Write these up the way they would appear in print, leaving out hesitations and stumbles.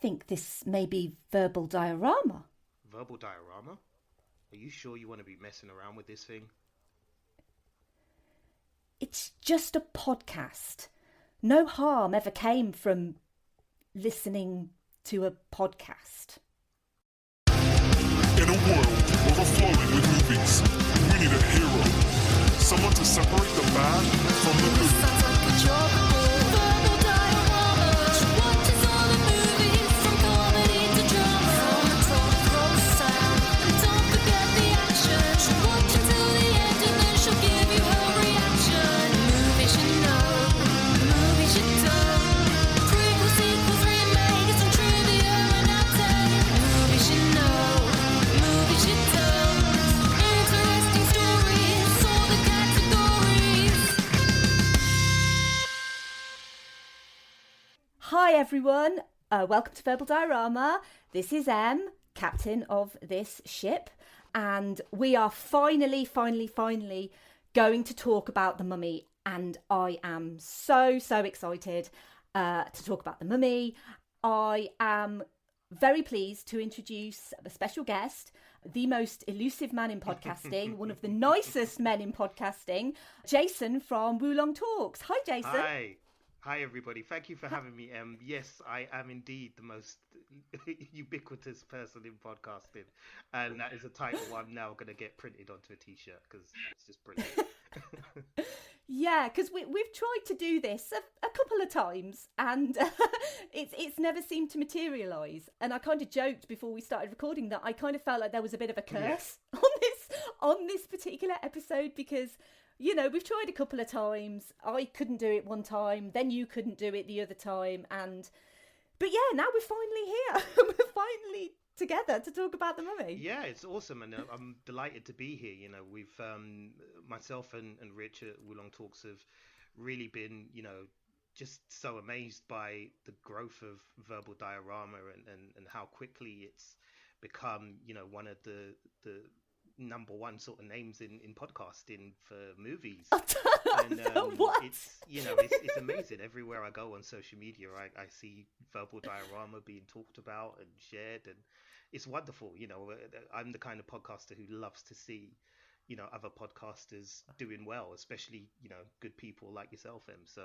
think this may be verbal diorama. Verbal diorama? Are you sure you want to be messing around with this thing? It's just a podcast. No harm ever came from listening to a podcast. In a world overflowing with movies, we need a hero. Someone to separate the bad from the good. Sounds like a job. Verbal diorama. Watches all the movies from comedy to drama. From the top roll sound. And don't forget the action. She'll watch until the end and then she'll give you her reaction. Movies you know, movies you don't. Prequels, sequels, remakes, and trivia and outtake. Movies you know, movies you don't. Interesting stories, all the categories. Hi everyone, welcome to Verbal Diorama. This is Em, captain of this ship, and we are finally going to talk about The Mummy, and I am so excited to talk about The Mummy. I am very pleased to introduce a special guest, the most elusive man in podcasting, one of the nicest men in podcasting, Jason from WooLongTalks. Hi Jason. Hi everybody. Thank you for having me. Yes, I am indeed the most ubiquitous person in podcasting, and that is a title I'm now going to get printed onto a t-shirt because it's just brilliant. Yeah, because we've tried to do this a couple of times, and it's never seemed to materialise. And I kind of joked before we started recording that I kind of felt like there was a bit of a curse on this particular episode, because, you know, we've tried a couple of times. I couldn't do it one time, then you couldn't do it the other time, but yeah, now we're finally here. We're finally together to talk about The Mummy. Yeah, it's awesome, and I'm delighted to be here. You know, we've myself and Rich at WooLongTalks have really been, you know, just so amazed by the growth of verbal diorama and how quickly it's become, you know, one of the number one sort of names in podcasting for movies. And What? It's, you know, it's amazing. Everywhere I go on social media, I see verbal diorama being talked about and shared, and it's wonderful. You know, I'm the kind of podcaster who loves to see, you know, other podcasters doing well, especially, you know, good people like yourself, Em. So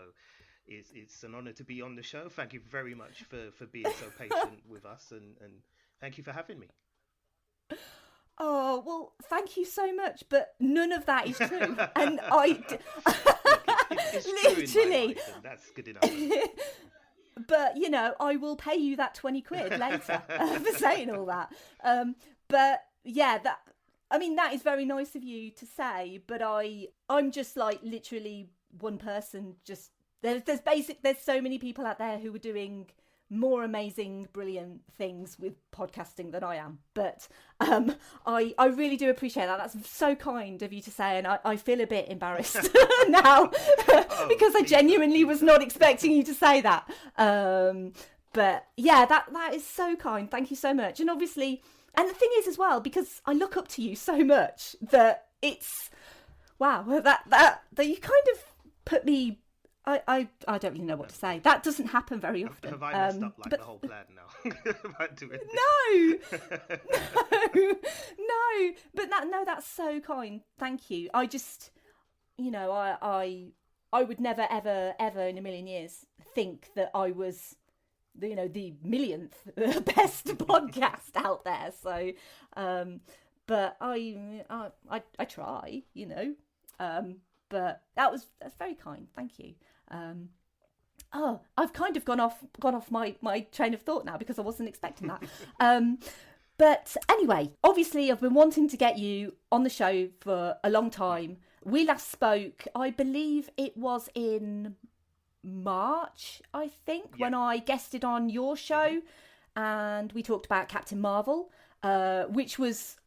it's an honor to be on the show. Thank you very much for being so patient with us, and thank you for having me. Oh, well, thank you so much, but none of that is true. And It's literally, true in my life, and that's good enough. But, you know, I will pay you that 20 quid later for saying all that. But yeah, that is very nice of you to say, but I'm just like literally one person. Just there's so many people out there who are doing more amazing, brilliant things with podcasting than I am. But I really do appreciate that. That's so kind of you to say, and I feel a bit embarrassed now because I genuinely was not expecting you to say that. But yeah, that is so kind. Thank you so much. And obviously, and the thing is as well, because I look up to you so much that it's wow, that you kind of put me. I don't really know what to say. That doesn't happen very often. Have I messed up the whole plan now? About doing this? No. But that's so kind. Thank you. I just, you know, I would never ever in a million years think that I was, you know, the millionth best podcast out there. So, but I try, you know. But that's very kind. Thank you. I've kind of gone off my train of thought now because I wasn't expecting that. But anyway, obviously I've been wanting to get you on the show for a long time. We last spoke, I believe it was in March, I think, when I guested on your show, and we talked about Captain Marvel, which was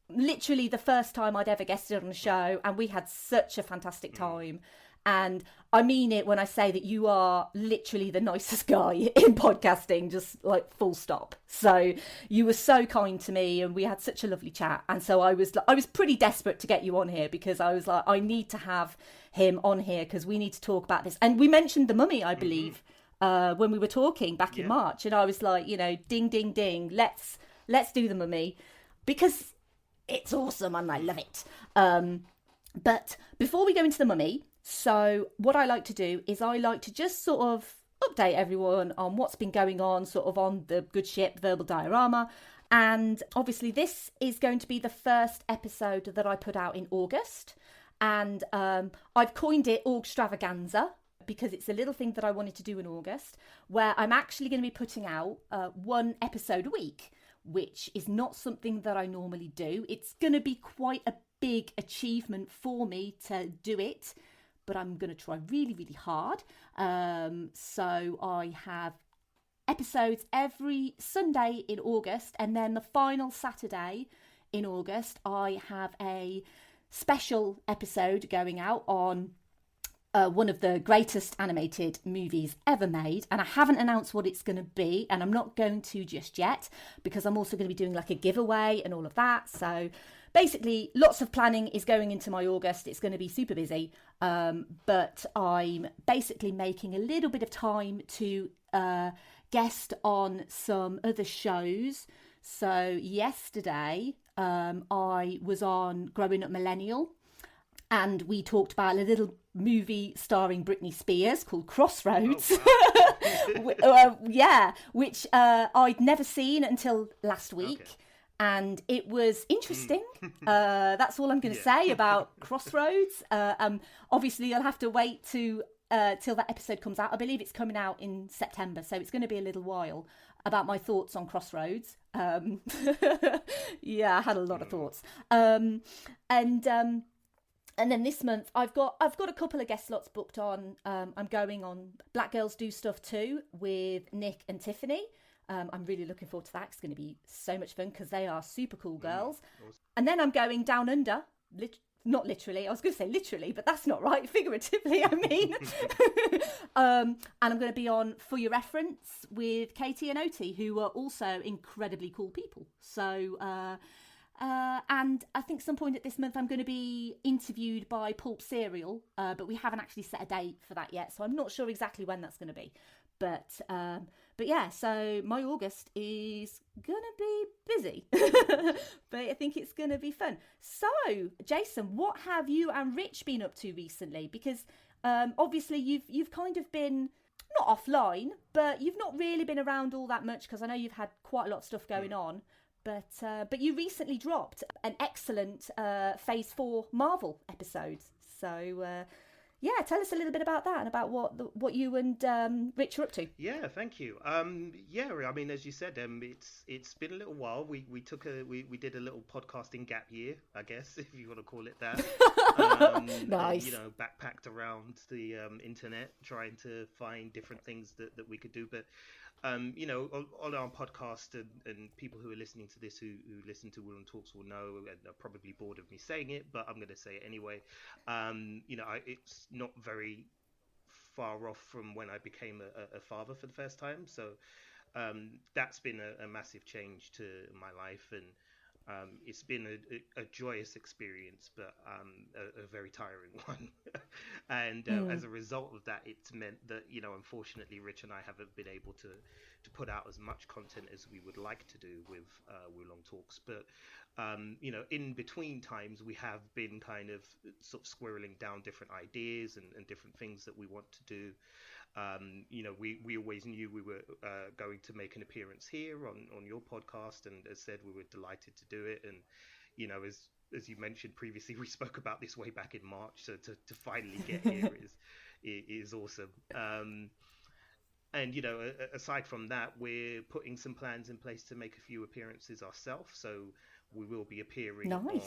literally the first time I'd ever guested on a show, and we had such a fantastic time. And I mean it when I say that you are literally the nicest guy in podcasting, just like full stop. So you were so kind to me, and we had such a lovely chat. And so I was pretty desperate to get you on here, because I was like, I need to have him on here because we need to talk about this. And we mentioned The Mummy, I believe, when we were talking back in March, and I was like, ding, ding, ding, let's do The Mummy, because it's awesome and I love it. But before we go into The Mummy, so what I like to do is I like to just sort of update everyone on what's been going on, sort of on the good ship Verbal Diorama. And obviously this is going to be the first episode that I put out in August. And I've coined it Augstravaganza, because it's a little thing that I wanted to do in August, where I'm actually going to be putting out one episode a week, which is not something that I normally do. It's going to be quite a big achievement for me to do it, but I'm going to try really, really hard. So I have episodes every Sunday in August, and then the final Saturday in August, I have a special episode going out on one of the greatest animated movies ever made, and I haven't announced what it's going to be, and I'm not going to just yet, because I'm also going to be doing like a giveaway and all of that. So basically lots of planning is going into my August. It's going to be super busy, but I'm basically making a little bit of time to guest on some other shows. So yesterday I was on Growing Up Millennial, and we talked about a little movie starring Britney Spears called Crossroads. Oh, wow. Which I'd never seen until last week. Okay. And it was interesting. That's all I'm going to say about Crossroads. Obviously, you'll have to wait till that episode comes out. I believe it's coming out in September, so it's going to be a little while about my thoughts on Crossroads. Yeah, I had a lot of thoughts. And then this month, I've got a couple of guest slots booked on. I'm going on Black Girls Do Stuff Too with Nick and Tiffany. I'm really looking forward to that. It's going to be so much fun because they are super cool girls. Awesome. And then I'm going down under, not literally. I was going to say literally, but that's not right. Figuratively, I mean. And I'm going to be on For Your Reference with Katie and Oti, who are also incredibly cool people. So... and I think some point at this month I'm going to be interviewed by Pulp Cereal, but we haven't actually set a date for that yet, so I'm not sure exactly when that's going to be. But yeah, so my August is going to be busy, but I think it's going to be fun. So, Jason, what have you and Rich been up to recently? Because obviously you've kind of been not offline, but you've not really been around all that much, because I know you've had quite a lot of stuff going on. But you recently dropped an excellent Phase 4 Marvel episode. So, yeah, tell us a little bit about that and about what you and Rich are up to. Yeah, thank you. Yeah, I mean, as you said, it's been a little while. We did a little podcasting gap year, I guess, if you want to call it that. Nice. And, backpacked around the internet trying to find different things that we could do, but. On our podcast, and people who are listening to this who listen to WooLongTalks will know, and are probably bored of me saying it, but I'm going to say it anyway. It's not very far off from when I became a father for the first time, so that's been a massive change to my life, and it's been a joyous experience, but a very tiring one. And as a result of that, it's meant that, unfortunately, Rich and I haven't been able to put out as much content as we would like to do with WooLongTalks. But, in between times, we have been kind of sort of squirreling down different ideas and different things that we want to do. We always knew we were going to make an appearance here on your podcast, and as said, we were delighted to do it. And as you mentioned previously, we spoke about this way back in March, so to finally get here is awesome. And aside from that, we're putting some plans in place to make a few appearances ourselves. So we will be appearing on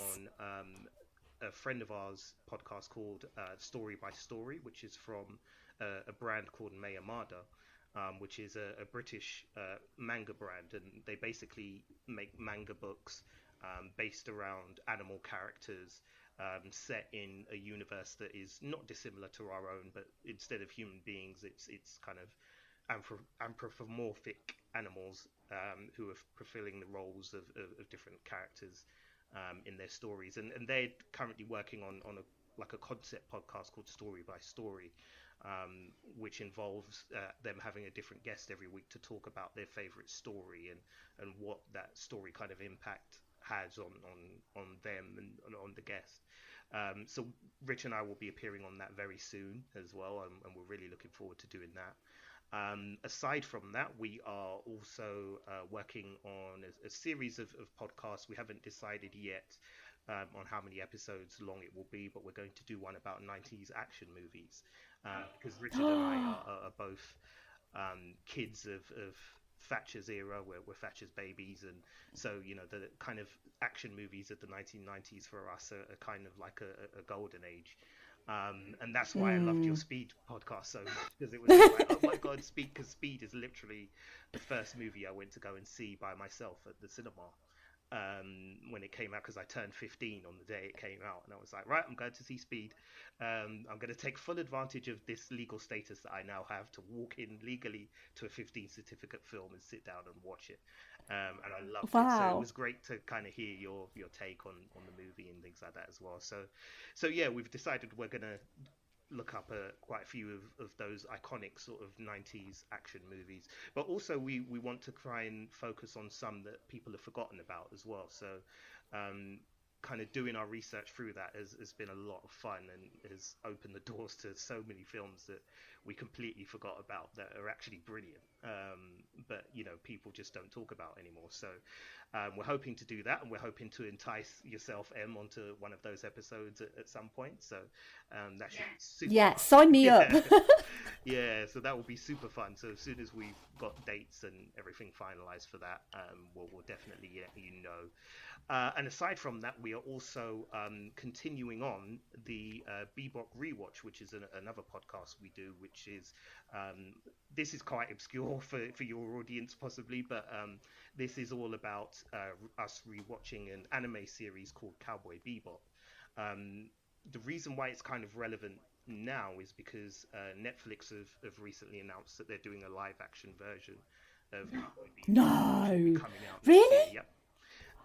a friend of ours podcast called Story by Story, which is from a brand called Mayamada, which is a British manga brand, and they basically make manga books based around animal characters, set in a universe that is not dissimilar to our own, but instead of human beings, it's kind of anthropomorphic animals who are fulfilling the roles of different characters in their stories, and they're currently working on a concept podcast called Story by Story, which involves them having a different guest every week to talk about their favorite story and what that story kind of impact has on them and on the guest. So Rich and I will be appearing on that very soon as well, and we're really looking forward to doing that. Aside from that, we are also working on a series of podcasts. We haven't decided yet on how many episodes long it will be, but we're going to do one about 90s action movies, because Richard and I are both kids of Thatcher's era. We're Thatcher's babies, and so the kind of action movies of the 1990s for us are kind of like a golden age. And that's why I loved your Speed podcast so much, because it was like, oh my god, Speed, because Speed is literally the first movie I went to go and see by myself at the cinema when it came out, because I turned 15 on the day it came out, and I was like, right, I'm going to see Speed. I'm going to take full advantage of this legal status that I now have to walk in legally to a 15 certificate film and sit down and watch it. And I loved it. So it was great to kind of hear your take on the movie and things like that as well. So yeah, we've decided we're going to look up quite a few of those iconic sort of 90s action movies, but also we want to try and focus on some that people have forgotten about as well. So kind of doing our research through that has been a lot of fun and has opened the doors to so many films that we completely forgot about that are actually brilliant, but people just don't talk about anymore. So we're hoping to do that, and we're hoping to entice yourself, Em, onto one of those episodes at some point. So that should be super fun. Sign me up. Yeah, so that will be super fun. So as soon as we've got dates and everything finalized for that, we'll definitely let you know. And aside from that, we are also continuing on the Bebop Rewatch, which is another podcast we do, which is this is quite obscure for your audience possibly, but this is all about us rewatching an anime series called Cowboy Bebop. The reason why it's kind of relevant now is because Netflix have recently announced that they're doing a live action version of Cowboy Bebop. No, coming out really? next year. Yep.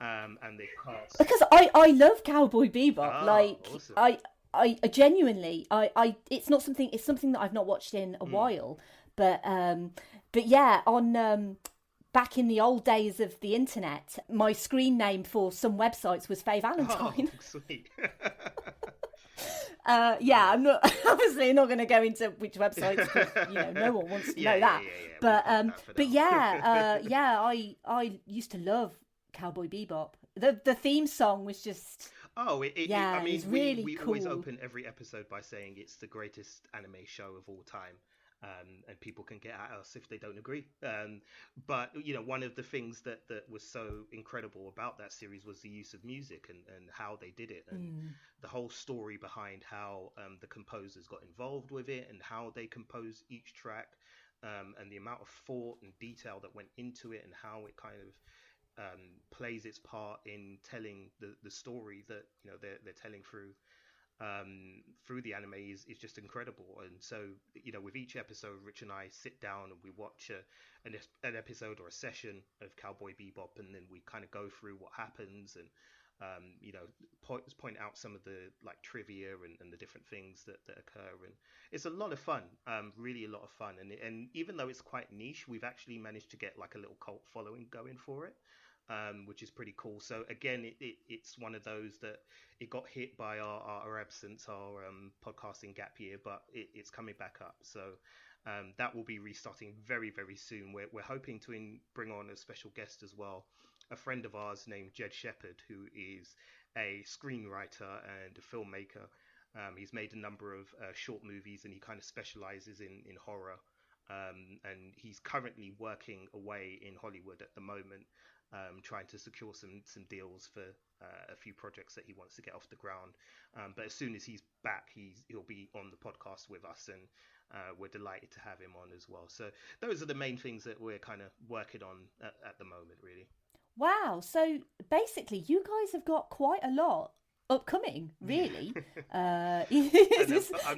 And they cast, because I love Cowboy Bebop. Awesome. I genuinely it's something that I've not watched in a while, but yeah, on back in the old days of the internet, my screen name for some websites was Faye Valentine. Oh, sweet. Yeah, I'm not obviously not going to go into which websites, because no one wants to know that. But yeah, I used to love Cowboy Bebop. The theme song was just it's really we cool. always open every episode by saying it's the greatest anime show of all time. And people can get at us if they don't agree. But one of the things that was so incredible about that series was the use of music and how they did it, and the whole story behind how the composers got involved with it and how they composed each track, and the amount of thought and detail that went into it, and how it kind of plays its part in telling the story that they're telling through the anime is just incredible. And so with each episode, Rich and I sit down and we watch an episode or a session of Cowboy Bebop, and then we kind of go through what happens and point out some of the like trivia and the different things that occur, and it's a lot of fun, really a lot of fun. And even though it's quite niche, we've actually managed to get like a little cult following going for it, which is pretty cool. So again, it's one of those that it got hit by our absence, our podcasting gap year, but it's coming back up. So that will be restarting very, very soon. We're hoping to bring on a special guest as well, a friend of ours named Jed Shepherd, who is a screenwriter and a filmmaker. He's made a number of short movies, and he kind of specializes in horror. And he's currently working away in Hollywood at the moment, trying to secure some deals for a few projects that he wants to get off the ground. But as soon as he's back, he'll be on the podcast with us, and we're delighted to have him on as well. So those are the main things that we're kind of working on at the moment, really. Wow, so basically you guys have got quite a lot upcoming, really. Not only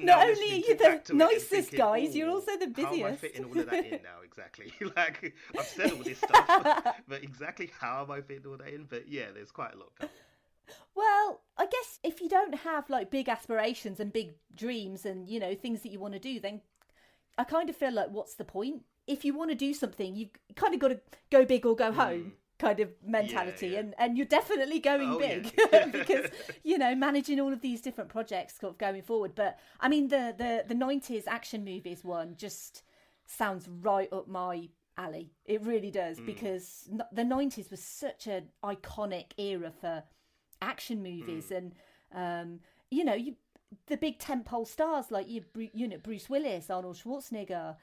are you the nicest guys, you're also the busiest. How am I fitting all of that in now, exactly? Like, I've said all this stuff, but exactly how am I fitting all that in? But yeah, there's quite a lot coming. Well, I guess if you don't have like big aspirations and big dreams and, you know, things that you want to do, then I kind of feel like, what's the point? If you want to do something, you've kind of got to go big or go home kind of mentality. Yeah. And you're definitely going big yeah. because, you know, managing all of these different projects sort of going forward. But I mean, the 90s action movies one just sounds right up my alley. It really does, because the 90s was such an iconic era for action movies. And, you know, the big tentpole stars like Bruce Willis, Arnold Schwarzenegger,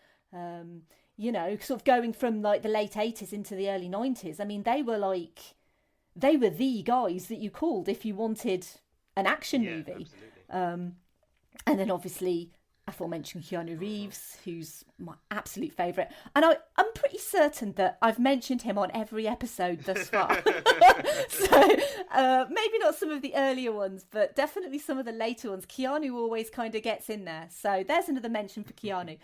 you know, sort of going from like the late 80s into the early 90s. I mean, they were the guys that you called if you wanted an action movie. Absolutely. And then obviously aforementioned Keanu Reeves, who's my absolute favourite. And I'm pretty certain that I've mentioned him on every episode thus far. So maybe not some of the earlier ones, but definitely some of the later ones. Keanu always kind of gets in there. So there's another mention for Keanu.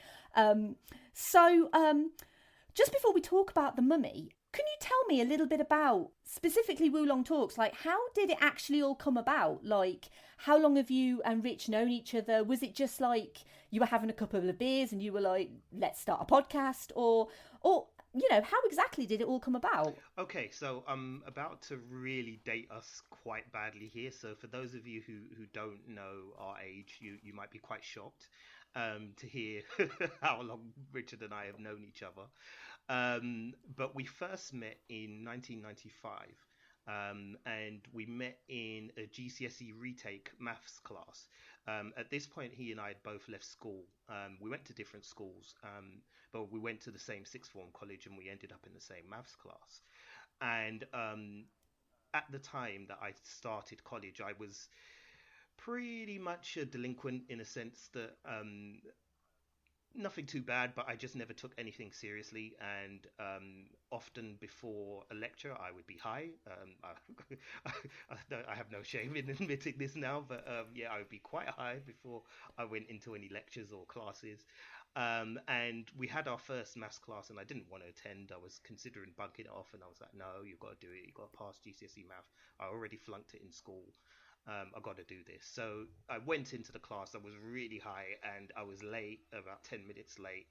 Just before we talk about The Mummy, can you tell me a little bit about specifically WooLongTalks? Like, how did it actually all come about? Like, how long have you and Rich known each other? Was it just like you were having a couple of beers and you were like, let's start a podcast? Or you know, how exactly did it all come about? Okay, so I'm about to really date us quite badly here. So for those of you who don't know our age, you might be quite shocked to hear how long Richard and I have known each other. But we first met in 1995, and we met in a GCSE retake maths class. At this point, he and I had both left school. We went to different schools, but we went to the same sixth form college, and we ended up in the same maths class. And at the time that I started college, I was pretty much a delinquent in a sense that nothing too bad, but I just never took anything seriously. And often before a lecture, I would be high. I have no shame in admitting this now, but yeah, I would be quite high before I went into any lectures or classes. And we had our first maths class, and I didn't want to attend. I was considering bunking it off, and I was like, no, you've got to do it. You've got to pass GCSE math. I already flunked it in school. I've got to do this. So I went into the class. I was really high, and I was late, about 10 minutes late.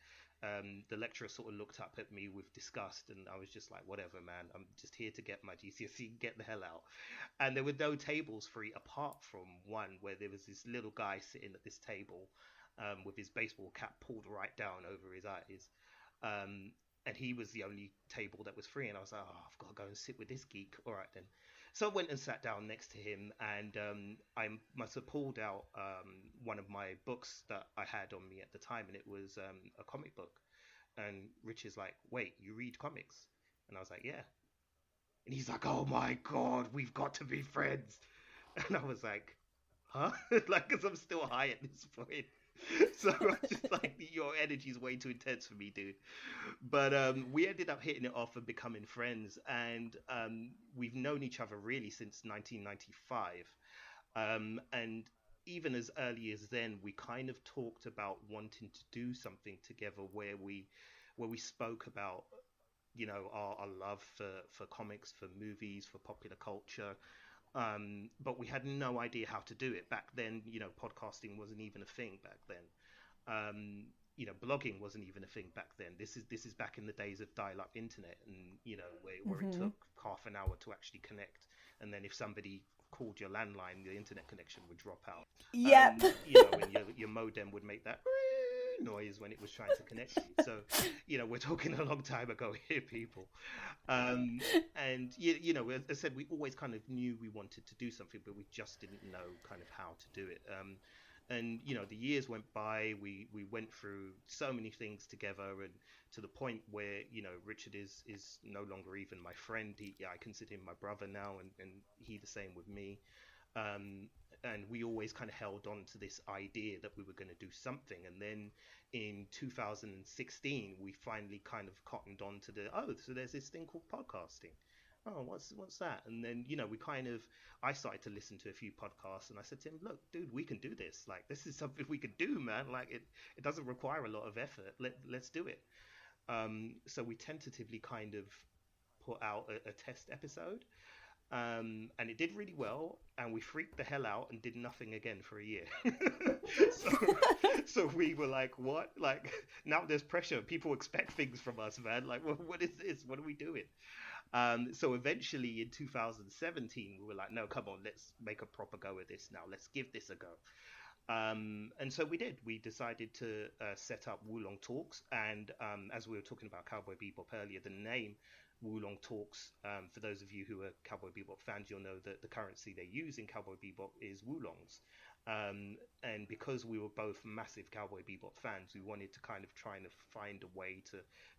The lecturer sort of looked up at me with disgust, and I was just like, whatever, man. I'm just here to get my GCSE, get the hell out. And there were no tables free apart from one where there was this little guy sitting at this table with his baseball cap pulled right down over his eyes. And he was the only table that was free. And I was like, oh, I've got to go and sit with this geek. All right, then. So I went and sat down next to him, and I must have pulled out one of my books that I had on me at the time, and it was a comic book. And Rich is like, wait, you read comics? And I was like, yeah. And he's like, oh my God, we've got to be friends. And I was like, huh? Like, because I'm still high at this point. So I'm just like, your energy is way too intense for me, dude. But we ended up hitting it off and becoming friends, and we've known each other really since 1995. And even as early as then, we kind of talked about wanting to do something together where we spoke about, you know, our love for comics, for movies, for popular culture. But we had no idea how to do it back then. You know, podcasting wasn't even a thing back then. You know, blogging wasn't even a thing back then. This is back in the days of dial-up internet, and you know, where it took half an hour to actually connect, and then if somebody called your landline, the internet connection would drop out. Yep. You know, and your modem would make that noise when it was trying to connect you. So, you know, we're talking a long time ago here, people. And you know, as I said, we always kind of knew we wanted to do something, but we just didn't know kind of how to do it. And you know, the years went by. We went through so many things together, and to the point where, you know, Richard is no longer even my friend. I consider him my brother now, and he the same with me. And we always kind of held on to this idea that we were going to do something. And then in 2016, we finally kind of cottoned on to so there's this thing called podcasting. Oh, what's that? And then, you know, I started to listen to a few podcasts, and I said to him, look, dude, we can do this. Like, this is something we can do, man. Like, it doesn't require a lot of effort. Let's do it. So we tentatively kind of put out a test episode. And it did really well, and we freaked the hell out and did nothing again for a year. so, so we were like, what? Like, now there's pressure. People expect things from us, man. Like, what is this? What are we doing? So eventually in 2017, we were like, no, come on, let's make a proper go at this now. Let's give this a go. And so we did. We decided to set up WooLongTalks, and as we were talking about Cowboy Bebop earlier, the name WooLongTalks, for those of you who are Cowboy Bebop fans, you'll know that the currency they use in Cowboy Bebop is Woolongs. And because we were both massive Cowboy Bebop fans, we wanted to kind of try and find a way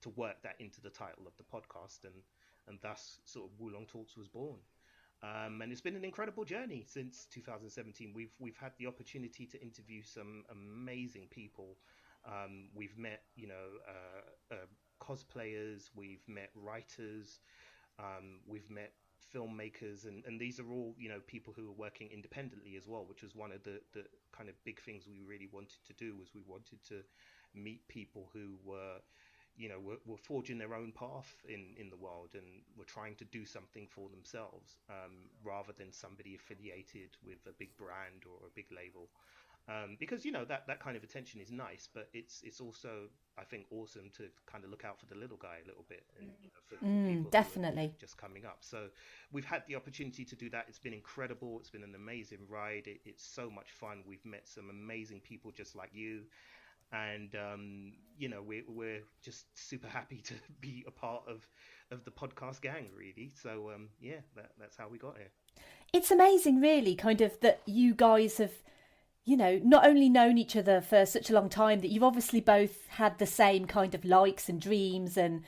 to work that into the title of the podcast, and thus sort of WooLongTalks was born. And it's been an incredible journey since 2017. We've had the opportunity to interview some amazing people. We've met, cosplayers, we've met writers, we've met filmmakers, and these are all, people who are working independently as well, which was one of the kind of big things we really wanted to do. Was we wanted to meet people who were were forging their own path in the world, and were trying to do something for themselves, rather than somebody affiliated with a big brand or a big label. Because that kind of attention is nice, but it's also, I think, awesome to kind of look out for the little guy a little bit, and for people definitely who are just coming up. So we've had the opportunity to do that. It's been incredible. It's been an amazing ride. It's so much fun. We've met some amazing people just like you. And we're just super happy to be a part of the podcast gang, really. So that's how we got here. It's amazing, really, kind of that you guys have, not only known each other for such a long time, that you've obviously both had the same kind of likes and dreams, and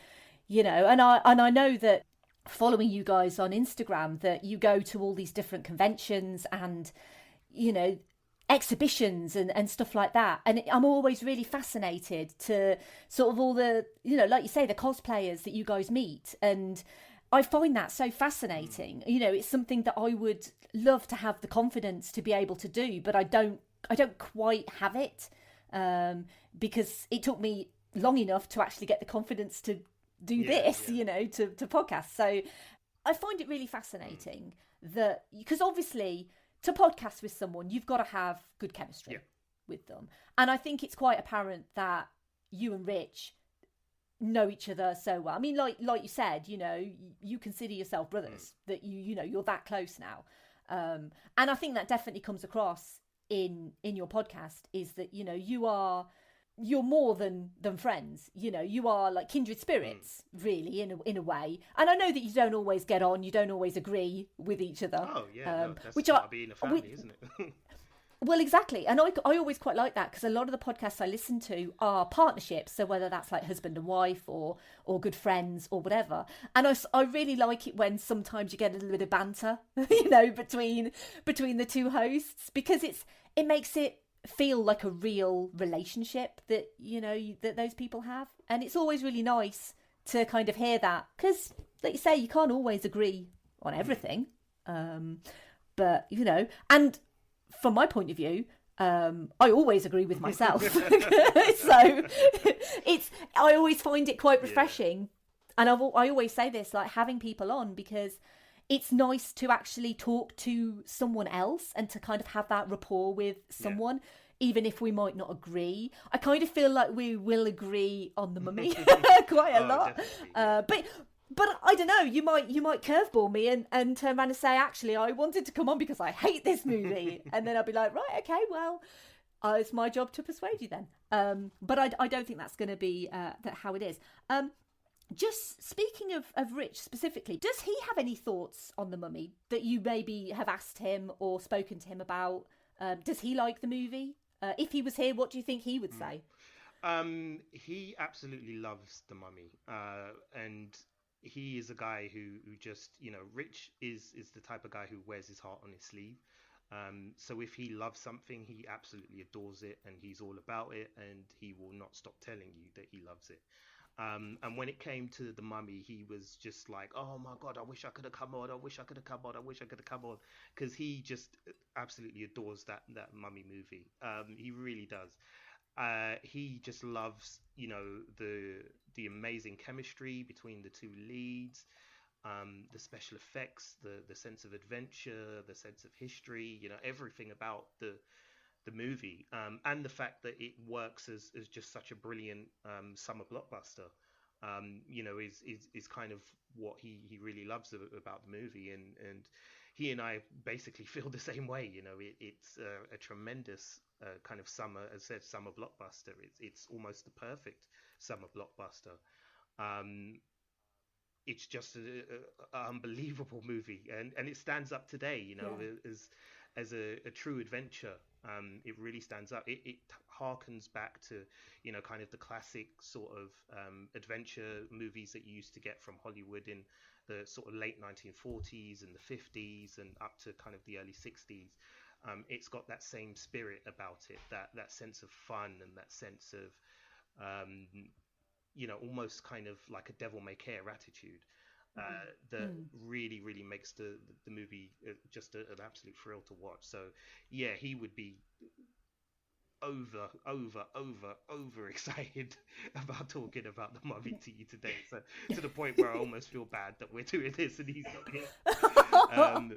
and I know that following you guys on Instagram, that you go to all these different conventions and exhibitions and stuff like that, and I'm always really fascinated to sort of all the like you say, the cosplayers that you guys meet, and I find that so fascinating. It's something that I would love to have the confidence to be able to do, but I don't quite have it, because it took me long enough to actually get the confidence to do this, to podcast. So I find it really fascinating that, because obviously to podcast with someone, you've got to have good chemistry with them. And I think it's quite apparent that you and Rich know each other so well. I mean, like you said, you consider yourself brothers, that you're that close now. And I think that definitely comes across in your podcast, is that, you're more than friends. You are like kindred spirits, really, in a way. And I know that you don't always get on, you don't always agree with each other. Oh yeah, that's which part of being a family, isn't it? Well, exactly. And I always quite like that, because a lot of the podcasts I listen to are partnerships. So whether that's like husband and wife or good friends or whatever. And I really like it when sometimes you get a little bit of banter, between the two hosts, because it makes it feel like a real relationship that, that those people have. And it's always really nice to kind of hear that, because like you say, you can't always agree on everything. But, and from my point of view, I always agree with myself. So I always find it quite refreshing. And I always say this, like, having people on, because it's nice to actually talk to someone else and to kind of have that rapport with someone, even if we might not agree. I kind of feel like we will agree on the Mummy quite a lot. But I don't know, you might curveball me and turn around and say, actually, I wanted to come on because I hate this movie. And then I'll be like, right, okay, well, it's my job to persuade you then. But I don't think that's going to be how it is. Just speaking of Rich specifically, does he have any thoughts on the Mummy that you maybe have asked him or spoken to him about? Does he like the movie? If he was here, what do you think he would say? He absolutely loves the Mummy, and he is a guy who just, Rich is the type of guy who wears his heart on his sleeve. So if he loves something, he absolutely adores it, and he's all about it, and he will not stop telling you that he loves it. And when it came to the Mummy, he was just like, oh my God, I wish I could have come on. I wish I could have come on. I wish I could have come on. Because he just absolutely adores that Mummy movie. He really does. He just loves, the amazing chemistry between the two leads. the special effects, the sense of adventure, the sense of history, everything about the movie, and the fact that it works as just such a brilliant summer blockbuster, is kind of what he really loves about the movie, and he and I basically feel the same way. It's a tremendous kind of summer, as I said, summer blockbuster. It's almost the perfect summer blockbuster. It's just an unbelievable movie, and it stands up today, as a true adventure. It really stands up. It harkens back to, kind of the classic sort of adventure movies that you used to get from Hollywood in the sort of late 1940s and the 50s and up to kind of the early 60s. It's got that same spirit about it, that sense of fun and that sense of, almost kind of like a devil may care attitude. That really, really makes the movie just an absolute thrill to watch. So, yeah, he would be over excited about talking about the Mummy to you today. So, to the point where I almost feel bad that we're doing this and he's not here.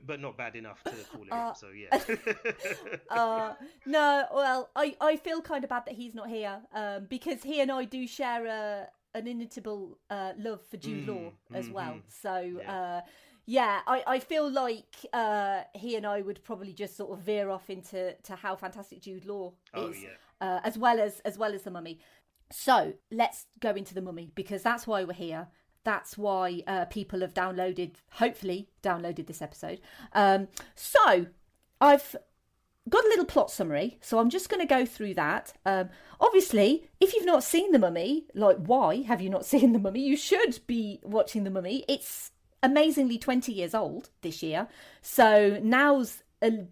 But not bad enough to call him up. So, yeah. No, well, I feel kind of bad that he's not here, because he and I do share an inimitable love for Jude Law as well. So I feel like he and I would probably just sort of veer off into how fantastic Jude Law is, as well as the Mummy. So let's go into the Mummy, because that's why we're here. That's why people have hopefully downloaded this episode. So I've got a little plot summary, so I'm just going to go through that. Obviously, if you've not seen The Mummy, like, why have you not seen The Mummy? You should be watching The Mummy. It's amazingly 20 years old this year, so now's a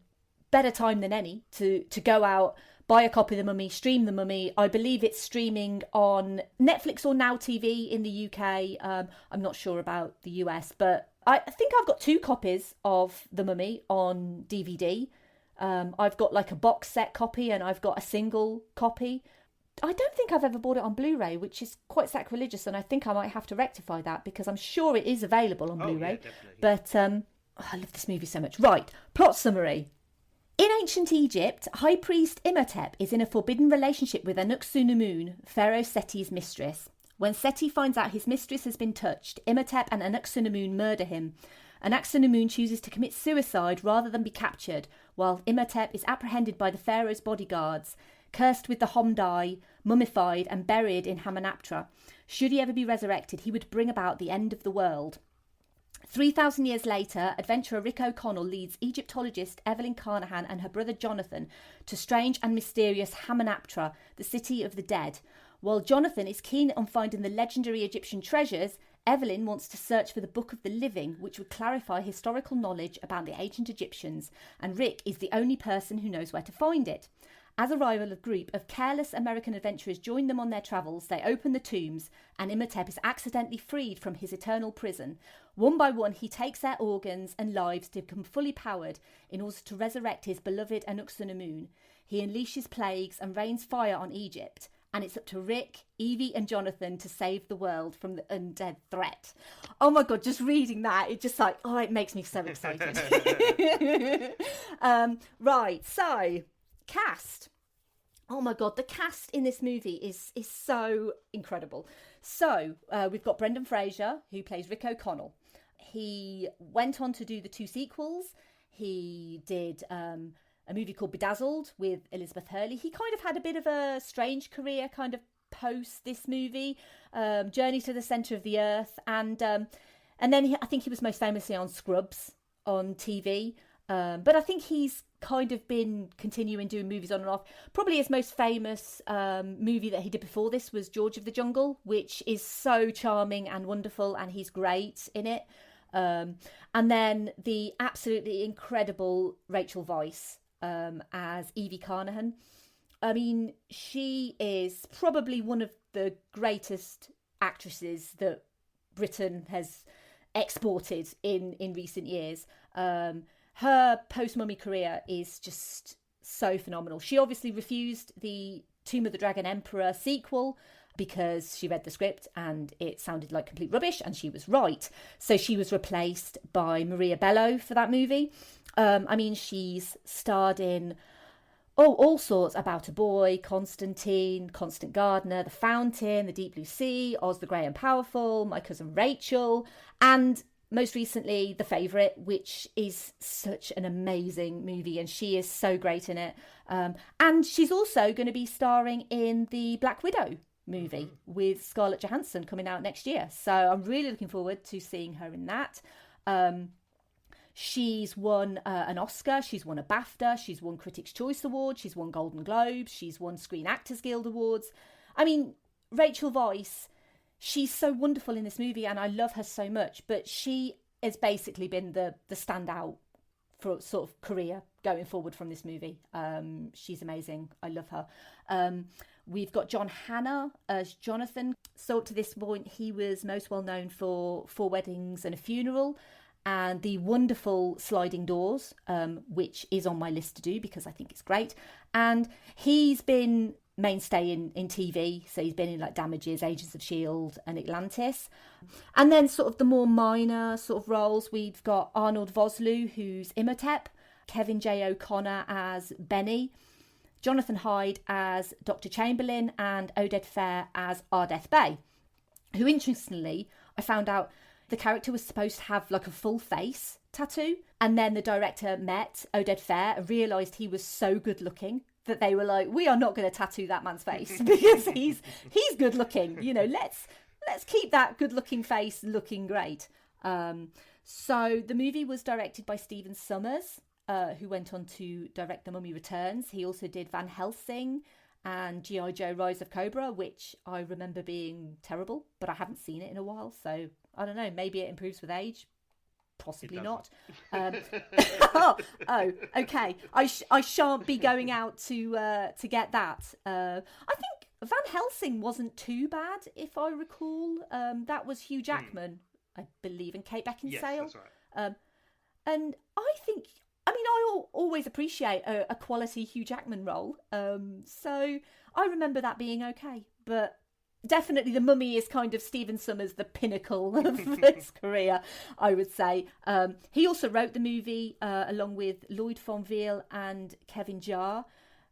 better time than any to go out, buy a copy of The Mummy, stream The Mummy. I believe it's streaming on Netflix or Now TV in the UK. I'm not sure about the US, but I think I've got 2 copies of The Mummy on DVD. I've got like a box set copy and I've got a single copy. I don't think I've ever bought it on Blu-ray, which is quite sacrilegious, and I think I might have to rectify that, because I'm sure it is available on Blu-ray. Yeah, but I love this movie so much. Right, plot summary. In ancient Egypt, High Priest Imhotep is in a forbidden relationship with Anck-su-namun, Pharaoh Seti's mistress. When Seti finds out his mistress has been touched, Imhotep and Anck-su-namun murder him. Anck-su-namun chooses to commit suicide rather than be captured, while Imhotep is apprehended by the pharaoh's bodyguards, cursed with the Hom Dai, mummified and buried in Hamunaptra. Should he ever be resurrected, he would bring about the end of the world. 3,000 years later, adventurer Rick O'Connell leads Egyptologist Evie Carnaghan and her brother Jonathan to strange and mysterious Hamunaptra, the city of the dead. While Jonathan is keen on finding the legendary Egyptian treasures, Evelyn wants to search for the Book of the Living, which would clarify historical knowledge about the ancient Egyptians, and Rick is the only person who knows where to find it. As a rival, a group of careless American adventurers join them on their travels. They open the tombs, and Imhotep is accidentally freed from his eternal prison. One by one, he takes their organs and lives to become fully powered in order to resurrect his beloved Anck-su-namun. He unleashes plagues and rains fire on Egypt, and it's up to Rick, Evie and Jonathan to save the world from the undead threat. Oh my God, just reading that, it just like, it makes me so excited. Right, so, cast. Oh my God, the cast in this movie is so incredible. So, we've got Brendan Fraser, who plays Rick O'Connell. He went on to do the 2 sequels. He did a movie called Bedazzled with Elizabeth Hurley. He kind of had a bit of a strange career kind of post this movie, Journey to the Centre of the Earth. And then I think he was most famously on Scrubs on TV. But I think he's kind of been continuing doing movies on and off. Probably his most famous movie that he did before this was George of the Jungle, which is so charming and wonderful, and he's great in it. And then the absolutely incredible Rachel Weisz as Evie Carnaghan. I mean, she is probably one of the greatest actresses that Britain has exported in recent years. Her post-Mummy career is just so phenomenal. She obviously refused the Tomb of the Dragon Emperor sequel, because she read the script and it sounded like complete rubbish, and she was right. So she was replaced by Maria Bello for that movie. I mean, she's starred in all sorts: About a Boy, Constantine, Constant Gardener, The Fountain, The Deep Blue Sea, Oz the Grey and Powerful, My Cousin Rachel, and most recently The Favourite, which is such an amazing movie, and she is so great in it. And she's also going to be starring in the Black Widow movie with Scarlett Johansson coming out next year. So I'm really looking forward to seeing her in that. She's won an Oscar, she's won a BAFTA, she's won Critics' Choice Award, she's won Golden Globes, she's won Screen Actors Guild Awards. I mean, Rachel Weisz, she's so wonderful in this movie and I love her so much, but she has basically been the standout for sort of career going forward from this movie. She's amazing. I love her. We've got John Hannah as Jonathan. So up to this point, he was most well known for Four Weddings and a Funeral and the wonderful Sliding Doors, which is on my list to do because I think it's great. And he's been mainstay in TV, so he's been in like Damages, Agents of S.H.I.E.L.D. and Atlantis. And then sort of the more minor sort of roles, we've got Arnold Vosloo, who's Imhotep, Kevin J. O'Connor as Benny, Jonathan Hyde as Dr. Chamberlain, and Oded Fehr as Ardeth Bey, who interestingly, I found out the character was supposed to have like a full face tattoo, and then the director met Oded Fehr and realised he was so good looking that they were like, we are not going to tattoo that man's face because he's good looking. You know, let's keep that good looking face looking great. So the movie was directed by Stephen Sommers, who went on to direct The Mummy Returns. He also did Van Helsing and G.I. Joe Rise of Cobra, which I remember being terrible, but I haven't seen it in a while. So I don't know, maybe it improves with age. Possibly not. Oh, okay. I shan't be going out to get that. I think Van Helsing wasn't too bad, if I recall. That was Hugh Jackman, I believe, and Kate Beckinsale. Yes, that's right. And I think, I mean, I always appreciate a quality Hugh Jackman role. So I remember that being okay. But definitely The Mummy is kind of Stephen Sommers, the pinnacle of his career, I would say. He also wrote the movie along with Lloyd Fonville and Kevin Jarre.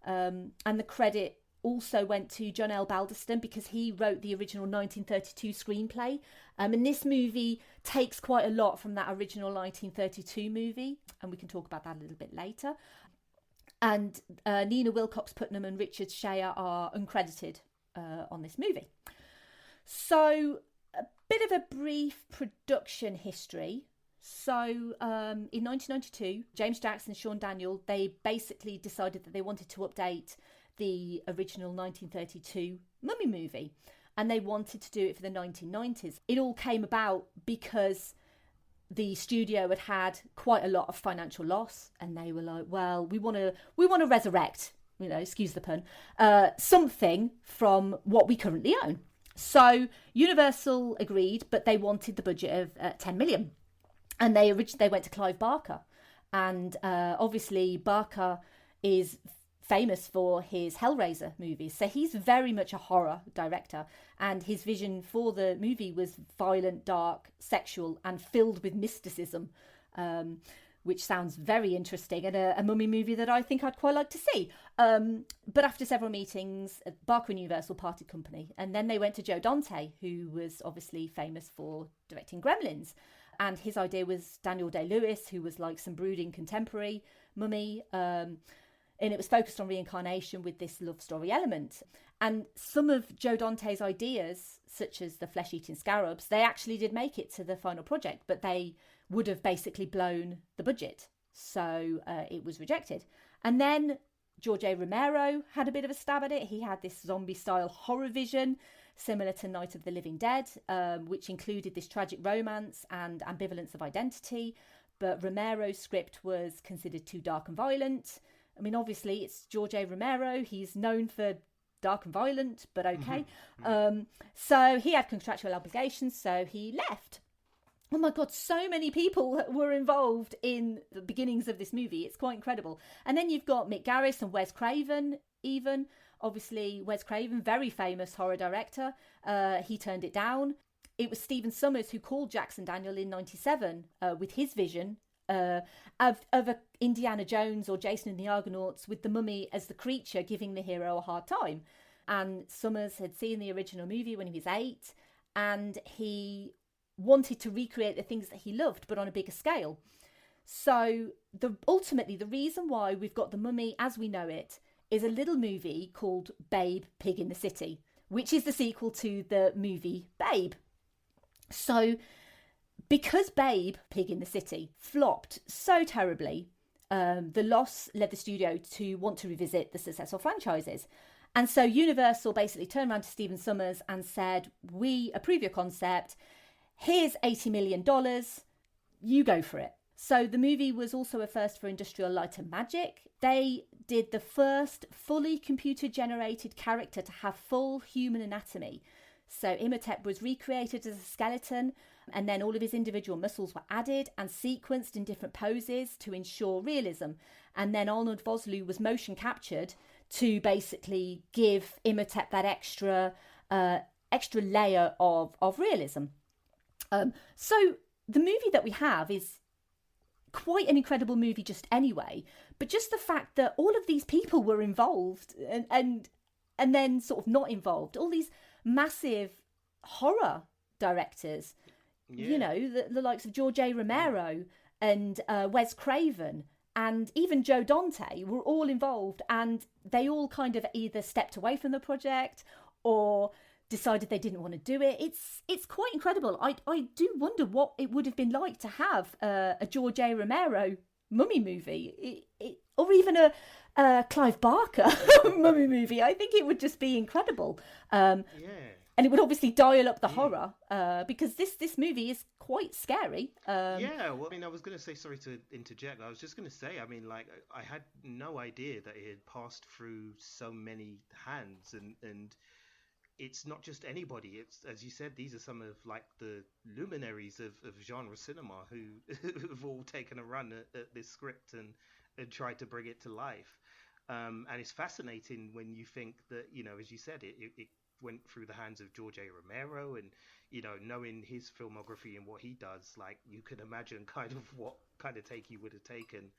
And the credit also went to John L. Balderston because he wrote the original 1932 screenplay. And this movie takes quite a lot from that original 1932 movie. And we can talk about that a little bit later. And Nina Wilcox Putnam and Richard Shea are uncredited on this movie. So a bit of a brief production history. So in 1992, James Jackson and Sean Daniel, they basically decided that they wanted to update the original 1932 Mummy movie, and they wanted to do it for the 1990s. It all came about because the studio had quite a lot of financial loss, and they were like, well, we want to resurrect, you know, excuse the pun, something from what we currently own. So Universal agreed, but they wanted the budget of 10 million. And they went to Clive Barker. And obviously Barker is famous for his Hellraiser movies. So he's very much a horror director. And his vision for the movie was violent, dark, sexual, and filled with mysticism, which sounds very interesting, and a mummy movie that I think I'd quite like to see. But after several meetings, Barker and Universal parted company, and then they went to Joe Dante, who was obviously famous for directing Gremlins. And his idea was Daniel Day-Lewis, who was like some brooding contemporary mummy, and it was focused on reincarnation with this love story element. And some of Joe Dante's ideas, such as the flesh-eating scarabs, they actually did make it to the final project, but they would have basically blown the budget. So it was rejected. And then George A. Romero had a bit of a stab at it. He had this zombie-style horror vision, similar to Night of the Living Dead, which included this tragic romance and ambivalence of identity. But Romero's script was considered too dark and violent. I mean, obviously, it's George A. Romero. He's known for dark and violent, but okay. So he had contractual obligations, so he left. Oh my God, so many people were involved in the beginnings of this movie. It's quite incredible. And then you've got Mick Garris and Wes Craven, even Obviously, Wes Craven, very famous horror director, he turned it down. It was Stephen Sommers who called Jackson Daniel in 97 with his vision of a Indiana Jones or Jason and the Argonauts with the mummy as the creature giving the hero a hard time. And Sommers had seen the original movie when he was 8, and he wanted to recreate the things that he loved, but on a bigger scale. So ultimately, the reason why we've got the mummy as we know it is a little movie called Babe, Pig in the City, which is the sequel to the movie Babe. So because Babe, Pig in the City flopped so terribly, the loss led the studio to want to revisit the successful franchises. And so Universal basically turned around to Stephen Sommers and said, we approve your concept. Here's $80 million. You go for it. So the movie was also a first for Industrial Light and Magic. They did the first fully computer-generated character to have full human anatomy. So Imhotep was recreated as a skeleton, and then all of his individual muscles were added and sequenced in different poses to ensure realism. And then Arnold Vosloo was motion captured to basically give Imhotep that extra layer of realism. So the movie that we have is quite an incredible movie just anyway, but just the fact that all of these people were involved and then sort of not involved, all these massive horror directors, you know, the likes of George A. Romero and Wes Craven and even Joe Dante were all involved, and they all kind of either stepped away from the project or decided they didn't want to do it. It's quite incredible. I do wonder what it would have been like to have a George A. Romero mummy movie, or even a Clive Barker mummy movie. I think it would just be incredible. And it would obviously dial up the horror because this movie is quite scary. Well, I mean, I was going to say, sorry to interject, I was just going to say, I mean, like, I had no idea that it had passed through so many hands, and it's not just anybody. It's, as you said, these are some of like the luminaries of genre cinema who have all taken a run at this script and tried to bring it to life. And it's fascinating when you think that, you know, as you said, it went through the hands of George A. Romero, and, you know, knowing his filmography and what he does, like, you can imagine kind of what kind of take he would have taken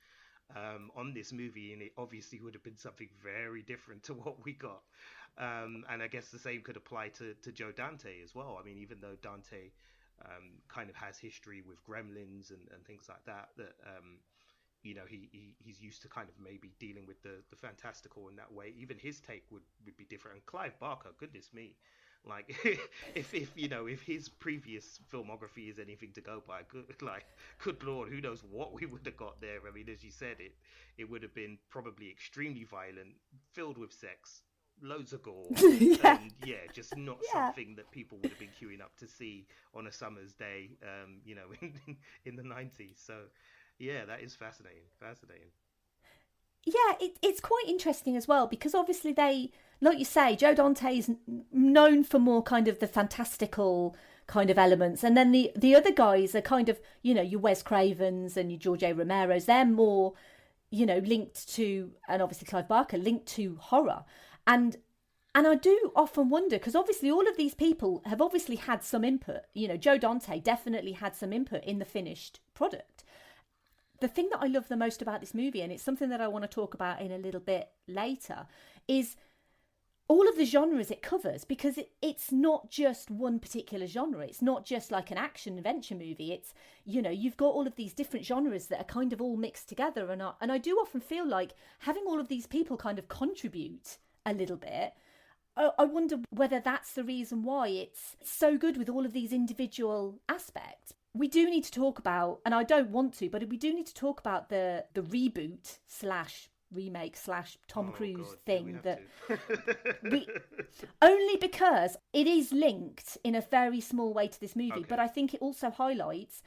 on this movie, and it obviously would have been something very different to what we got. And I guess the same could apply to Joe Dante as well. I mean, even though Dante kind of has history with gremlins and things like that, you know, he's used to kind of maybe dealing with the fantastical in that way. Even his take would be different. And Clive Barker, goodness me, like if you know, if his previous filmography is anything to go by, good Lord, who knows what we would have got there. I mean, as you said, it would have been probably extremely violent, filled with sex, loads of gore, and just not something that people would have been queuing up to see on a summer's day, you know, in the 90s. So yeah, that is fascinating. Yeah, it's quite interesting as well, because obviously they, like you say, Joe Dante is known for more kind of the fantastical kind of elements, and then the other guys are kind of, you know, your Wes Cravens and your George A. Romeros. They're more, you know, linked to, and obviously Clive Barker linked to horror. And I do often wonder, because obviously all of these people have obviously had some input. You know, Joe Dante definitely had some input in the finished product. The thing that I love the most about this movie, and it's something that I want to talk about in a little bit later, is all of the genres it covers, because it's not just one particular genre. It's not just like an action adventure movie. It's, you know, you've got all of these different genres that are kind of all mixed together. And I do often feel like having all of these people kind of contribute a little bit. I wonder whether that's the reason why it's so good with all of these individual aspects. We do need to talk about, and I don't want to, but we do need to talk about the reboot / remake / Tom Cruise thing that we, only because it is linked in a very small way to this movie, but I think it also highlights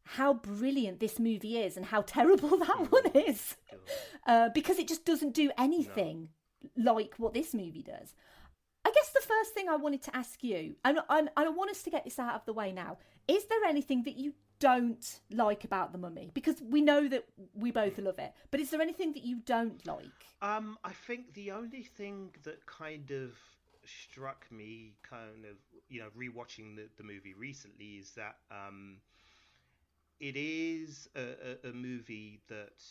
how brilliant this movie is and how terrible that one is, because it just doesn't do anything like what this movie does. I guess the first thing I wanted to ask you, and I want us to get this out of the way now, Is there anything that you don't like about The Mummy? Because we know that we both love it, but is there anything that you don't like? I think the only thing that kind of struck me, kind of, rewatching the movie recently, is that it is a movie that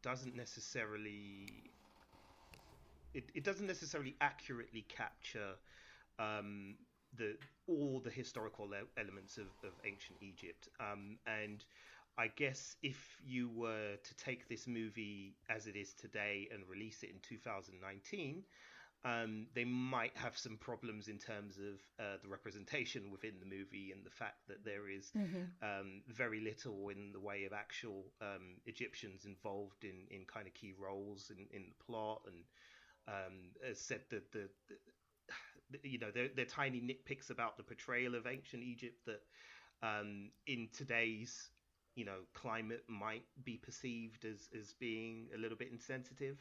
doesn't necessarily it doesn't necessarily accurately capture all the historical elements of ancient Egypt, and I guess if you were to take this movie as it is today and release it in 2019, they might have some problems in terms of the representation within the movie, and the fact that there is very little in the way of actual Egyptians involved in kind of key roles in the plot, and as said, the they're tiny nitpicks about the portrayal of ancient Egypt that in today's climate might be perceived as being a little bit insensitive.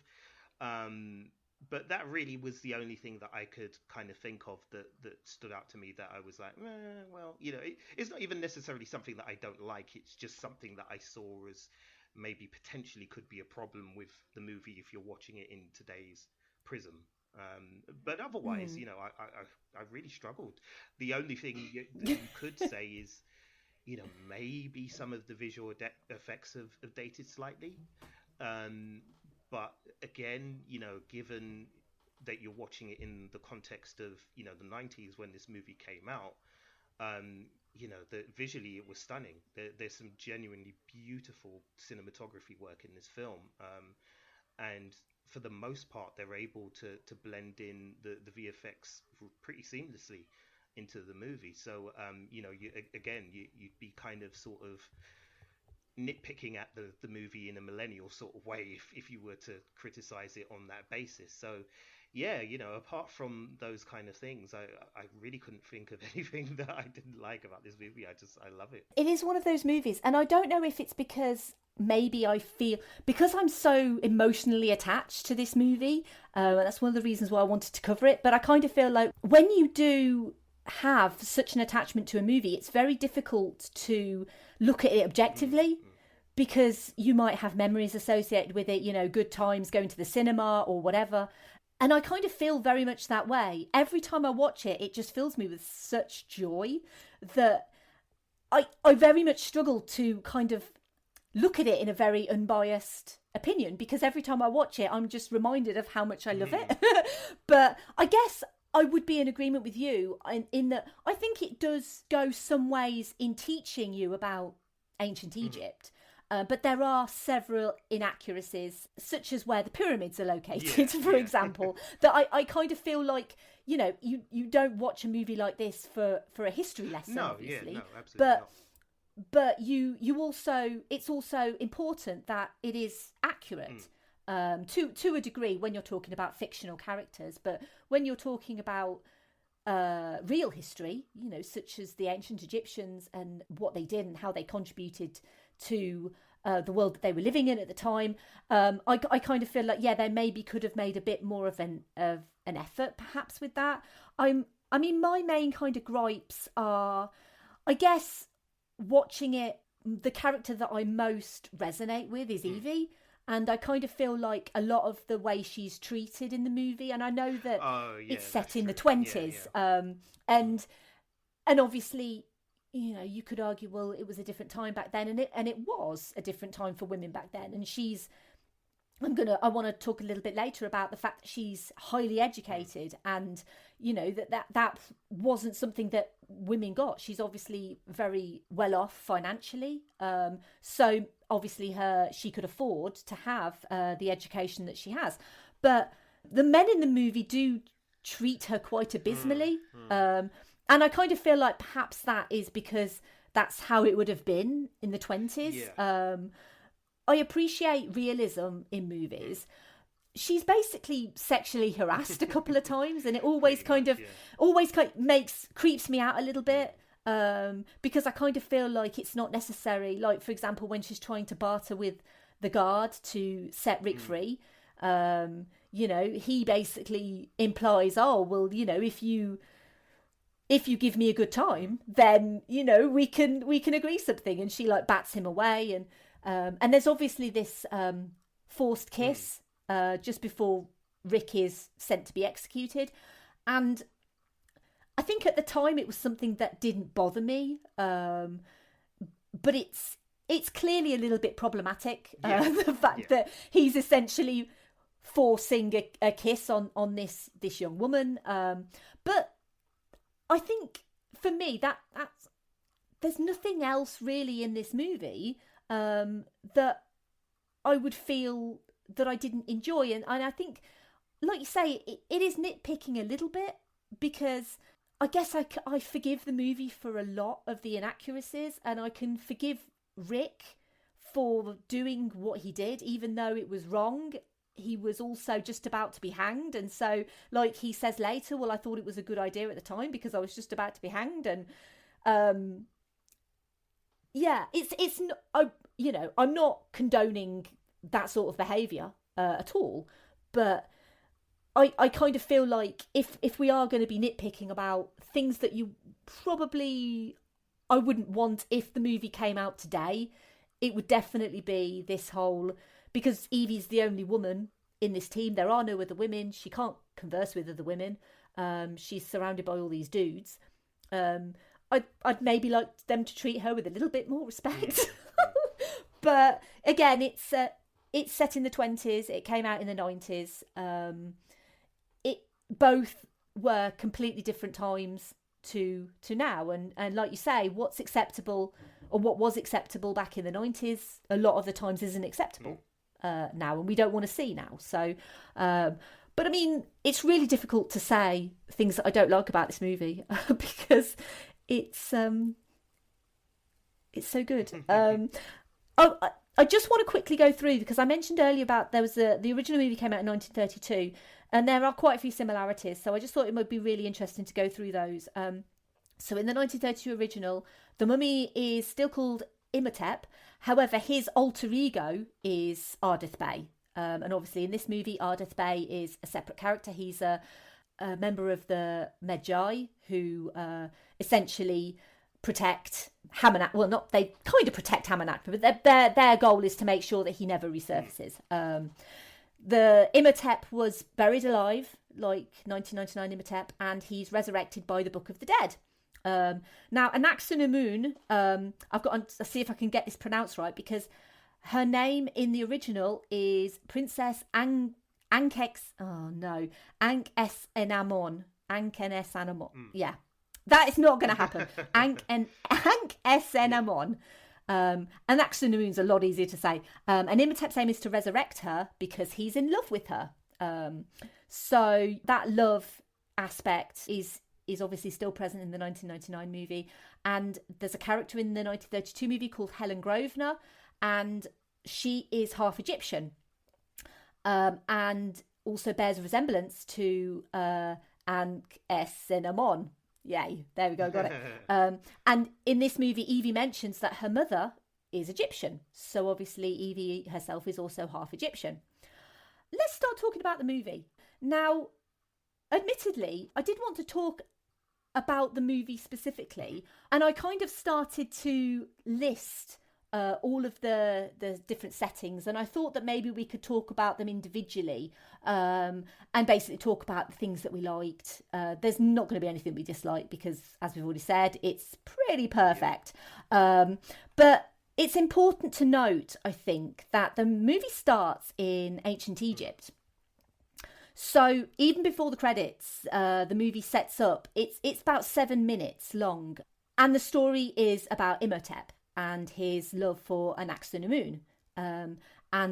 But that really was the only thing that I could kind of think of that stood out to me, that I was like, well, it's not even necessarily something that I don't like. It's just something that I saw as maybe potentially could be a problem with the movie if you're watching it in today's prism. But otherwise, I really struggled. The only thing that you could say is, maybe some of the visual effects have dated slightly. But again, given that you're watching it in the context of, the 90s when this movie came out, visually it was stunning. There's some genuinely beautiful cinematography work in this film. And for the most part, they're able to blend in the VFX pretty seamlessly into the movie. So, you'd be kind of sort of nitpicking at the movie in a millennial sort of way if you were to criticize it on that basis. So yeah, apart from those kind of things, I really couldn't think of anything that I didn't like about this movie. I love it. It is one of those movies, and I don't know if it's because maybe I feel, because I'm so emotionally attached to this movie, that's one of the reasons why I wanted to cover it, but I kind of feel like when you do have such an attachment to a movie, it's very difficult to look at it objectively, because you might have memories associated with it, good times going to the cinema or whatever. And I kind of feel very much that way. Every time I watch it, it just fills me with such joy that I very much struggle to kind of look at it in a very unbiased opinion, because every time I watch it, I'm just reminded of how much I love it. But I guess I would be in agreement with you in that I think it does go some ways in teaching you about ancient Egypt. But there are several inaccuracies, such as where the pyramids are located, for example, that I kind of feel like, you don't watch a movie like this for a history lesson, obviously. No, absolutely not. But you also, it's also important that it is accurate to a degree when you're talking about fictional characters. But when you're talking about real history, such as the ancient Egyptians and what they did and how they contributed to the world that they were living in at the time, I kind of feel like, they maybe could have made a bit more of an effort perhaps with that. I mean, my main kind of gripes are, I guess, watching it, the character that I most resonate with is Evie. And I kind of feel like a lot of the way she's treated in the movie, and I know that it's set in the 20s, and obviously, you could argue, well, it was a different time back then, and it was a different time for women back then. And I want to talk a little bit later about the fact that she's highly educated, and that wasn't something that women got. She's obviously very well off financially, so obviously she could afford to have the education that she has. But the men in the movie do treat her quite abysmally, and I kind of feel like perhaps that is because that's how it would have been in the 20s. I appreciate realism in movies. She's basically sexually harassed a couple of times, and it always creeps me out a little bit, because I kind of feel like it's not necessary. Like, for example, when she's trying to barter with the guard to set Rick free, he basically implies, oh, well, if you if you give me a good time, then, you know, we can agree something. And she like bats him away. And there's obviously this forced kiss just before Rick is sent to be executed. And I think at the time it was something that didn't bother me. But it's clearly a little bit problematic. The fact that he's essentially forcing a kiss on this young woman. But I think for me that's there's nothing else really in this movie that I would feel that I didn't enjoy. And I think, like you say, it is nitpicking a little bit, because I guess I forgive the movie for a lot of the inaccuracies, and I can forgive Rick for doing what he did, even though it was wrong. He was also just about to be hanged, and so, like he says later, well, I thought it was a good idea at the time because I was just about to be hanged. And it's not, I'm not condoning that sort of behaviour at all, but I kind of feel like if we are going to be nitpicking about things that you probably I wouldn't want if the movie came out today, it would definitely be this whole, because Evie's the only woman in this team. There are no other women. She can't converse with other women. She's surrounded by all these dudes. I'd maybe like them to treat her with a little bit more respect. But again, it's set in the 20s. It came out in the 90s. Both were completely different times to now. And like you say, what's acceptable or what was acceptable back in the 90s, a lot of the times isn't acceptable now, and we don't want to see now. So, but I mean, it's really difficult to say things that I don't like about this movie because it's so good. I just want to quickly go through, because I mentioned earlier about there was the original movie came out in 1932, and there are quite a few similarities. So I just thought it would be really interesting to go through those. So in the 1932 original, the mummy is still called Imhotep. However, his alter ego is Ardith Bey. And obviously in this movie, Ardith Bey is a separate character. He's a member of the Medjai who essentially protect Hamunaptra. Well, not they kind of protect Hamunaptra, but their goal is to make sure that he never resurfaces. The Imhotep was buried alive, like 1999 Imhotep, and he's resurrected by the Book of the Dead. Now, Anaxunamun, I've got to see if I can get this pronounced right, because her name in the original is Princess Ankh-es Enamon. Ankh-es Enamon. Yeah. That is not going to happen. Ankh-es Enamon. Anaxunamun's a lot easier to say. And Imhotep's aim is to resurrect her because he's in love with her. So that love aspect is obviously still present in the 1999 movie. And there's a character in the 1932 movie called Helen Grosvenor, and she is half Egyptian. And also bears a resemblance to Ankh-es Enamon. Yay, there we go, got it. And in this movie, Evie mentions that her mother is Egyptian. So obviously Evie herself is also half Egyptian. Let's start talking about the movie. Now, admittedly, I did want to talk about the movie specifically, and I kind of started to list all of the different settings, and I thought that maybe we could talk about them individually and basically talk about the things that we liked. There's not going to be anything we dislike because, as we've already said, it's pretty perfect. But it's important to note, I think, that the movie starts in ancient Egypt. So even before the credits, the movie sets up. It's about 7 minutes long, and the story is about Imhotep and his love for Anaxunamun, and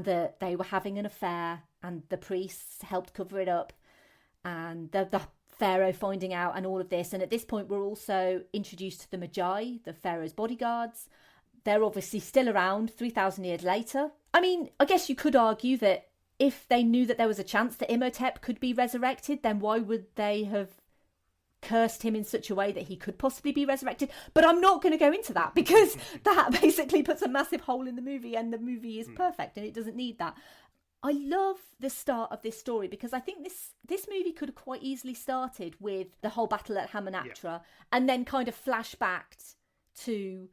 that they were having an affair, and the priests helped cover it up, and the pharaoh finding out, and all of this. And at this point, we're also introduced to the Magi, the pharaoh's bodyguards. They're obviously still around 3,000 years later. I mean, I guess you could argue that if they knew that there was a chance that Imhotep could be resurrected, then why would they have cursed him in such a way that he could possibly be resurrected? But I'm not going to go into that, because that basically puts a massive hole in the movie, and the movie is perfect and it doesn't need that. I love the start of this story because I think this movie could have quite easily started with the whole battle at Hamunaptra and then kind of flashbacked to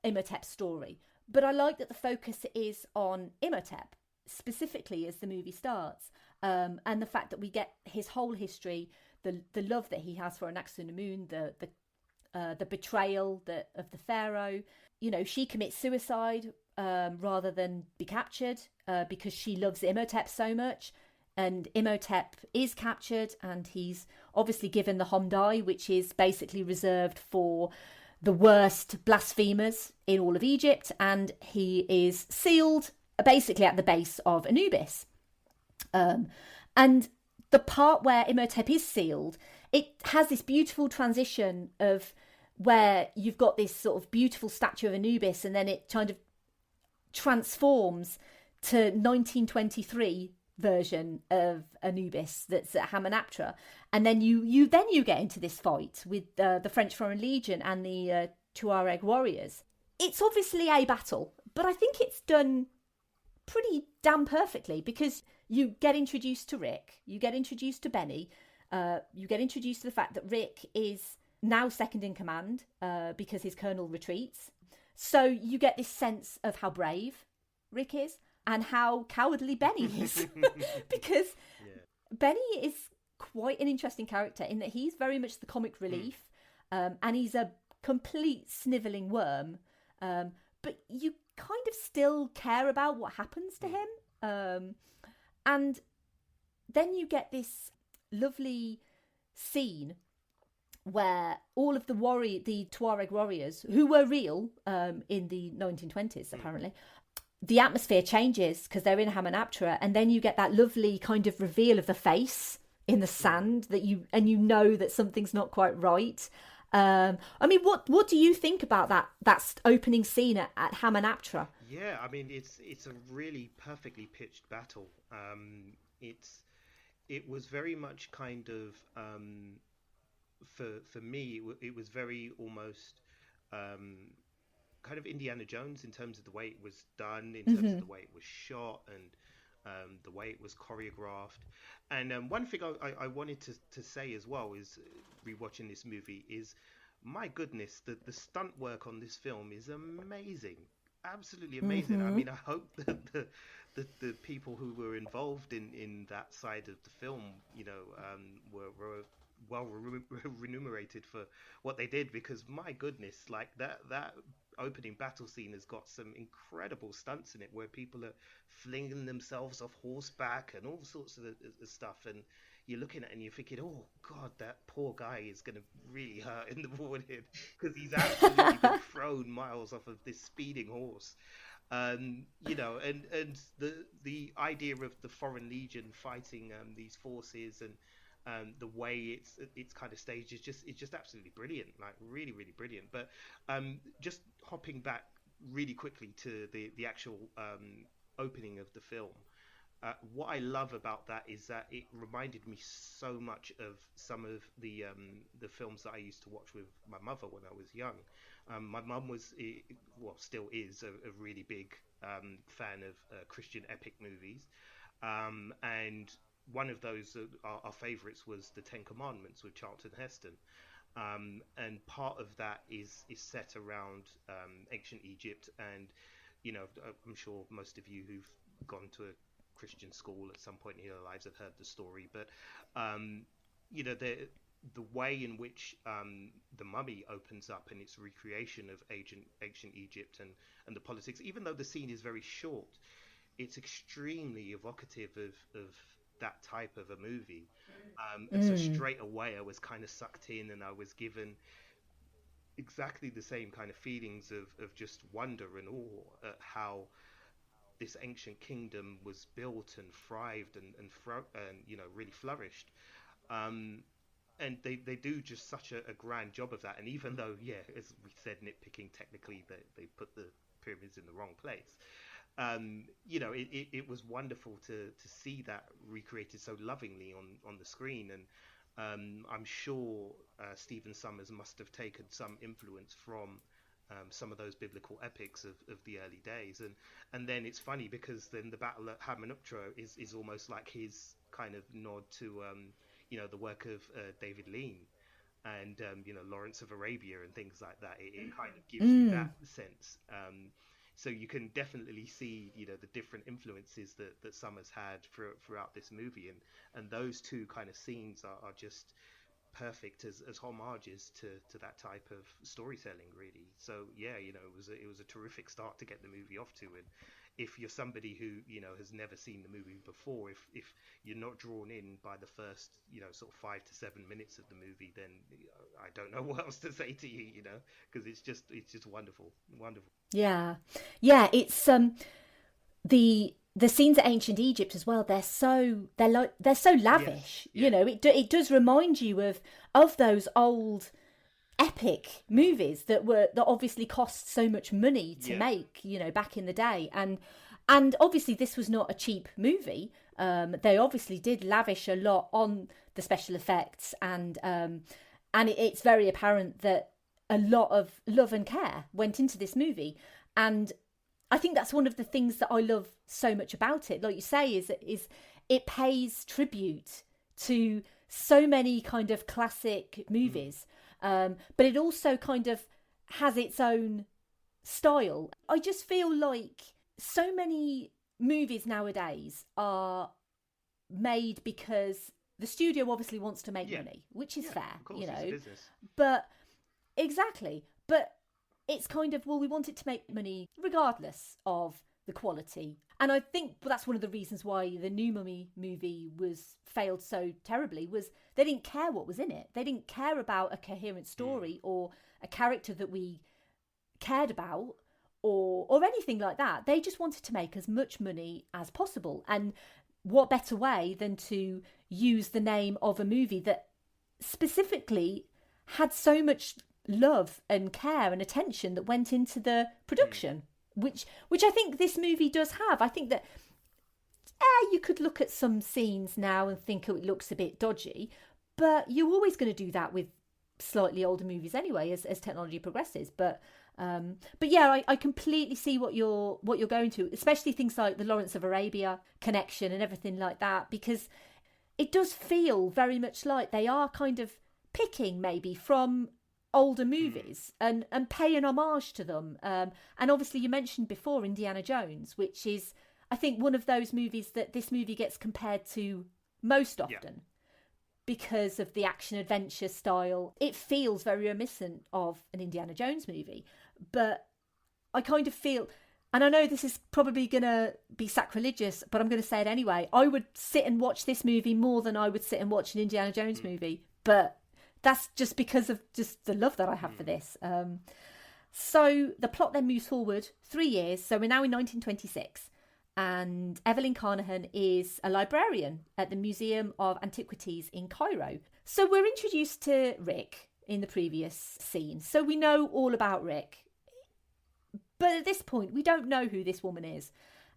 Imhotep's story. But I like that the focus is on Imhotep, specifically as the movie starts, and the fact that we get his whole history, the love that he has for Anaxunamun, the betrayal of the pharaoh. You know, she commits suicide rather than be captured because she loves Imhotep so much. And Imhotep is captured and he's obviously given the Hom Dai, which is basically reserved for the worst blasphemers in all of Egypt. And he is sealed basically at the base of Anubis. And the part where Imhotep is sealed, it has this beautiful transition of where you've got this sort of beautiful statue of Anubis and then it kind of transforms to 1923 version of Anubis that's at Hamunaptra, and then you get into this fight with the French Foreign Legion and the Tuareg warriors. It's obviously a battle, but I think it's done pretty damn perfectly because you get introduced to Rick, you get introduced to Benny, you get introduced to the fact that Rick is now second in command because his colonel retreats. So you get this sense of how brave Rick is and how cowardly Benny is. Because Benny is quite an interesting character in that he's very much the comic relief and he's a complete snivelling worm. But you kind of still care about what happens to him. And then you get this lovely scene where all of the Tuareg warriors, who were real in the 1920s, apparently, the atmosphere changes because they're in Hamunaptra, and then you get that lovely kind of reveal of the face in the sand that you know that something's not quite right. I mean, what do you think about that opening scene at Hamunaptra? Yeah, I mean, it's a really perfectly pitched battle. It was very much kind of for me, it was very almost kind of Indiana Jones in terms of the way it was done, in terms of the way it was shot, and the way it was choreographed. And one thing I wanted to say as well is, rewatching this movie, is my goodness, the stunt work on this film is amazing, absolutely amazing. I mean, I hope that the people who were involved in that side of the film, you know, were well remunerated for what they did, because my goodness, like that opening battle scene has got some incredible stunts in it where people are flinging themselves off horseback and all sorts of stuff, and you're looking at it and you're thinking, oh god, that poor guy is going to really hurt in the morning because he's absolutely been thrown miles off of this speeding horse. You know, and the idea of the Foreign Legion fighting these forces, and the way it's kind of staged is just absolutely brilliant, like really brilliant. But just hopping back really quickly to the actual opening of the film, what I love about that is that it reminded me so much of some of the films that I used to watch with my mother when I was young. My mum was, well, still is a really big fan of Christian epic movies, and one of those, our favourites, was the Ten Commandments with Charlton Heston, and part of that is set around ancient Egypt. And you know, I'm sure most of you who've gone to a Christian school at some point in your lives have heard the story, but you know, the way in which the Mummy opens up and its recreation of ancient Egypt and the politics, even though the scene is very short, it's extremely evocative of that type of a movie. And so straight away I was kind of sucked in, and I was given exactly the same kind of feelings of just wonder and awe at how this ancient kingdom was built and thrived and you know, really flourished. And they do just such a grand job of that. And even though, yeah, as we said, nitpicking, technically they put the pyramids in the wrong place, you know, it was wonderful to see that recreated so lovingly on the screen. And I'm sure Stephen Sommers must have taken some influence from some of those biblical epics of the early days. And then it's funny because then the battle at Hamunaptra is almost like his kind of nod to the work of David Lean and Lawrence of Arabia and things like that. It kind of gives you that sense. So you can definitely see the different influences that Summers had throughout this movie, and those two kind of scenes are just perfect as homages to that type of storytelling, really. So yeah, it was a terrific start to get the movie off to. And if you're somebody who has never seen the movie before, if you're not drawn in by the first sort of 5 to 7 minutes of the movie, then I don't know what else to say to you, because it's just wonderful. Yeah, it's the scenes at ancient Egypt as well. They're so lavish. Yes, yeah. It does remind you of those old epic movies that obviously cost so much money to make, back in the day. And obviously this was not a cheap movie. They obviously did lavish a lot on the special effects, and it's very apparent that a lot of love and care went into this movie. And I think that's one of the things that I love so much about it. Like you say, is it pays tribute to so many kind of classic movies, but it also kind of has its own style. I just feel like so many movies nowadays are made because the studio obviously wants to make money, which is fair, of course, it's a business. But exactly, but it's kind of, well, we want it to make money regardless of the quality. And I think that's one of the reasons why the new Mummy movie failed so terribly, was they didn't care what was in it. They didn't care about a coherent story or a character that we cared about or anything like that. They just wanted to make as much money as possible. And what better way than to use the name of a movie that specifically had so much love and care and attention that went into the production, which I think this movie does have. I think that you could look at some scenes now and think, it looks a bit dodgy, but you're always going to do that with slightly older movies anyway, as technology progresses. But yeah, I completely see what you're going to, especially things like the Lawrence of Arabia connection and everything like that, because it does feel very much like they are kind of picking maybe from older movies and paying homage to them. And obviously you mentioned before Indiana Jones, which is, I think, one of those movies that this movie gets compared to most often because of the action adventure style. It feels very reminiscent of an Indiana Jones movie, but I kind of feel, and I know this is probably going to be sacrilegious, but I'm going to say it anyway, I would sit and watch this movie more than I would sit and watch an Indiana Jones movie, but that's just because of just the love that I have for this. So the plot then moves forward 3 years. So we're now in 1926. And Evie Carnaghan is a librarian at the Museum of Antiquities in Cairo. So we're introduced to Rick in the previous scene. So we know all about Rick. But at this point, we don't know who this woman is.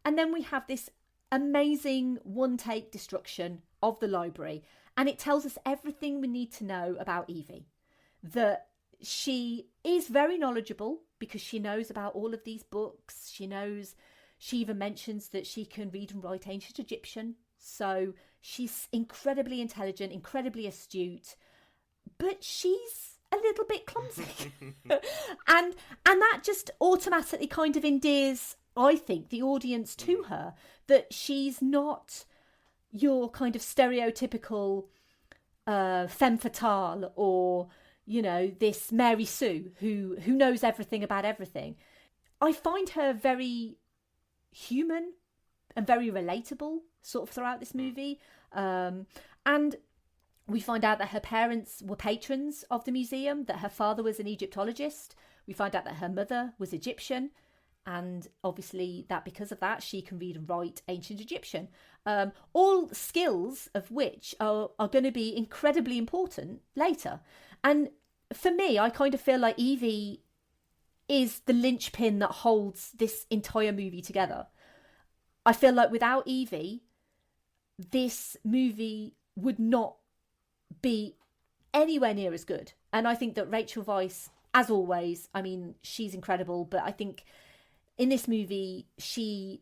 And then we have this amazing one-take destruction of the library. And it tells us everything we need to know about Evie. That she is very knowledgeable because she knows about all of these books. She even mentions that she can read and write ancient Egyptian. So she's incredibly intelligent, incredibly astute. But she's a little bit clumsy. and that just automatically kind of endears, I think, the audience to her. That she's not your kind of stereotypical femme fatale or, this Mary Sue who knows everything about everything. I find her very human and very relatable sort of throughout this movie. And we find out that her parents were patrons of the museum, that her father was an Egyptologist. We find out that her mother was Egyptian. And obviously that because of that, she can read and write ancient Egyptian. All skills of which are going to be incredibly important later. And for me, I kind of feel like Evie is the linchpin that holds this entire movie together. I feel like without Evie, this movie would not be anywhere near as good. And I think that Rachel Weisz as always, I mean, she's incredible, but I think in this movie, she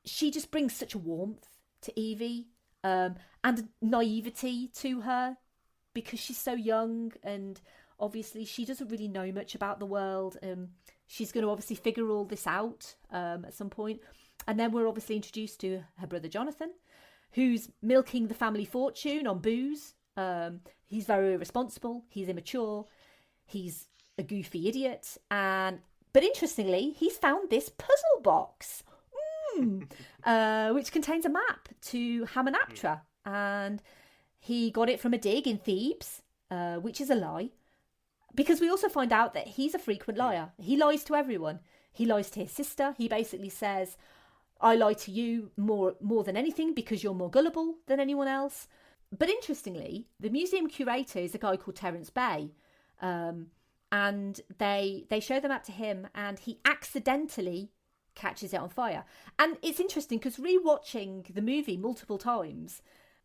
just brings such a warmth to Evie, and a naivety to her, because she's so young, and obviously she doesn't really know much about the world. She's going to obviously figure all this out at some point. And then we're obviously introduced to her brother Jonathan, who's milking the family fortune on booze. He's very irresponsible. He's immature. He's a goofy idiot. But interestingly, he's found this puzzle box, which contains a map to Hamunaptra. And he got it from a dig in Thebes, which is a lie. Because we also find out that he's a frequent liar. He lies to everyone. He lies to his sister. He basically says, I lie to you more than anything because you're more gullible than anyone else. But interestingly, the museum curator is a guy called Terence Bay. And they show the map to him, and he accidentally catches it on fire. And it's interesting because rewatching the movie multiple times,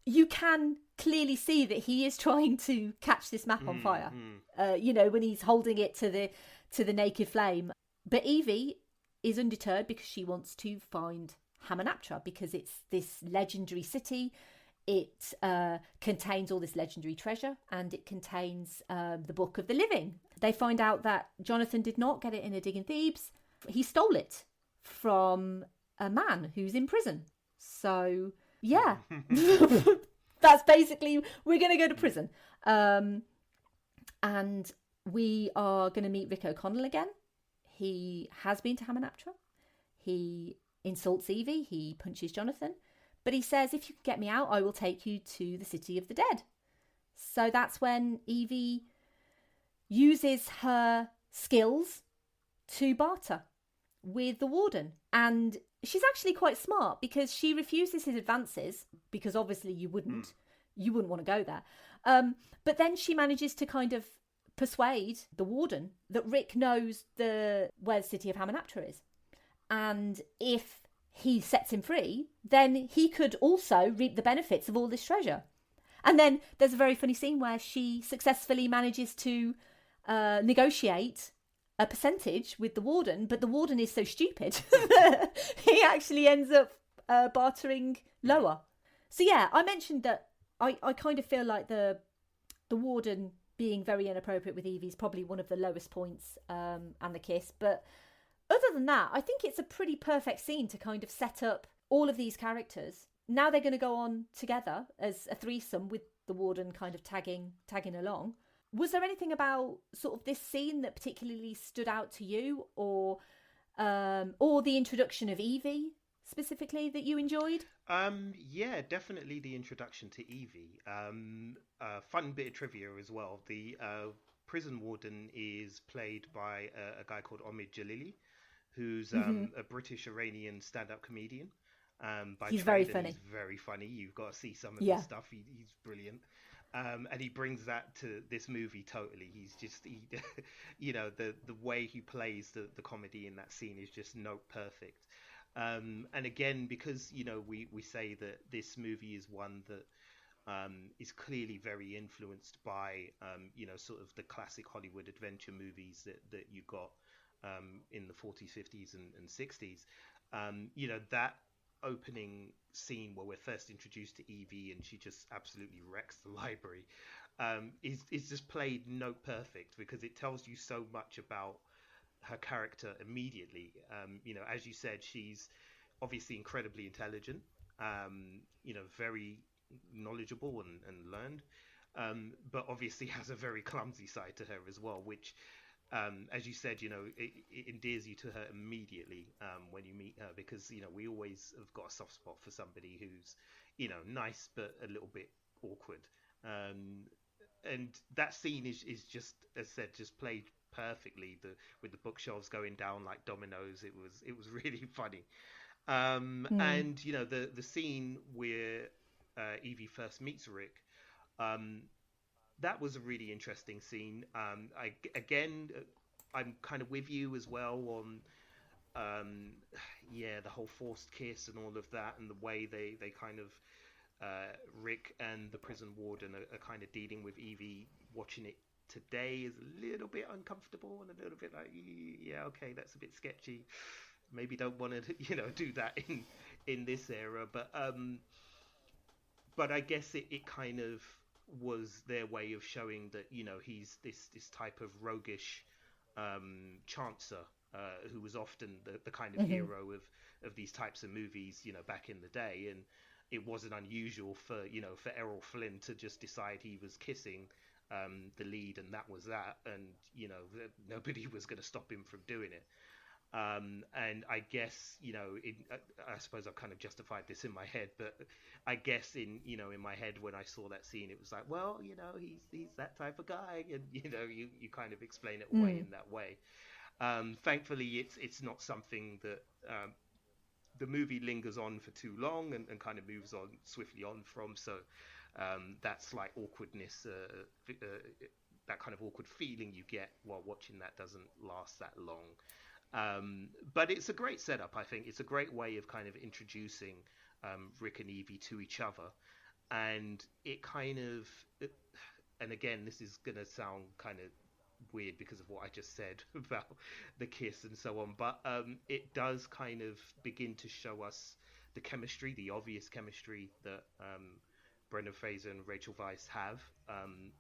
you can clearly see that he is trying to catch this map on fire. When he's holding it to the naked flame. But Evie is undeterred because she wants to find Hamunaptra, because it's this legendary city. It contains all this legendary treasure, and it contains the Book of the Living. They find out that Jonathan did not get it in a dig in Thebes. He stole it from a man who's in prison. So, yeah. That's basically, we're going to go to prison. And we are going to meet Rick O'Connell again. He has been to Hamunaptra. He insults Evie. He punches Jonathan. But he says, if you can get me out, I will take you to the city of the dead. So that's when Evie uses her skills to barter with the warden. And she's actually quite smart, because she refuses his advances, because obviously you wouldn't want to go there. But then she manages to kind of persuade the warden that Rick knows where the city of Hamunaptra is. And if he sets him free, then he could also reap the benefits of all this treasure. And then there's a very funny scene where she successfully manages to negotiate a percentage with the warden, but the warden is so stupid that he actually ends up bartering lower. So yeah, I mentioned that I kind of feel like the warden being very inappropriate with Evie is probably one of the lowest points, and the kiss. But other than that, I think it's a pretty perfect scene to kind of set up all of these characters. Now they're going to go on together as a threesome with the warden kind of tagging along. Was there anything about sort of this scene that particularly stood out to you, or the introduction of Evie specifically that you enjoyed? Yeah, definitely the introduction to Evie. Fun bit of trivia as well. The prison warden is played by a guy called Omid Jalili, who's a British-Iranian stand-up comedian. He's very funny. He's very funny. You've got to see some of his stuff. He's brilliant. And he brings that to this movie totally. He's just, the way he plays the comedy in that scene is just note perfect. And again, because, we say that this movie is one that is clearly very influenced by, sort of the classic Hollywood adventure movies that you got in the 40s, 50s and 60s. That opening scene where we're first introduced to Evie and she just absolutely wrecks the library is just played note perfect, because it tells you so much about her character immediately. As you said, she's obviously incredibly intelligent, very knowledgeable and learned, but obviously has a very clumsy side to her as well, which as you said, it endears you to her immediately when you meet her, because we always have got a soft spot for somebody who's nice but a little bit awkward, and that scene is just, as I said, just played perfectly, with the bookshelves going down like dominoes. It was really funny. And the scene where Evie first meets Rick, that was a really interesting scene. I'm kind of with you as well on the whole forced kiss and all of that, and the way they kind of Rick and the prison warden are kind of dealing with Evie, watching it today is a little bit uncomfortable and a little bit like, yeah, okay, that's a bit sketchy. Maybe don't want to, do that in this era. But I guess it kind of was their way of showing that, he's this type of roguish chancer who was often the kind of hero of these types of movies, back in the day. And it wasn't unusual for Errol Flynn to just decide he was kissing the lead, and that was that, and nobody was going to stop him from doing it. And I guess I suppose I've kind of justified this in my head, but I guess in my head when I saw that scene, it was like, well, he's that type of guy, and you kind of explain it away in that way. Thankfully, it's not something that the movie lingers on for too long and kind of moves on swiftly on from. So that slight awkwardness, that kind of awkward feeling you get while watching that doesn't last that long. But it's a great setup, I think. It's a great way of kind of introducing Rick and Evie to each other. And it kind of, and again, this is going to sound kind of weird because of what I just said about the kiss and so on, but it does kind of begin to show us the chemistry, the obvious chemistry that Brendan Fraser and Rachel Weisz have,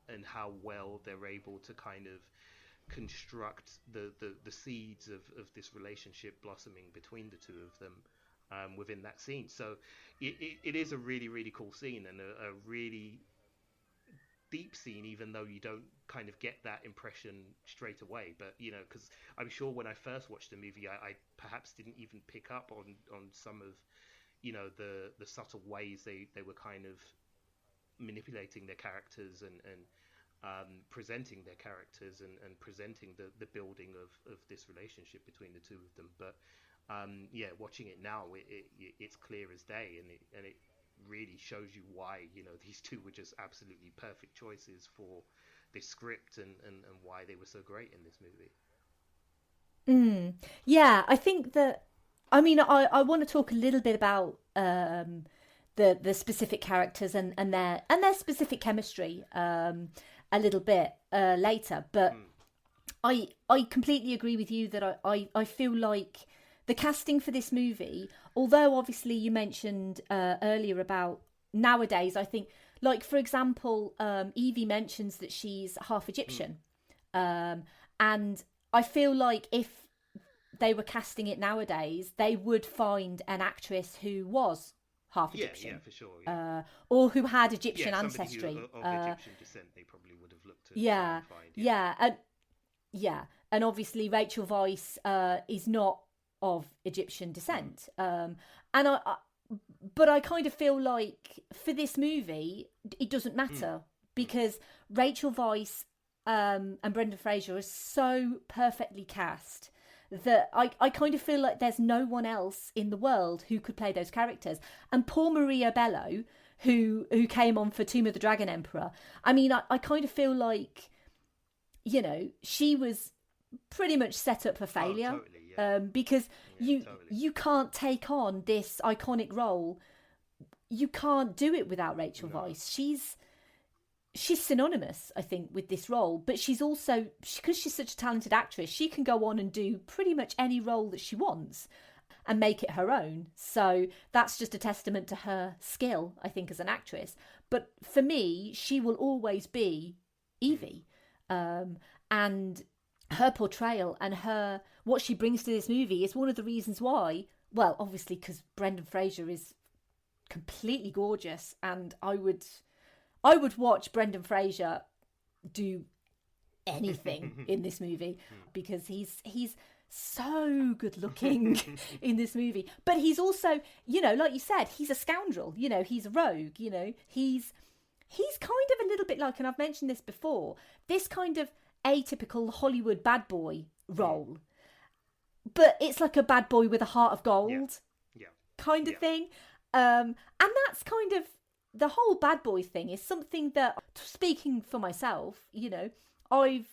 and how well they're able to kind of construct the seeds of this relationship blossoming between the two of them within that scene. So it is a really, really cool scene, and a really deep scene, even though you don't kind of get that impression straight away. But because I'm sure when I first watched the movie, I perhaps didn't even pick up on some of the subtle ways they were kind of manipulating their characters and presenting their characters and presenting the building of this relationship between the two of them. But watching it now, it's clear as day, and it really shows you why these two were just absolutely perfect choices for this script, and why they were so great in this movie. Yeah, I think that, I mean, I want to talk a little bit about the specific characters and their specific chemistry a little bit later, but I completely agree with you that I feel like the casting for this movie, although obviously you mentioned earlier about nowadays, I think, like, for example, Evie mentions that she's half Egyptian. And I feel like if they were casting it nowadays, they would find an actress who was half Egyptian. Yeah, for sure. Yeah. Or who had Egyptian ancestry. Of Egyptian descent, they probably would have looked to find. And obviously Rachel Weisz is not of Egyptian descent. But I kind of feel like for this movie, it doesn't matter because Rachel Weisz and Brendan Fraser are so perfectly cast that I kind of feel like there's no one else in the world who could play those characters. And poor Maria Bello, who came on for Tomb of the Dragon Emperor, I mean, I kind of feel like, she was pretty much set up for failure. Oh, totally, yeah. Because you can't take on this iconic role. You can't do it without Rachel Weisz. She's synonymous, I think, with this role. But she's also, because she's such a talented actress, she can go on and do pretty much any role that she wants and make it her own. So that's just a testament to her skill, I think, as an actress. But for me, she will always be Evie. And her portrayal and what she brings to this movie is one of the reasons why, well, obviously because Brendan Fraser is completely gorgeous, and I would watch Brendan Fraser do anything in this movie because he's so good looking in this movie. But he's also, like you said, he's a scoundrel, he's a rogue, he's kind of a little bit like, and I've mentioned this before, this kind of atypical Hollywood bad boy role, but it's like a bad boy with a heart of gold kind of thing. And that's kind of the whole bad boy thing is something that, speaking for myself, I've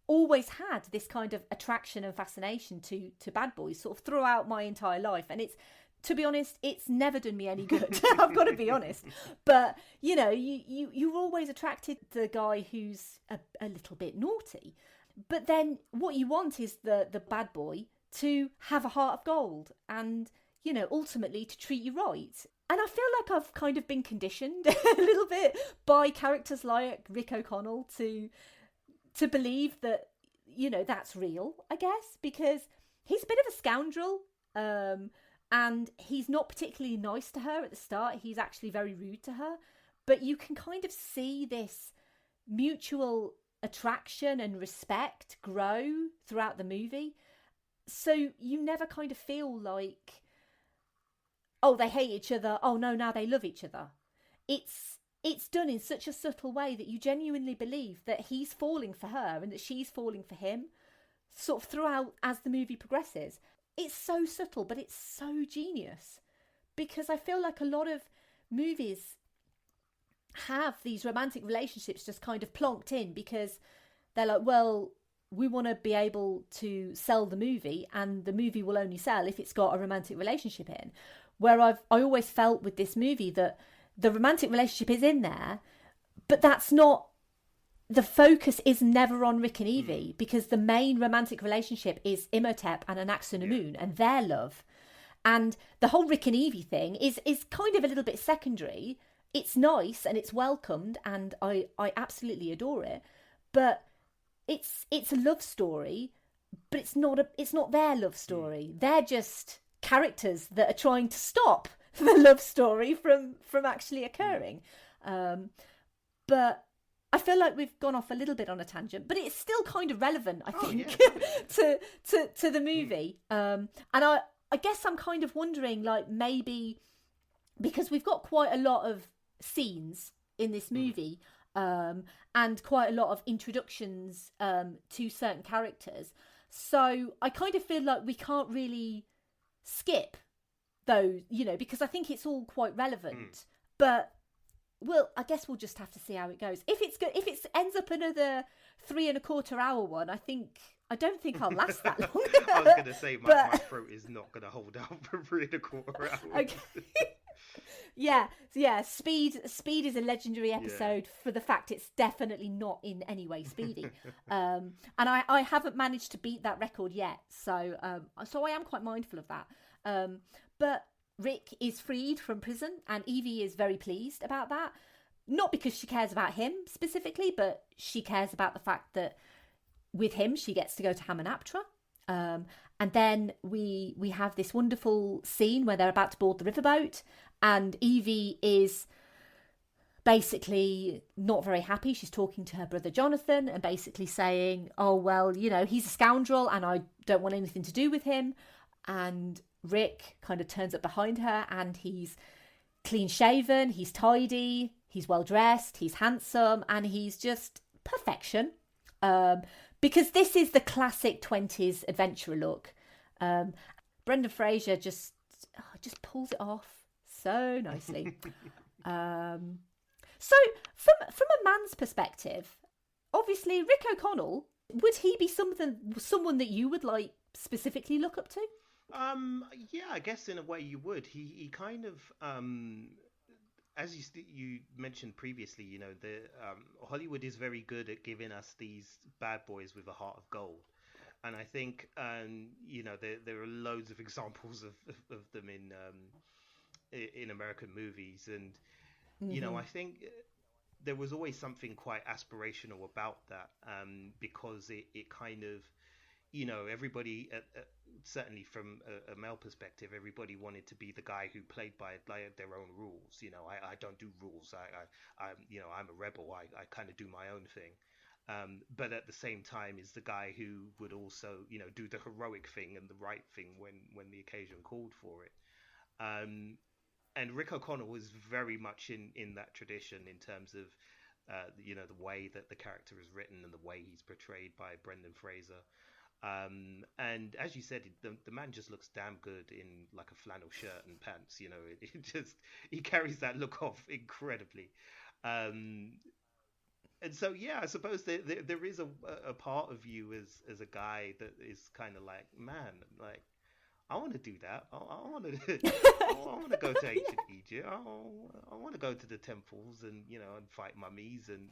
always had this kind of attraction and fascination to bad boys sort of throughout my entire life. And it's to be honest, it's never done me any good. I've got to be honest. But, you know, you're always attracted to the guy who's a little bit naughty. But then what you want is the bad boy to have a heart of gold and, you know, ultimately to treat you right. And I feel like I've kind of been conditioned a little bit by characters like Rick O'Connell to believe that, you know, that's real, I guess, because he's a bit of a scoundrel. And he's not particularly nice to her at the start. He's actually very rude to her. But you can kind of see this mutual attraction and respect grow throughout the movie. So you never kind of feel like, oh, they hate each other. Oh, no, now they love each other. It's done in such a subtle way that you genuinely believe that he's falling for her and that she's falling for him sort of throughout as the movie progresses. It's so subtle, but it's so genius, because I feel like a lot of movies have these romantic relationships just kind of plonked in because they're like, well, we want to be able to sell the movie, and the movie will only sell if it's got a romantic relationship in. Where I always felt with this movie that the romantic relationship is in there, but that's not, the focus is never on Rick and Evie, because the main romantic relationship is Imhotep and Anaxunamun and their love. And the whole Rick and Evie thing is kind of a little bit secondary. It's nice and it's welcomed and I absolutely adore it. But it's a love story, but it's not their love story. They're just characters that are trying to stop the love story from actually occurring. But I feel like we've gone off a little bit on a tangent, but it's still kind of relevant, I think, to the movie. And I guess I'm kind of wondering, like, maybe because we've got quite a lot of scenes in this movie, and quite a lot of introductions to certain characters. So I kind of feel like we can't really skip those, you know, because I think it's all quite relevant. But well, I guess we'll just have to see how it goes. If it's good, if it ends up another 3.25 hour one, I don't think I'll last that long. I was going to say my throat is not going to hold out for 3.25 hours. Okay. Yeah. Speed is a legendary episode for the fact it's definitely not in any way speedy. And I haven't managed to beat that record yet, so I am quite mindful of that. But Rick is freed from prison and Evie is very pleased about that. Not because she cares about him specifically, but she cares about the fact that with him she gets to go to Hamunaptra. And then we have this wonderful scene where they're about to board the riverboat and Evie is basically not very happy. She's talking to her brother Jonathan and basically saying, oh, well, you know, he's a scoundrel and I don't want anything to do with him. And Rick kind of turns up behind her and he's clean shaven, he's tidy, he's well dressed, he's handsome, and he's just perfection. Because this is the classic 20s adventurer look. Brendan Fraser just pulls it off so nicely. So from a man's perspective, obviously Rick O'Connell, would he be someone that you would like specifically look up to? Yeah, I guess in a way you would. He kind of, as you mentioned previously, you know, the Hollywood is very good at giving us these bad boys with a heart of gold, and I think, you know, there are loads of examples of them in American movies, and you know, I think there was always something quite aspirational about that, because it kind of, you know, everybody, certainly from a male perspective, everybody wanted to be the guy who played by their own rules. You know, I don't do rules. I'm you know, I'm a rebel. I kind of do my own thing. But at the same time, is the guy who would also, you know, do the heroic thing and the right thing when the occasion called for it. And Rick O'Connell was very much in that tradition in terms of, you know, the way that the character is written and the way he's portrayed by Brendan Fraser. And as you said, the man just looks damn good in like a flannel shirt and pants. You know, he carries that look off incredibly. And so, yeah, I suppose there is a part of you as a guy that is kind of like, man, like, I want to do that. I want to. I want to go to ancient Egypt. I want to go to the temples and and fight mummies and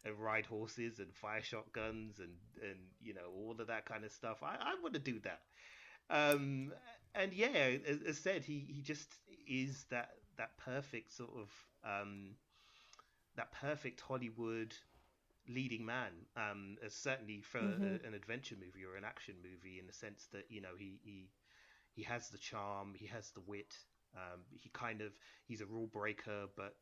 and ride horses and fire shotguns and all of that kind of stuff. I want to do that. And yeah, as said, he just is that perfect sort of that perfect Hollywood leading man, certainly for an adventure movie or an action movie, in the sense that he has the charm, he has the wit, he's a rule breaker, but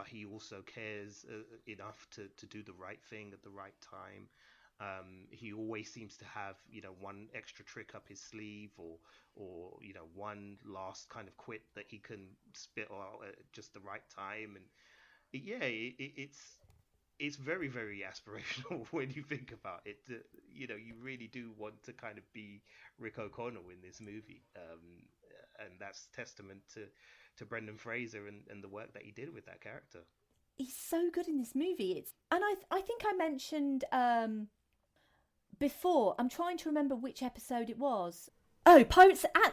he also cares enough to do the right thing at the right time. He always seems to have one extra trick up his sleeve, or one last kind of quip that he can spit out at just the right time. And it's very, very aspirational when you think about it. You really do want to kind of be Rick O'Connell in this movie, and that's testament to Brendan Fraser and the work that he did with that character. He's so good in this movie. And I think I mentioned before, I'm trying to remember which episode it was. Oh,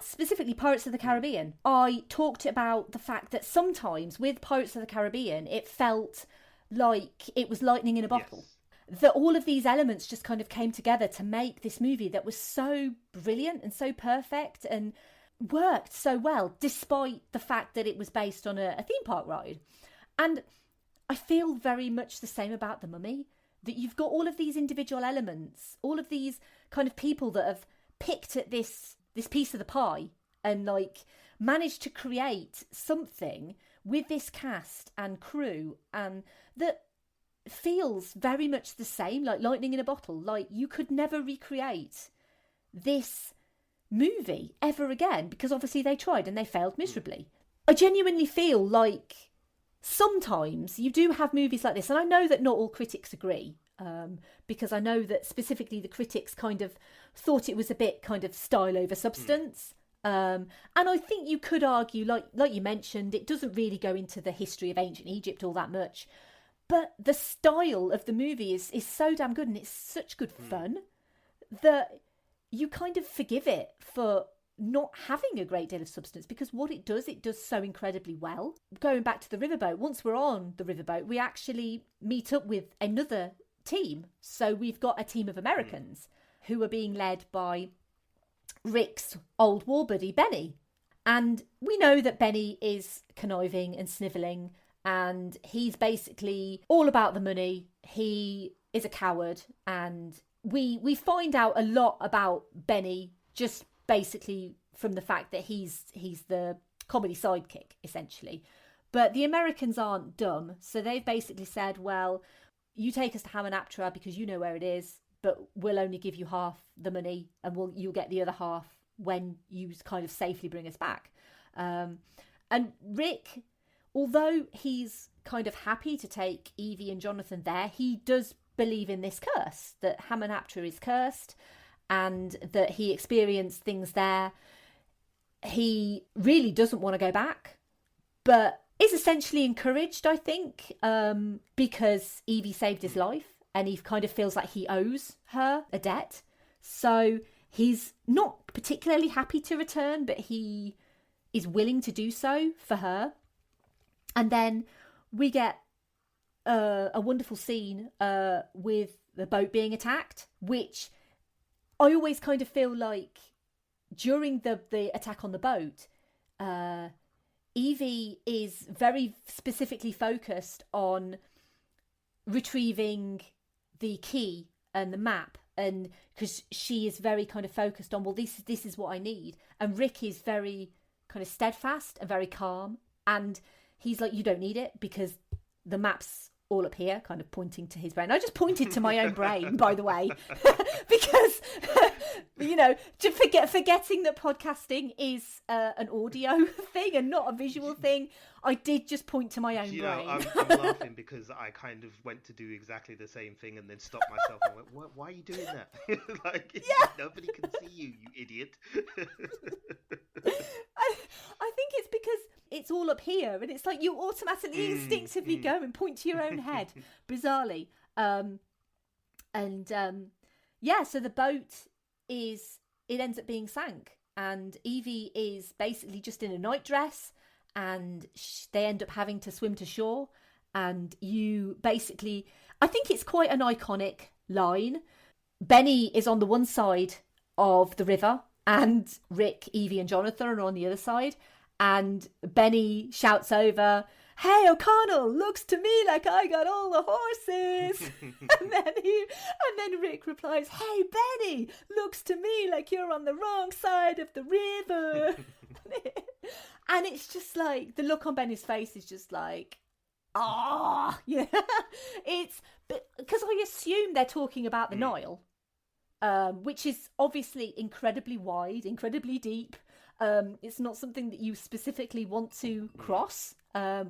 specifically Pirates of the Caribbean. I talked about the fact that sometimes with Pirates of the Caribbean, it felt like it was lightning in a bottle. Yes. That all of these elements just kind of came together to make this movie that was so brilliant and so perfect and worked so well, despite the fact that it was based on a theme park ride. And I feel very much the same about The Mummy, that you've got all of these individual elements, all of these kind of people that have picked at this piece of the pie and like managed to create something with this cast and crew, and that feels very much the same, like lightning in a bottle. Like you could never recreate this movie ever again, because obviously they tried and they failed miserably. I genuinely feel like sometimes you do have movies like this, and I know that not all critics agree, because I know that specifically the critics kind of thought it was a bit kind of style over substance. And I think you could argue, like you mentioned, it doesn't really go into the history of ancient Egypt all that much. But the style of the movie is so damn good, and it's such good fun that you kind of forgive it for not having a great deal of substance, because what it does so incredibly well. Going back to the riverboat, once we're on the riverboat, we actually meet up with another team. So we've got a team of Americans who are being led by Rick's old war buddy, Benny. And we know that Benny is conniving and snivelling, and he's basically all about the money. He is a coward, and we find out a lot about Benny just basically from the fact that he's the comedy sidekick, essentially. But the Americans aren't dumb, so they've basically said, well, you take us to Hamunaptra because you know where it is, but we'll only give you half the money, and you'll get the other half when you kind of safely bring us back. And Rick, although he's kind of happy to take Evie and Jonathan there, he does believe in this curse, that Hamunaptra is cursed, and that he experienced things there. He really doesn't want to go back, but is essentially encouraged, I think, because Evie saved his life, and he kind of feels like he owes her a debt. So he's not particularly happy to return, but he is willing to do so for her. And then we get a wonderful scene with the boat being attacked, which I always kind of feel like during the attack on the boat, Evie is very specifically focused on retrieving the key and the map, and because she is very kind of focused on, well, this is what I need. And Rick is very kind of steadfast and very calm, and he's like, you don't need it because the map's all up here, kind of pointing to his brain. I just pointed to my own brain, by the way, because, forgetting that podcasting is an audio thing and not a visual thing, I did just point to my own brain. I'm laughing because I kind of went to do exactly the same thing and then stopped myself and went, why are you doing that? Nobody can see you, you idiot. I think it's because it's all up here, and it's like you automatically instinctively go and point to your own head, bizarrely. So the boat it ends up being sank, and Evie is basically just in a nightdress, and they end up having to swim to shore. And you basically, I think it's quite an iconic line. Benny is on the one side of the river, and Rick, Evie and Jonathan are on the other side. And Benny shouts over, "Hey, O'Connell, looks to me like I got all the horses." and then Rick replies, "Hey, Benny, looks to me like you're on the wrong side of the river." And it's just like, the look on Benny's face is just like, yeah. It's because I assume they're talking about the Nile, which is obviously incredibly wide, incredibly deep. It's not something that you specifically want to cross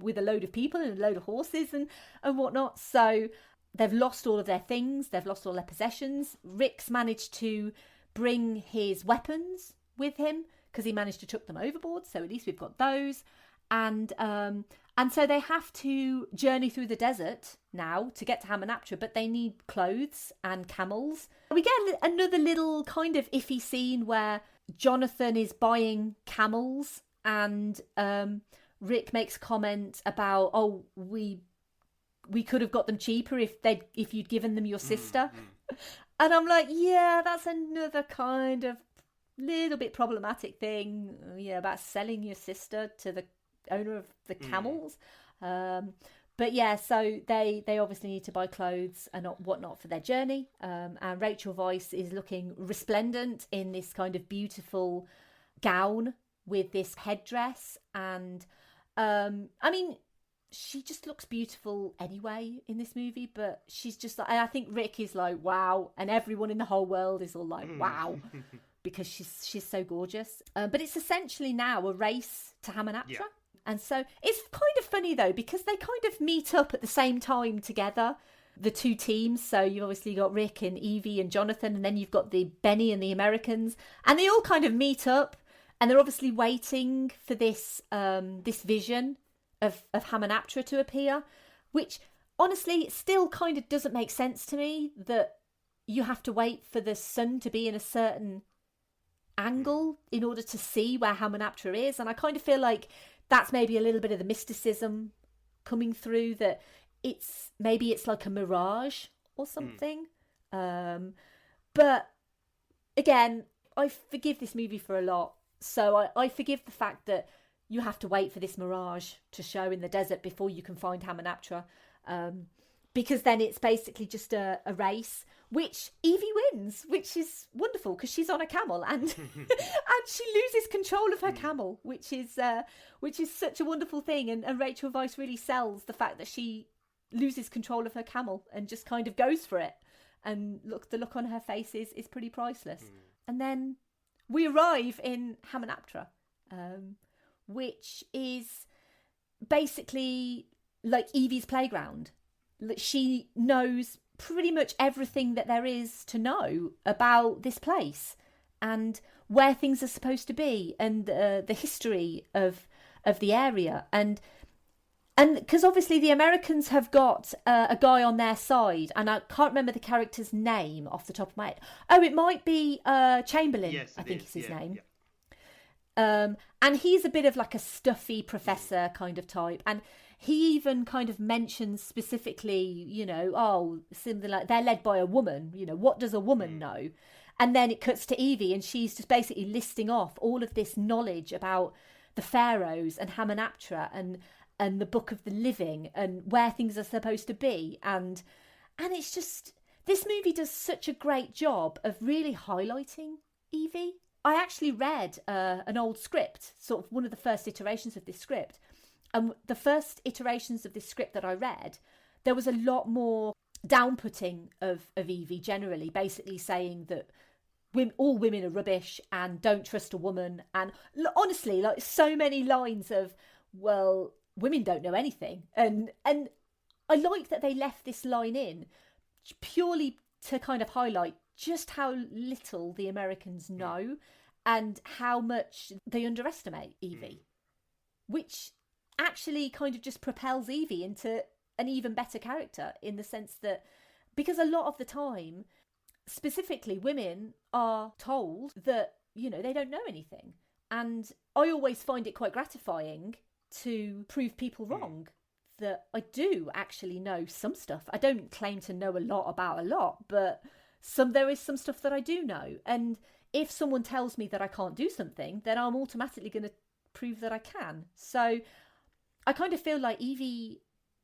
with a load of people and a load of horses and whatnot. So they've lost all of their things. They've lost all their possessions. Rick's managed to bring his weapons with him because he managed to chuck them overboard. So at least we've got those. And so they have to journey through the desert now to get to Hamunaptra, but they need clothes and camels. We get another little kind of iffy scene where Jonathan is buying camels, and Rick makes a comment about, "Oh, we could have got them cheaper if you'd given them your sister." And I'm like, yeah, that's another kind of little bit problematic thing, about selling your sister to the owner of the camels. But yeah, so they obviously need to buy clothes and whatnot for their journey. And Rachel Weisz is looking resplendent in this kind of beautiful gown with this headdress. And I mean, she just looks beautiful anyway in this movie, but she's just like, I think Rick is like, wow. And everyone in the whole world is all like, wow, because she's so gorgeous. But it's essentially now a race to Hamunaptra. Yeah. And so it's kind of funny, though, because they kind of meet up at the same time together, the two teams. So you've obviously got Rick and Evie and Jonathan, and then you've got the Benny and the Americans. And they all kind of meet up, and they're obviously waiting for this this vision of Hamunaptra to appear, which honestly still kind of doesn't make sense to me, that you have to wait for the sun to be in a certain angle in order to see where Hamunaptra is. And I kind of feel like that's maybe a little bit of the mysticism coming through, that it's like a mirage or something. But again, I forgive this movie for a lot. So I forgive the fact that you have to wait for this mirage to show in the desert before you can find Hamunaptra. Because then it's basically just a race, which Evie wins, which is wonderful because she's on a camel and and she loses control of her camel, which is such a wonderful thing. And Rachel Weisz really sells the fact that she loses control of her camel and just kind of goes for it. And the look on her face is pretty priceless. And then we arrive in Hamunaptra, which is basically like Evie's playground. She knows pretty much everything that there is to know about this place and where things are supposed to be, and the history of the area, and because obviously the Americans have got a guy on their side, and I can't remember the character's name off the top of my head. Oh, it might be Chamberlain. Yes, I think is his name. Yeah. And he's a bit of like a stuffy professor kind of type, and he even kind of mentions specifically, something like they're led by a woman. What does a woman know? And then it cuts to Evie, and she's just basically listing off all of this knowledge about the pharaohs and Hamunaptra and the Book of the Living and where things are supposed to be. And it's just, this movie does such a great job of really highlighting Evie. I actually read an old script, sort of one of the first iterations of this script. And the first iterations of this script that I read, there was a lot more downputting of Evie generally, basically saying that all women are rubbish and don't trust a woman. And honestly, like so many lines of, well, women don't know anything. And I like that they left this line in purely to kind of highlight just how little the Americans know and how much they underestimate Evie, which actually kind of just propels Evie into an even better character, in the sense that, because a lot of the time, specifically women are told that they don't know anything. And I always find it quite gratifying to prove people wrong, that I do actually know some stuff. I don't claim to know a lot about a lot, but there is some stuff that I do know. And if someone tells me that I can't do something, then I'm automatically going to prove that I can. So I kind of feel like Evie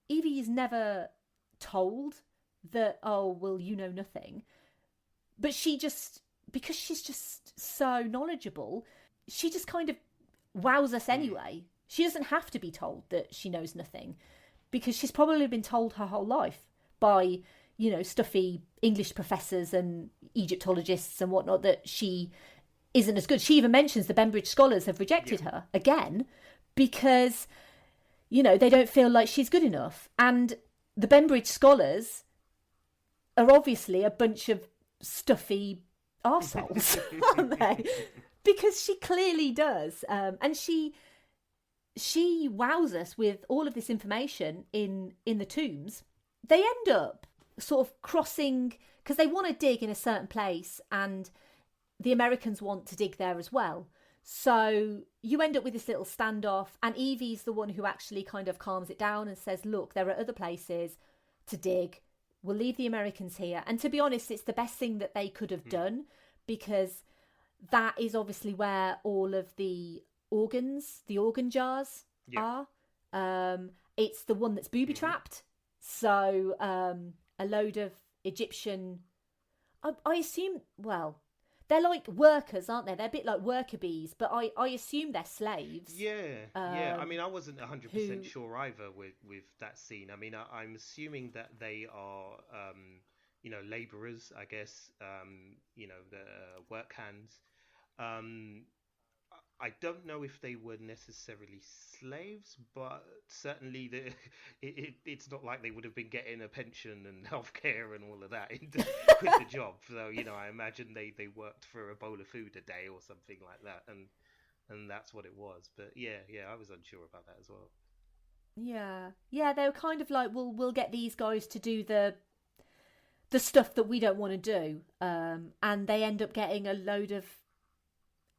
is never told that, oh, well, you know nothing. But because she's just so knowledgeable, she just kind of wows us anyway. She doesn't have to be told that she knows nothing, because she's probably been told her whole life by, stuffy English professors and Egyptologists and whatnot that she isn't as good. She even mentions the Bembridge scholars have rejected her again because, they don't feel like she's good enough. And the Bembridge scholars are obviously a bunch of stuffy arseholes, aren't they? Because she clearly does. And she wows us with all of this information in the tombs. They end up sort of crossing, because they want to dig in a certain place and the Americans want to dig there as well. So you end up with this little standoff, and Evie's the one who actually kind of calms it down and says, look, there are other places to dig. We'll leave the Americans here. And to be honest, it's the best thing that they could have done, because that is obviously where all of the organ jars are. It's the one that's booby trapped. So a load of Egyptian, I assume, well, they're like workers, aren't they? They're a bit like worker bees, but I assume they're slaves. Yeah. I mean, I wasn't 100% sure either with that scene. I mean, I'm assuming that they are, labourers, I guess, the work hands. I don't know if they were necessarily slaves, but certainly it's not like they would have been getting a pension and healthcare and all of that with the job. So, I imagine they worked for a bowl of food a day or something like that, and that's what it was. But yeah, I was unsure about that as well. Yeah, they were kind of like, we'll get these guys to do the stuff that we don't want to do, and they end up getting a load of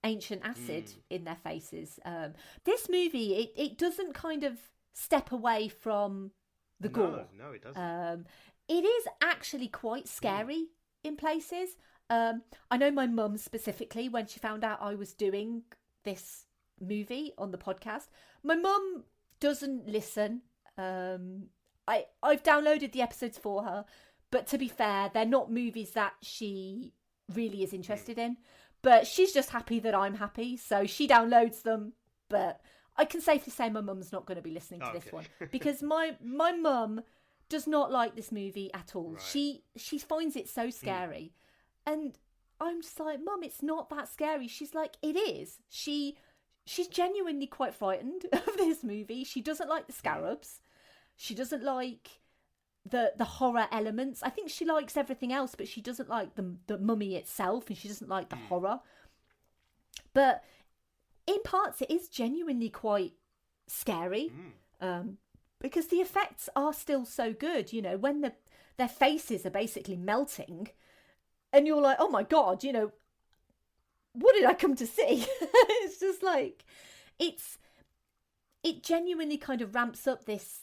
ancient acid in their faces. This movie, it doesn't kind of step away from the gore. No, it doesn't. It is actually quite scary in places. I know my mum specifically, when she found out I was doing this movie on the podcast, my mum doesn't listen. I've downloaded the episodes for her, but to be fair, they're not movies that she really is interested in. But she's just happy that I'm happy, so she downloads them. But I can safely say my mum's not going to be listening to this one, because my mum does not like this movie at all. Right. She finds it so scary, and I'm just like, Mum, it's not that scary. She's like, it is. She's genuinely quite frightened of this movie. She doesn't like the scarabs. She doesn't like the horror elements. I think she likes everything else, but she doesn't like the mummy itself, and she doesn't like the horror. But in parts it is genuinely quite scary, because the effects are still so good. When their faces are basically melting and you're like, oh my god, what did I come to see? It's just like, it genuinely kind of ramps up this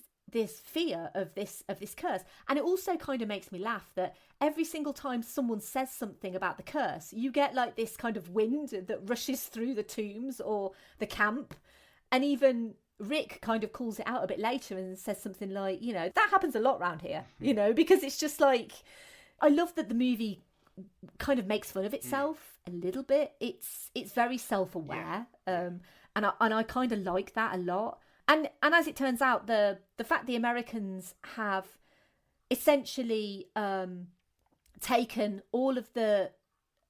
fear of this curse. And it also kind of makes me laugh that every single time someone says something about the curse, you get like this kind of wind that rushes through the tombs or the camp. And even Rick kind of calls it out a bit later and says something like, that happens a lot around here, because it's just like, I love that the movie kind of makes fun of itself a little bit. It's very self-aware. And I kind of like that a lot. And as it turns out, the fact the Americans have essentially taken all of the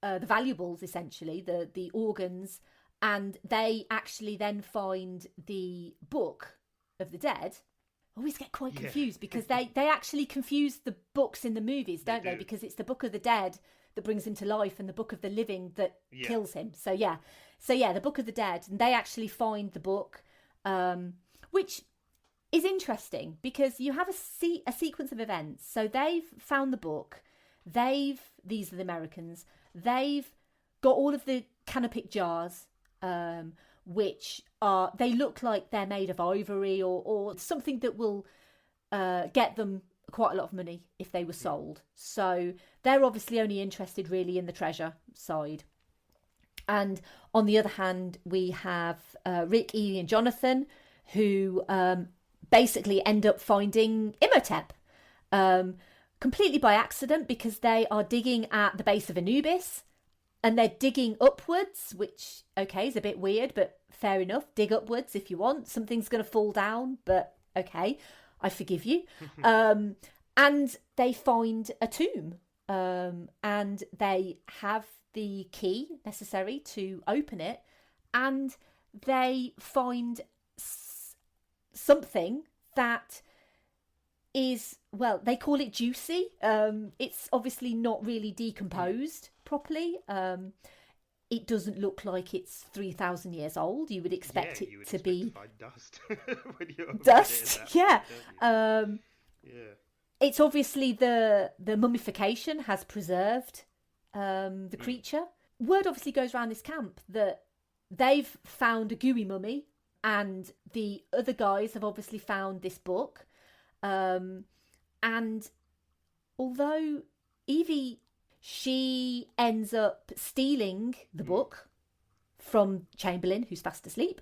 valuables, essentially the organs, and they actually then find the Book of the Dead. I always get quite confused because they actually confuse the books in the movies, don't they? Because it's the Book of the Dead that brings him to life and the Book of the Living that kills him. So the Book of the Dead, and they actually find the book. Which is interesting because you have a sequence of events. So they've found the book. These are the Americans. They've got all of the canopic jars, which they look like they're made of ivory or something that will get them quite a lot of money if they were sold. So they're obviously only interested really in the treasure side. And on the other hand, we have Rick, Evie and Jonathan, who basically end up finding Imhotep completely by accident, because they are digging at the base of Anubis and they're digging upwards, which, okay, is a bit weird, but fair enough. Dig upwards if you want. Something's going to fall down, but okay, I forgive you. And they find a tomb, and they have the key necessary to open it, and they find something that is, well, they call it juicy. It's obviously not really decomposed properly. It doesn't look like it's 3,000 years old. You would expect it to be dust. When you dust. Yeah. Yeah. It's obviously the mummification has preserved the creature. Word obviously goes around this camp that they've found a gooey mummy, and the other guys have obviously found this book. And although Evie, she ends up stealing the book from Chamberlain, who's fast asleep,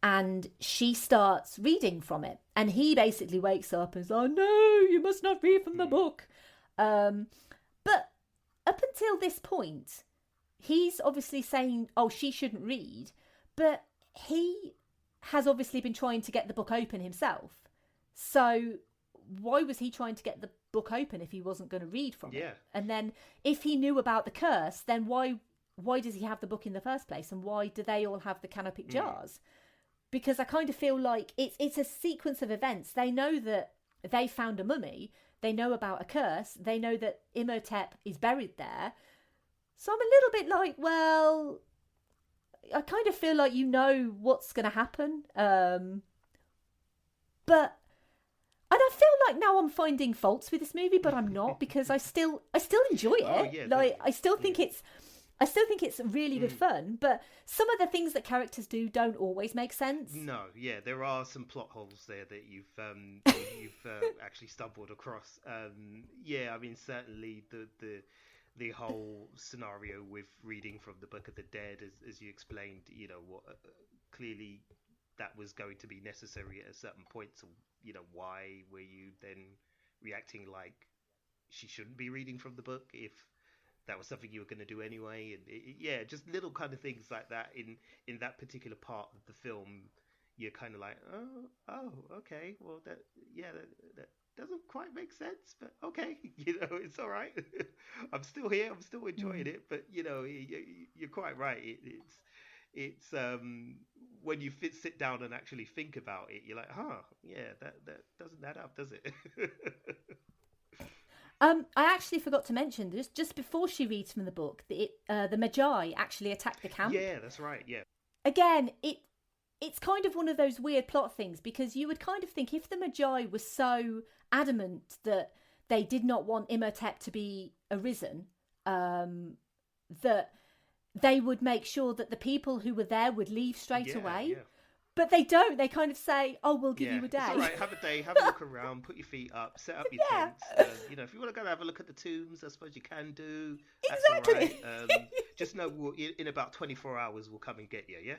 and she starts reading from it. And he basically wakes up and is like, no, you must not read from the book. But up until this point, he's obviously saying, oh, she shouldn't read. But he has obviously been trying to get the book open himself. So why was he trying to get the book open if he wasn't going to read from it? And then if he knew about the curse, then why does he have the book in the first place? And why do they all have the canopic jars? Because I kind of feel like it's a sequence of events. They know that they found a mummy. They know about a curse. They know that Imhotep is buried there. So I'm a little bit like, well, I kind of feel like you know what's going to happen. But... And I feel like now I'm finding faults with this movie, but I'm not, because I still enjoy it. Oh, yeah, like I still think it's really good fun. But some of the things that characters do don't always make sense. No, yeah, there are some plot holes there that you've actually stumbled across. Yeah, I mean, certainly the whole scenario with reading from the Book of the Dead, as you explained, you know, what clearly that was going to be necessary at a certain point. So, you know, why were you then reacting like she shouldn't be reading from the book if that was something you were going to do anyway? And yeah, just little kind of things like that in that particular part of the film. You're kind of like, oh, okay, well, that doesn't quite make sense, but okay, you know, it's all right. I'm still here, I'm still enjoying it, but you know, you're quite right. It's when you sit down and actually think about it, you're like, yeah, that doesn't add up, does it? I actually forgot to mention this. Just before she reads from the book, the Magi actually attack the camp. Yeah, that's right. Yeah. Again, it's kind of one of those weird plot things, because you would kind of think if the Magi were so adamant that they did not want Imhotep to be arisen, that they would make sure that the people who were there would leave straight away. Yeah. But they don't. They kind of say, oh, we'll give you a day. It's all right, have a day, have a look around, put your feet up, set up your tents. You know, if you want to go have a look at the tombs, I suppose you can do. That's exactly. All right. Just know in about 24 hours we'll come and get you, yeah?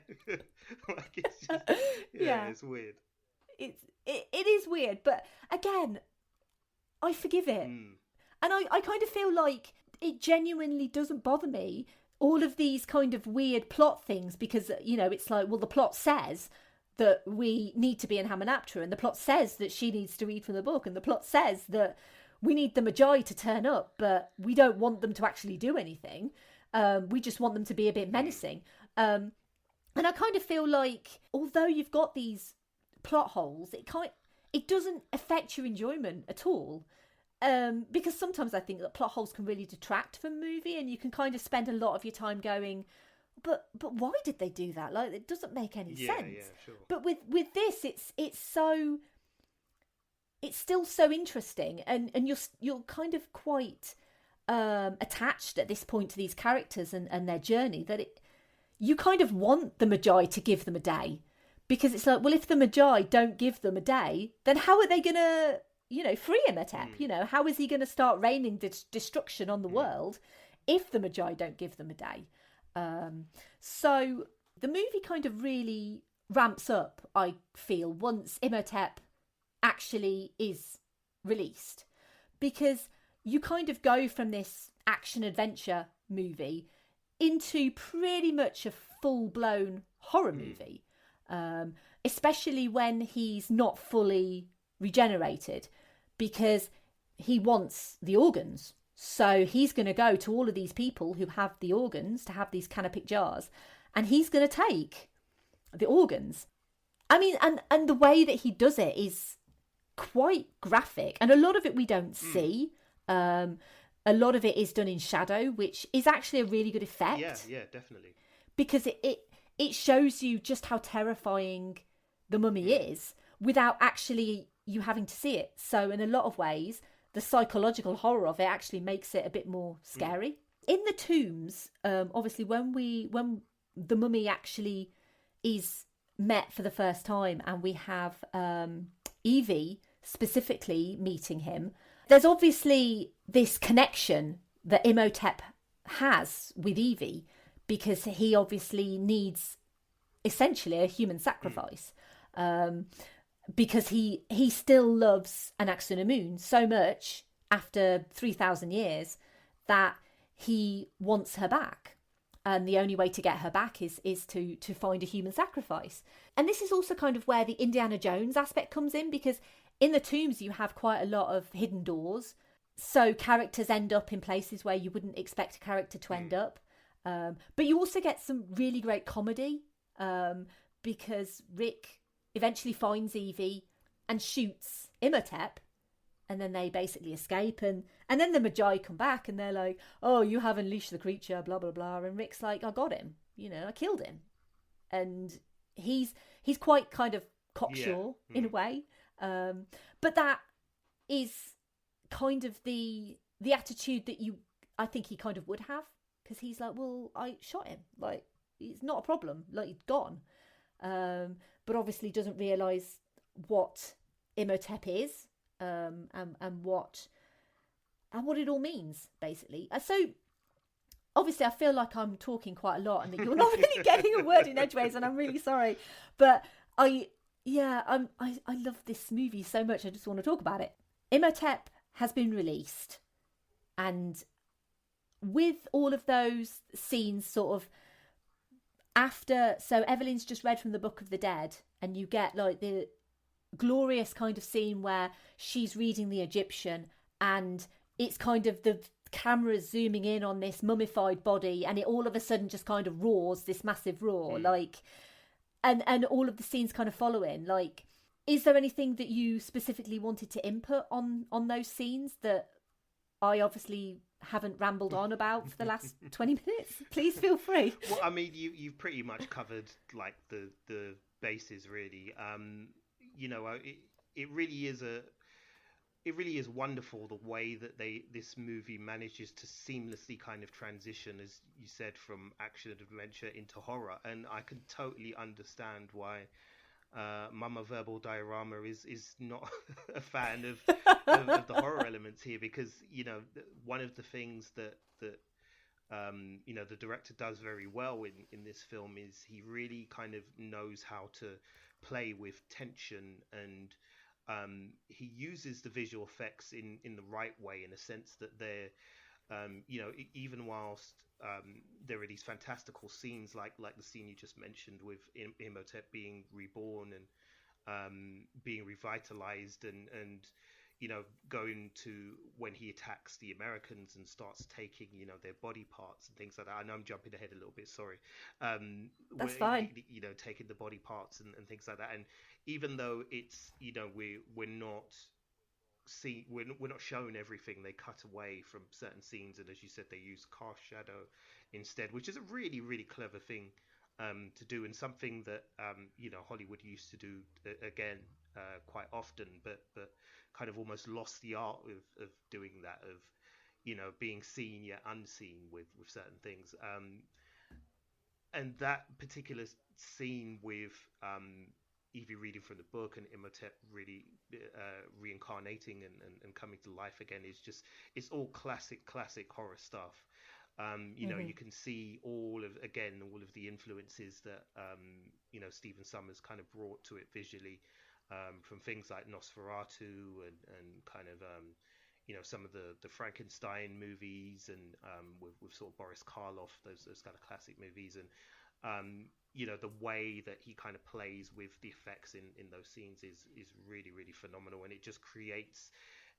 Like, it's just, it's weird. It is weird, but again, I forgive it. And I kind of feel like it genuinely doesn't bother me, all of these kind of weird plot things, because, you know, it's like, well, the plot says that we need to be in Hamunaptra, and the plot says that she needs to read from the book, and the plot says that we need the Magi to turn up, but we don't want them to actually do anything. We just want them to be a bit menacing. And I kind of feel like, although you've got these plot holes, it doesn't affect your enjoyment at all. Because sometimes I think that plot holes can really detract from a movie, and you can kind of spend a lot of your time going, but why did they do that? Like, it doesn't make any sense. Yeah, sure. But with this, it's still so interesting, and you're kind of quite attached at this point to these characters and their journey, that you kind of want the Magi to give them a day, because it's like, well, if the Magi don't give them a day, then how are they going to, free Imhotep? How is he going to start raining destruction on the world if the Magi don't give them a day? So the movie kind of really ramps up, I feel, once Imhotep actually is released, because you kind of go from this action-adventure movie into pretty much a full-blown horror movie, especially when he's not fully regenerated, because he wants the organs. So he's going to go to all of these people who have the organs to have these canopic jars, and he's going to take the organs. I mean, and the way that he does it is quite graphic, and a lot of it we don't see. A lot of it is done in shadow, which is actually a really good effect. Yeah, definitely. Because it shows you just how terrifying the mummy is without actually you having to see it. So in a lot of ways, the psychological horror of it actually makes it a bit more scary. In the tombs, obviously, when the mummy actually is met for the first time, and we have Evie specifically meeting him, there's obviously this connection that Imhotep has with Evie, because he obviously needs essentially a human sacrifice, because he still loves Anaxunamun so much after 3,000 years that he wants her back. And the only way to get her back is to find a human sacrifice. And this is also kind of where the Indiana Jones aspect comes in, because in the tombs you have quite a lot of hidden doors. So characters end up in places where you wouldn't expect a character to end up. But you also get some really great comedy, because Rick eventually finds Evie and shoots Imhotep, and then they basically escape, and then the Magi come back and they're like, oh, you have unleashed the creature, blah blah blah, and Rick's like, I got him, I killed him. And he's quite kind of cocksure in a way, but that is kind of the attitude that I think he kind of would have, because he's like, well, I shot him, like, it's not a problem, like, he's gone, but obviously doesn't realise what Imhotep is, and what it all means, basically. So obviously I feel like I'm talking quite a lot and that you're not really getting a word in edgeways, and I'm really sorry, but I love this movie so much, I just want to talk about it. Imhotep has been released, and with all of those scenes sort of after, so Evelyn's just read from the Book of the Dead, and you get like the glorious kind of scene where she's reading the Egyptian, and it's kind of the camera's zooming in on this mummified body, and it all of a sudden just kind of roars, this massive roar, like, and all of the scenes kind of following. Like, is there anything that you specifically wanted to input on those scenes that I obviously haven't rambled on about for the last 20 minutes? Please feel free. Well, I mean, you've pretty much covered like the bases, really. It really is wonderful the way that this movie manages to seamlessly kind of transition, as you said, from action and adventure into horror. And I can totally understand why Mama Verbal Diorama is not a fan of the horror elements here, because one of the things that the director does very well in this film is he really kind of knows how to play with tension, and he uses the visual effects in the right way, in a sense that they're even whilst there are these fantastical scenes like the scene you just mentioned with Imhotep being reborn and being revitalized, and going to when he attacks the Americans and starts taking their body parts and things like that. I know I'm jumping ahead a little bit, sorry. That's fine. Taking the body parts and things like that. And even though it's we're not shown everything, they cut away from certain scenes, and as you said, they use cast shadow instead, which is a really, really clever thing to do, and something that Hollywood used to do again quite often, but kind of almost lost the art of doing that, of being seen yet unseen with certain things. and that particular scene with Evie reading from the book and Imhotep really reincarnating and coming to life again is just, it's all classic horror stuff. You know, you can see all of the influences that Stephen Sommers kind of brought to it visually, from things like Nosferatu and kind of some of the Frankenstein movies, and with sort of Boris Karloff, those kind of classic movies, and the way that he kind of plays with the effects in those scenes is really, really phenomenal, and it just creates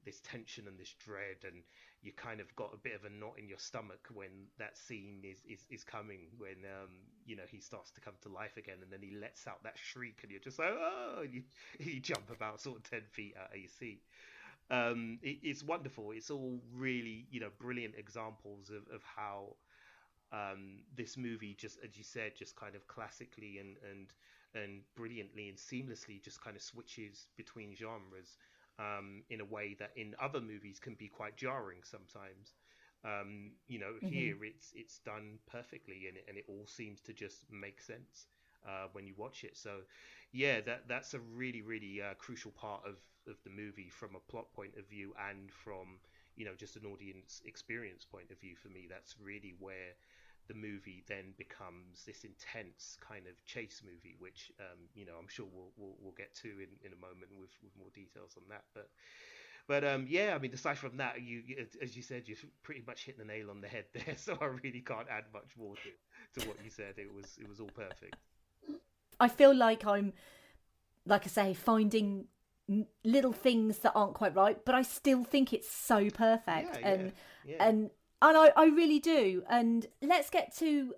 this tension and this dread, and you kind of got a bit of a knot in your stomach when that scene is coming, when he starts to come to life again, and then he lets out that shriek, and you're just like, oh, and you jump about sort of 10 feet out of your seat. It's wonderful. It's all really brilliant examples of how this movie, just as you said, just kind of classically and brilliantly and seamlessly just kind of switches between genres in a way that in other movies can be quite jarring sometimes. Here it's done perfectly, and it all seems to just make sense when you watch it. So yeah, that's a really, really crucial part of the movie from a plot point of view, and from just an audience experience point of view. For me, that's really where the movie then becomes this intense kind of chase movie, which I'm sure we'll get to in a moment with more details on that. But yeah, I mean, aside from that, you, as you said, you've pretty much hit the nail on the head there. So I really can't add much more to what you said. It was all perfect. I feel like I'm, like I say, finding little things that aren't quite right, but I still think it's so perfect. And I really do. And let's get to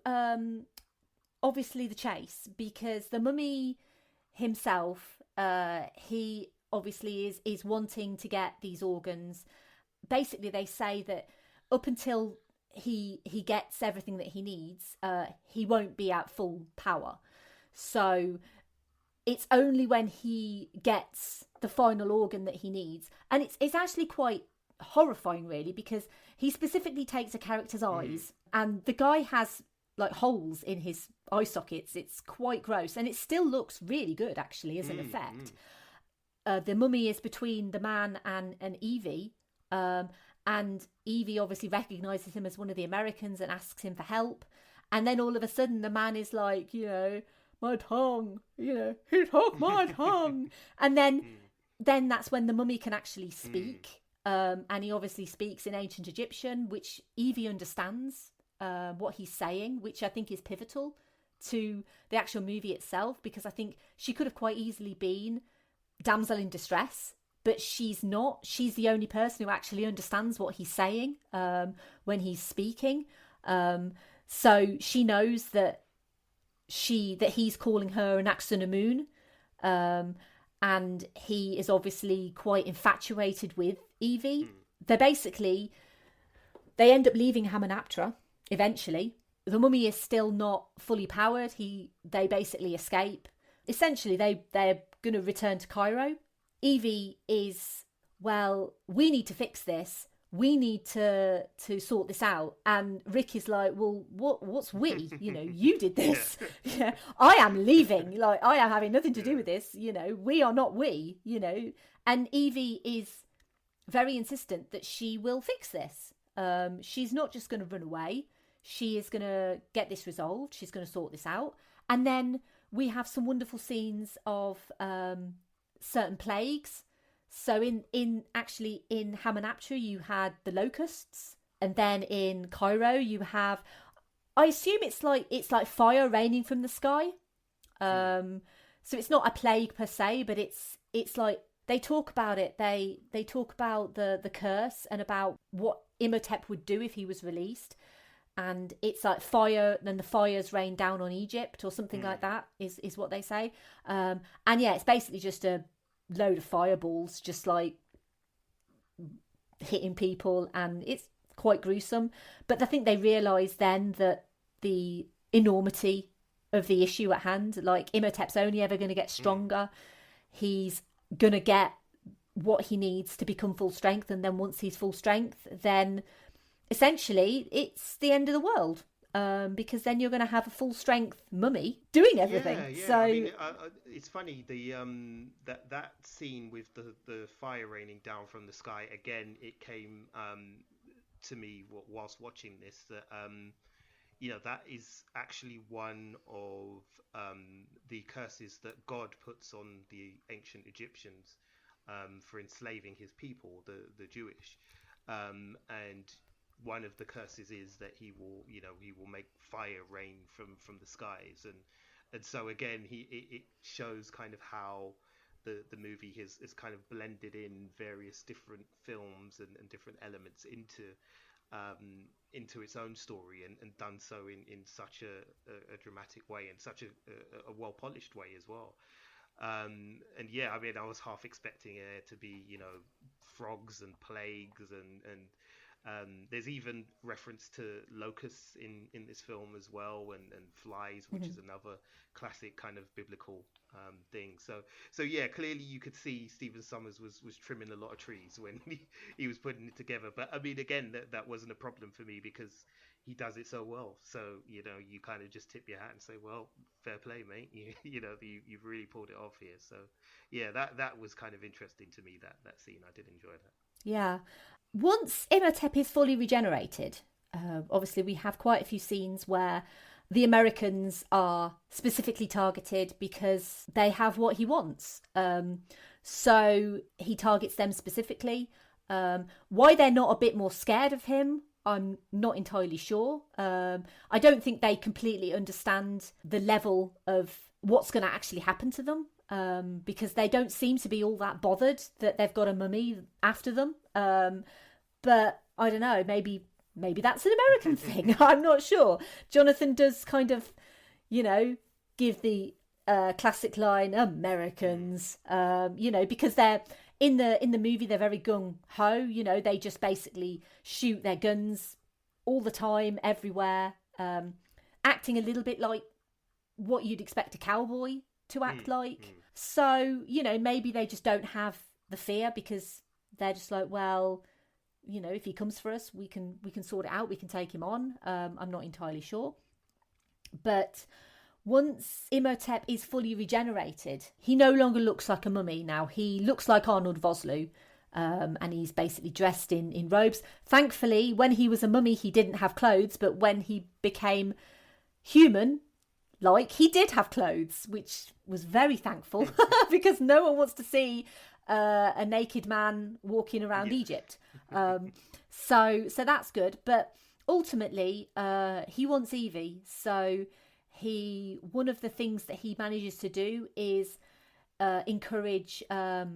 obviously the chase, because the mummy himself, he obviously is wanting to get these organs. Basically, they say that up until he gets everything that he needs, he won't be at full power. So it's only when he gets the final organ that he needs. And it's actually quite horrifying, really, because he specifically takes a character's eyes, and the guy has like holes in his eye sockets. It's quite gross, and it still looks really good, actually, as an effect. The mummy is between the man and Evie, and Evie obviously recognises him as one of the Americans and asks him for help. And then all of a sudden the man is like, my tongue, he took my tongue. And then that's when the mummy can actually speak. And he obviously speaks in ancient Egyptian, which Evie understands what he's saying, which I think is pivotal to the actual movie itself, because I think she could have quite easily been damsel in distress, but she's not. She's the only person who actually understands what he's saying when he's speaking. So she knows that he's calling her an Axunamun, and he is obviously quite infatuated with Evie. They end up leaving Hamunaptra eventually. The mummy is still not fully powered. They basically escape. Essentially, they're going to return to Cairo. Evie is, well, we need to fix this. We need to sort this out. And Rick is like, well, what's we? You did this. Yeah, I am leaving. Like, I am having nothing to do with this. We are not we. And Evie is very insistent that she will fix this. She's not just going to run away. She is going to get this resolved. She's going to sort this out. And then we have some wonderful scenes of certain plagues. So in Hamunaptra, you had the locusts, and then in Cairo you have, I assume it's like fire raining from the sky. So it's not a plague per se, but it's like they talk about it. They talk about the curse and about what Imhotep would do if he was released. And it's like fire, then the fires rain down on Egypt or something like that is what they say. And yeah, it's basically just a load of fireballs just like hitting people, and it's quite gruesome. But I think they realise then that the enormity of the issue at hand, like Imhotep's only ever going to get stronger. He's going to get what he needs to become full strength, and then once he's full strength, then essentially it's the end of the world. because then you're going to have a full strength mummy doing everything. Yeah. So I mean, it's funny that scene with the fire raining down from the sky. Again, it came to me whilst watching this that that is actually one of the curses that God puts on the ancient Egyptians for enslaving his people, the Jewish, and one of the curses is that he will make fire rain from the skies, and so again it shows kind of how the movie has kind of blended in various different films and different elements into its own story and done so in such a dramatic way and such a well polished way as well. And yeah, I mean, I was half expecting it to be frogs and plagues and there's even reference to locusts in this film as well, and flies, which is another classic kind of biblical thing. So yeah, clearly you could see Stephen Sommers was trimming a lot of trees when he was putting it together. But I mean, again, that wasn't a problem for me because he does it so well. So you kind of just tip your hat and say, well, fair play, mate. You've really pulled it off here. So yeah, that was kind of interesting to me, that scene. I did enjoy that. yeah. Once Imhotep is fully regenerated, obviously we have quite a few scenes where the Americans are specifically targeted because they have what he wants. So he targets them specifically. Why they're not a bit more scared of him, I'm not entirely sure. I don't think they completely understand the level of what's going to actually happen to them. Because they don't seem to be all that bothered that they've got a mummy after them. But I don't know, maybe that's an American thing. I'm not sure. Jonathan does kind of, give the classic line, Americans, because they're in the movie, they're very gung ho. They just basically shoot their guns all the time, everywhere, acting a little bit like what you'd expect a cowboy to act like. So, maybe they just don't have the fear because they're just like, well, if he comes for us, we can sort it out. We can take him on. I'm not entirely sure. But once Imhotep is fully regenerated, he no longer looks like a mummy now. He looks like Arnold Vosloo. And he's basically dressed in robes. Thankfully, when he was a mummy, he didn't have clothes. But when he became human, he did have clothes, which was very thankful because no one wants to see a naked man walking around Egypt. So that's good. But ultimately, he wants Evie. So one of the things that he manages to do is encourage a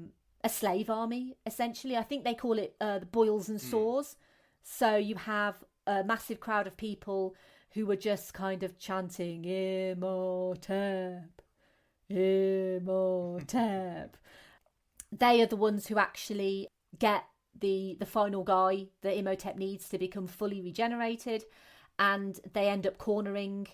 slave army, essentially. I think they call it the boils and sores. So you have a massive crowd of people who were just kind of chanting, Imhotep, Imhotep. They are the ones who actually get the final guy that Imhotep needs to become fully regenerated, and they end up cornering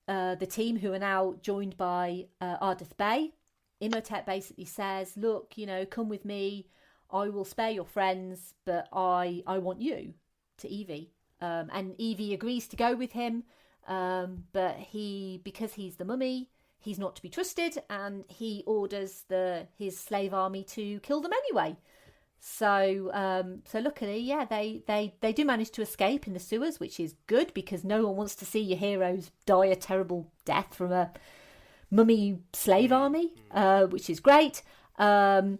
the team, who are now joined by Ardith Bey. Imhotep basically says, look, come with me, I will spare your friends, but I want you, to Evie. And Evie agrees to go with him, but because he's the mummy, he's not to be trusted, and he orders his slave army to kill them anyway. So luckily, they do manage to escape in the sewers, which is good because no one wants to see your heroes die a terrible death from a mummy slave army, which is great. And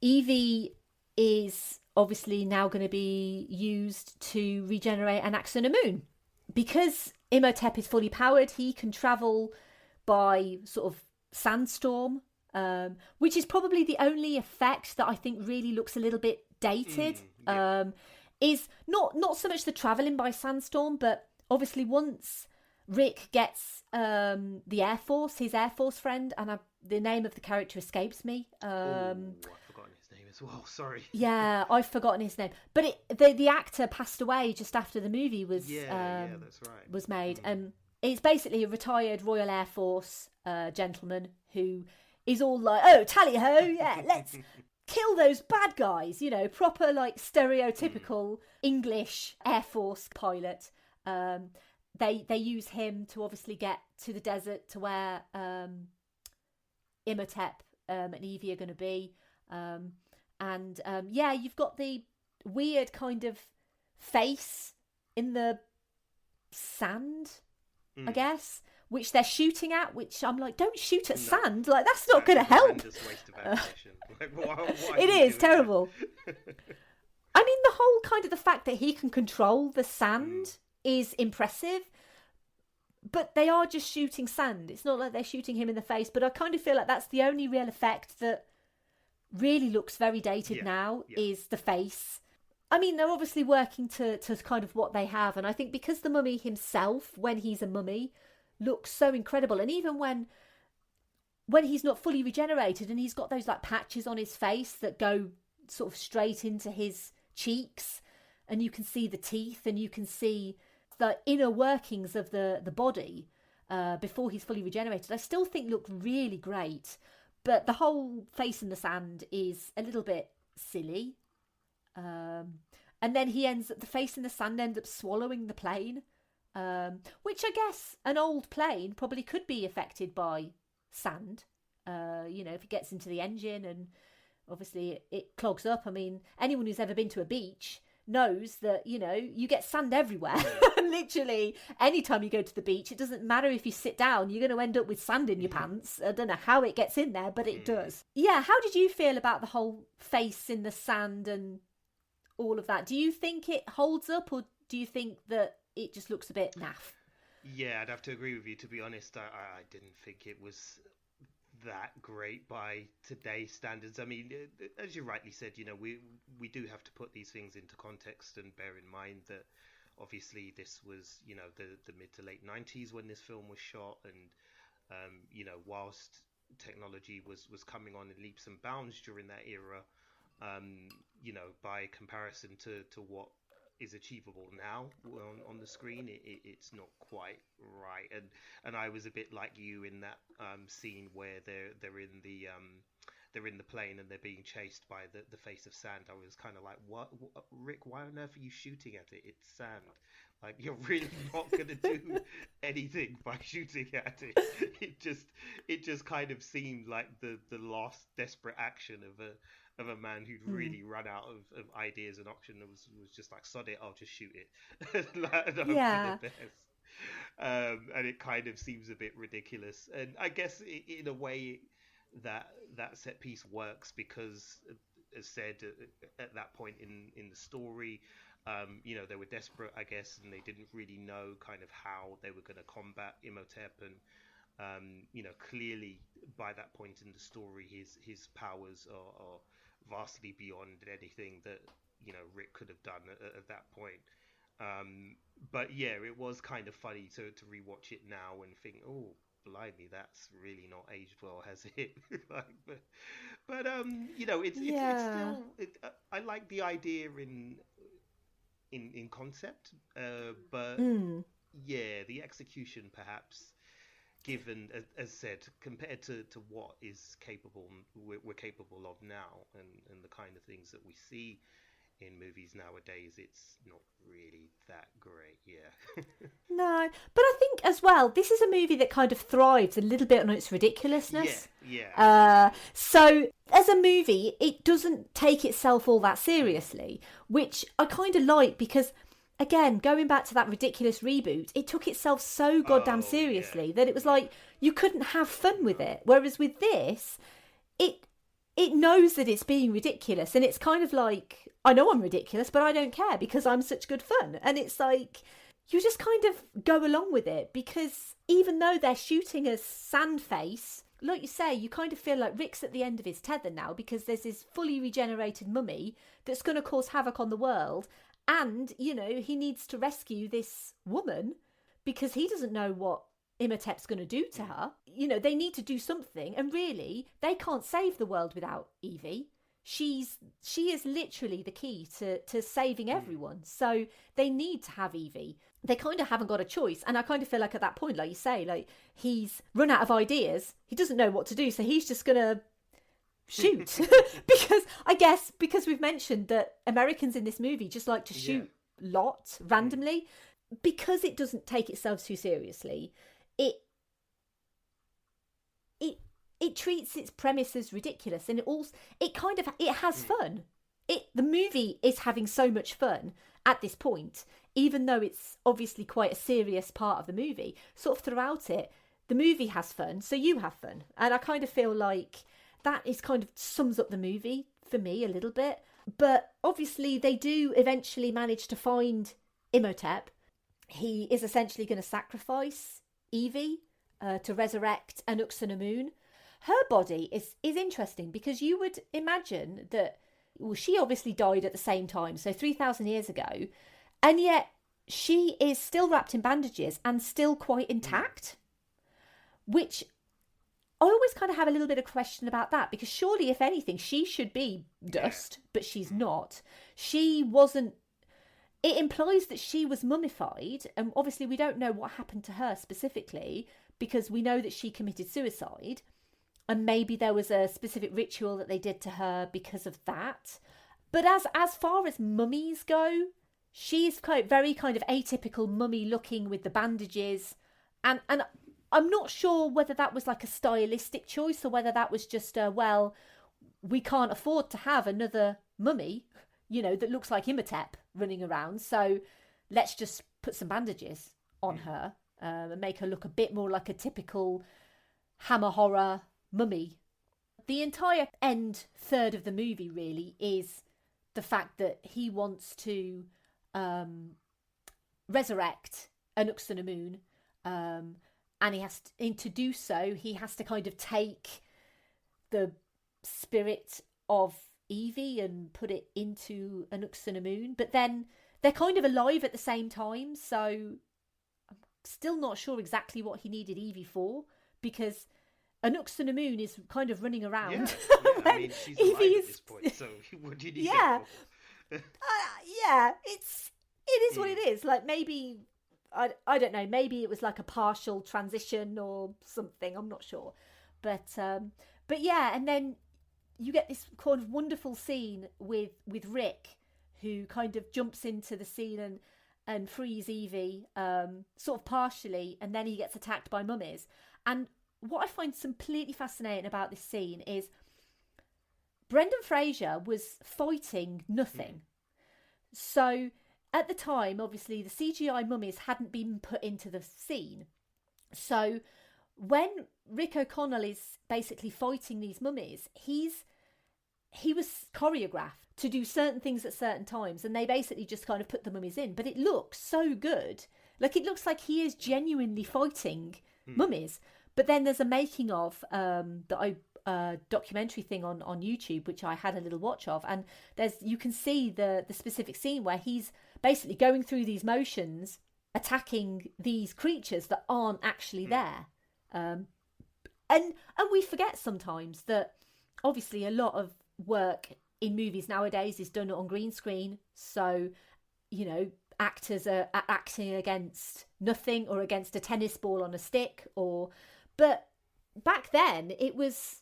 Evie is obviously now going to be used to regenerate Anaxuna Moon. Because Imhotep is fully powered, he can travel by sort of sandstorm, which is probably the only effect that I think really looks a little bit dated. Is not so much the travelling by sandstorm, but obviously once Rick gets the Air Force, his Air Force friend, and the name of the character escapes me. Well, sorry. Yeah, I've forgotten his name. But the actor passed away just after the movie was that's right. was made. It's basically a retired Royal Air Force gentleman who is all like, oh, tally-ho, yeah, let's kill those bad guys, proper like stereotypical English Air Force pilot. They use him to obviously get to the desert to where Imhotep and Evie are going to be. You've got the weird kind of face in the sand, I guess, which they're shooting at, which I'm like, don't shoot at sand. Like, that's not going to help. Waste of ammunition. Like, why It is terrible. I mean, the whole kind of the fact that he can control the sand is impressive, but they are just shooting sand. It's not like they're shooting him in the face, but I kind of feel like that's the only real effect that really looks very dated now is the face. I mean, they're obviously working to kind of what they have, and I think because the mummy himself, when he's a mummy, looks so incredible, and even when he's not fully regenerated and he's got those like patches on his face that go sort of straight into his cheeks, and you can see the teeth and you can see the inner workings of the body before he's fully regenerated, I still think look really great. But the whole face in the sand is a little bit silly. And then the face in the sand ends up swallowing the plane, which I guess an old plane probably could be affected by sand. If it gets into the engine and obviously it clogs up. I mean, anyone who's ever been to a beach knows that, you get sand everywhere. Literally, anytime you go to the beach, it doesn't matter if you sit down, you're going to end up with sand in your pants. I don't know how it gets in there, but it does. Yeah, how did you feel about the whole face in the sand and all of that? Do you think it holds up, or do you think that it just looks a bit naff? Yeah, I'd have to agree with you. To be honest, I didn't think it was that great by today's standards. I mean, as you rightly said, we do have to put these things into context and bear in mind that obviously this was, the mid to late 90s when this film was shot, and whilst technology was coming on in leaps and bounds during that era, by comparison to what is achievable now on the screen, it's not quite right. And I was a bit like you in that scene where they're in the plane and they're being chased by the face of sand. I was kind of like, what, Rick? Why on earth are you shooting at it? It's sand. Like, you're really not going to do anything by shooting at it. It just kind of seemed like the last desperate action of a man who'd really run out of ideas and options, and was just like, sod it, I'll just shoot it. Yeah. And it kind of seems a bit ridiculous. And I guess in a way that set piece works because, as said, at that point in the story, they were desperate, I guess, and they didn't really know kind of how they were going to combat Imhotep. And, clearly by that point in the story, his powers are vastly beyond anything that, Rick could have done at that point. But yeah, it was kind of funny to rewatch it now and think, oh, blimey, that's really not aged well, has it? It's still. I like the idea in concept, but yeah, the execution perhaps, given as said, compared to what we're capable of now, and the kind of things that we see in movies nowadays, it's not really that great. Yeah. No, but I think as well, this is a movie that kind of thrives a little bit on its ridiculousness. Yeah. So as a movie, it doesn't take itself all that seriously, which I kind of like, because again, going back to that ridiculous reboot, it took itself so goddamn seriously that it was like you couldn't have fun with it. Whereas with this, it knows that it's being ridiculous, and it's kind of like, I know I'm ridiculous, but I don't care because I'm such good fun. And it's like, you just kind of go along with it, because even though they're shooting a sand face, like you say, you kind of feel like Rick's at the end of his tether now, because there's this fully regenerated mummy that's going to cause havoc on the world. And, he needs to rescue this woman because he doesn't know what Imhotep's going to do to her. They need to do something. And really, they can't save the world without Evie. She is literally the key to saving everyone. So they need to have Evie. They kind of haven't got a choice. And I kind of feel like at that point, like you say, like he's run out of ideas. He doesn't know what to do. So he's just going to shoot. because we've mentioned that Americans in this movie just like to shoot randomly. because it doesn't take itself too seriously, it treats its premise as ridiculous, and it has fun. The movie is having so much fun at this point, even though it's obviously quite a serious part of the movie. Sort of throughout it, the movie has fun, so you have fun. And I kind of feel like that is kind of sums up the movie for me a little bit. But obviously they do eventually manage to find Imhotep. He is essentially going to sacrifice Evie to resurrect Anck-su-namun. Her body is interesting because you would imagine that, well, she obviously died at the same time, so 3,000 years ago, and yet she is still wrapped in bandages and still quite intact, which I always kind of have a little bit of question about that, because surely, if anything, she should be dust, but she's not. She wasn't. It implies that she was mummified, and obviously we don't know what happened to her specifically, because we know that she committed suicide. And maybe there was a specific ritual that they did to her because of that. But as far as mummies go, she's very kind of atypical mummy looking with the bandages. And I'm not sure whether that was like a stylistic choice or whether that was just well, we can't afford to have another mummy, that looks like Imhotep running around. So let's just put some bandages on her and make her look a bit more like a typical Hammer horror mummy. The entire end third of the movie really is the fact that he wants to resurrect Anck-su-namun, and he has to do so, he has to kind of take the spirit of Evie and put it into Anck-su-namun, but then they're kind of alive at the same time, so I'm still not sure exactly what he needed Evie for, because Anck-su-namun is kind of running around. Yeah, I mean, she's alive at this point, so what do you need her for? It is what it is. Like, maybe, I don't know, maybe it was like a partial transition or something, I'm not sure. But yeah, and then you get this kind of wonderful scene with Rick, who kind of jumps into the scene and frees Evie, sort of partially, and then he gets attacked by mummies. And what I find completely fascinating about this scene is Brendan Fraser was fighting nothing. So at the time, obviously, the CGI mummies hadn't been put into the scene. So when Rick O'Connell is basically fighting these mummies, he was choreographed to do certain things at certain times, and they basically just kind of put the mummies in. But it looks so good. Like, it looks like he is genuinely fighting mummies. But then there's a making of documentary thing on YouTube, which I had a little watch of, and you can see the specific scene where he's basically going through these motions, attacking these creatures that aren't actually there. And we forget sometimes that obviously a lot of work in movies nowadays is done on green screen, so actors are acting against nothing or against a tennis ball on a stick, but back then it was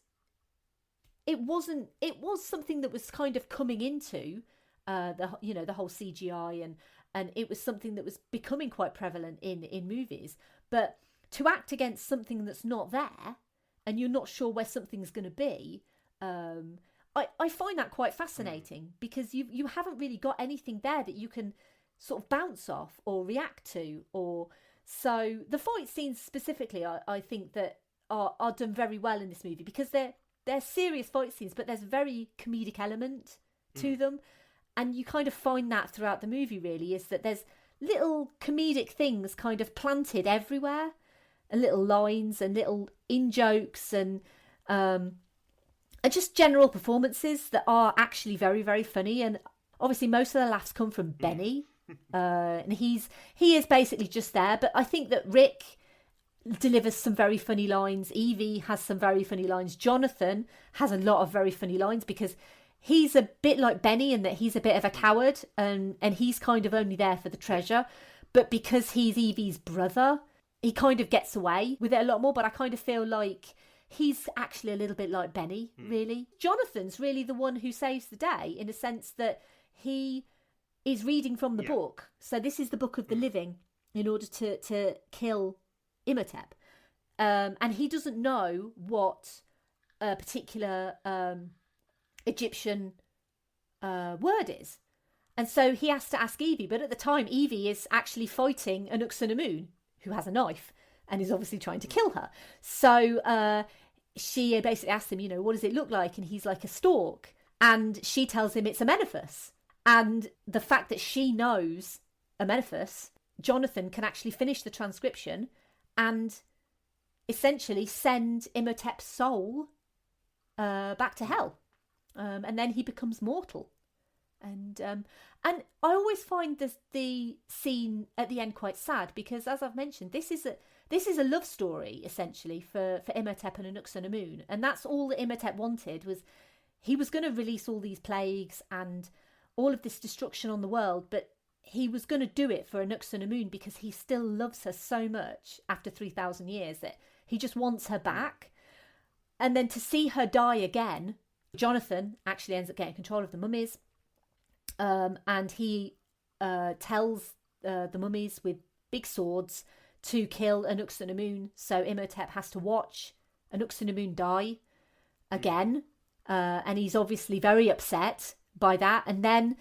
something that was kind of coming into the whole CGI, and it was something that was becoming quite prevalent in movies. But to act against something that's not there, and you're not sure where something's going to be, I find that quite fascinating, because you haven't really got anything there that you can sort of bounce off or react to, so the fight scenes specifically, I think that are done very well in this movie, because they're serious fight scenes, but there's a very comedic element to them, and you kind of find that throughout the movie. Really, is that there's little comedic things kind of planted everywhere, and little lines and little in jokes and just general performances that are actually very, very funny. And obviously, most of the laughs come from Benny. And he is basically just there, but I think that Rick delivers some very funny lines. Evie has some very funny lines. Jonathan has a lot of very funny lines, because he's a bit like Benny in that he's a bit of a coward, and he's kind of only there for the treasure, but because he's Evie's brother, he kind of gets away with it a lot more. But I kind of feel like he's actually a little bit like Benny, really. Jonathan's really the one who saves the day, in a sense that he is reading from the book. So this is the Book of the Living, in order to kill Imhotep. And he doesn't know what a particular Egyptian word is. And so he has to ask Evie. But at the time, Evie is actually fighting an Uxanamun who has a knife and is obviously trying to kill her. So she basically asks him, what does it look like? And he's like, a stork. And she tells him it's a Amenephus. And the fact that she knows Amenephus, Jonathan can actually finish the transcription and essentially send Imhotep's soul back to hell. And then he becomes mortal. And I always find the scene at the end quite sad because, as I've mentioned, this is a love story essentially for Imhotep and Anck-su-namun, and that's all that Imhotep wanted. Was he was going to release all these plagues and all of this destruction on the world, but he was going to do it for Anck-su-namun because he still loves her so much after 3,000 years that he just wants her back. And then to see her die again, Jonathan actually ends up getting control of the mummies. And he tells the mummies with big swords to kill Anck-su-namun. So Imhotep has to watch Anck-su-namun die again. And he's obviously very upset by that. And then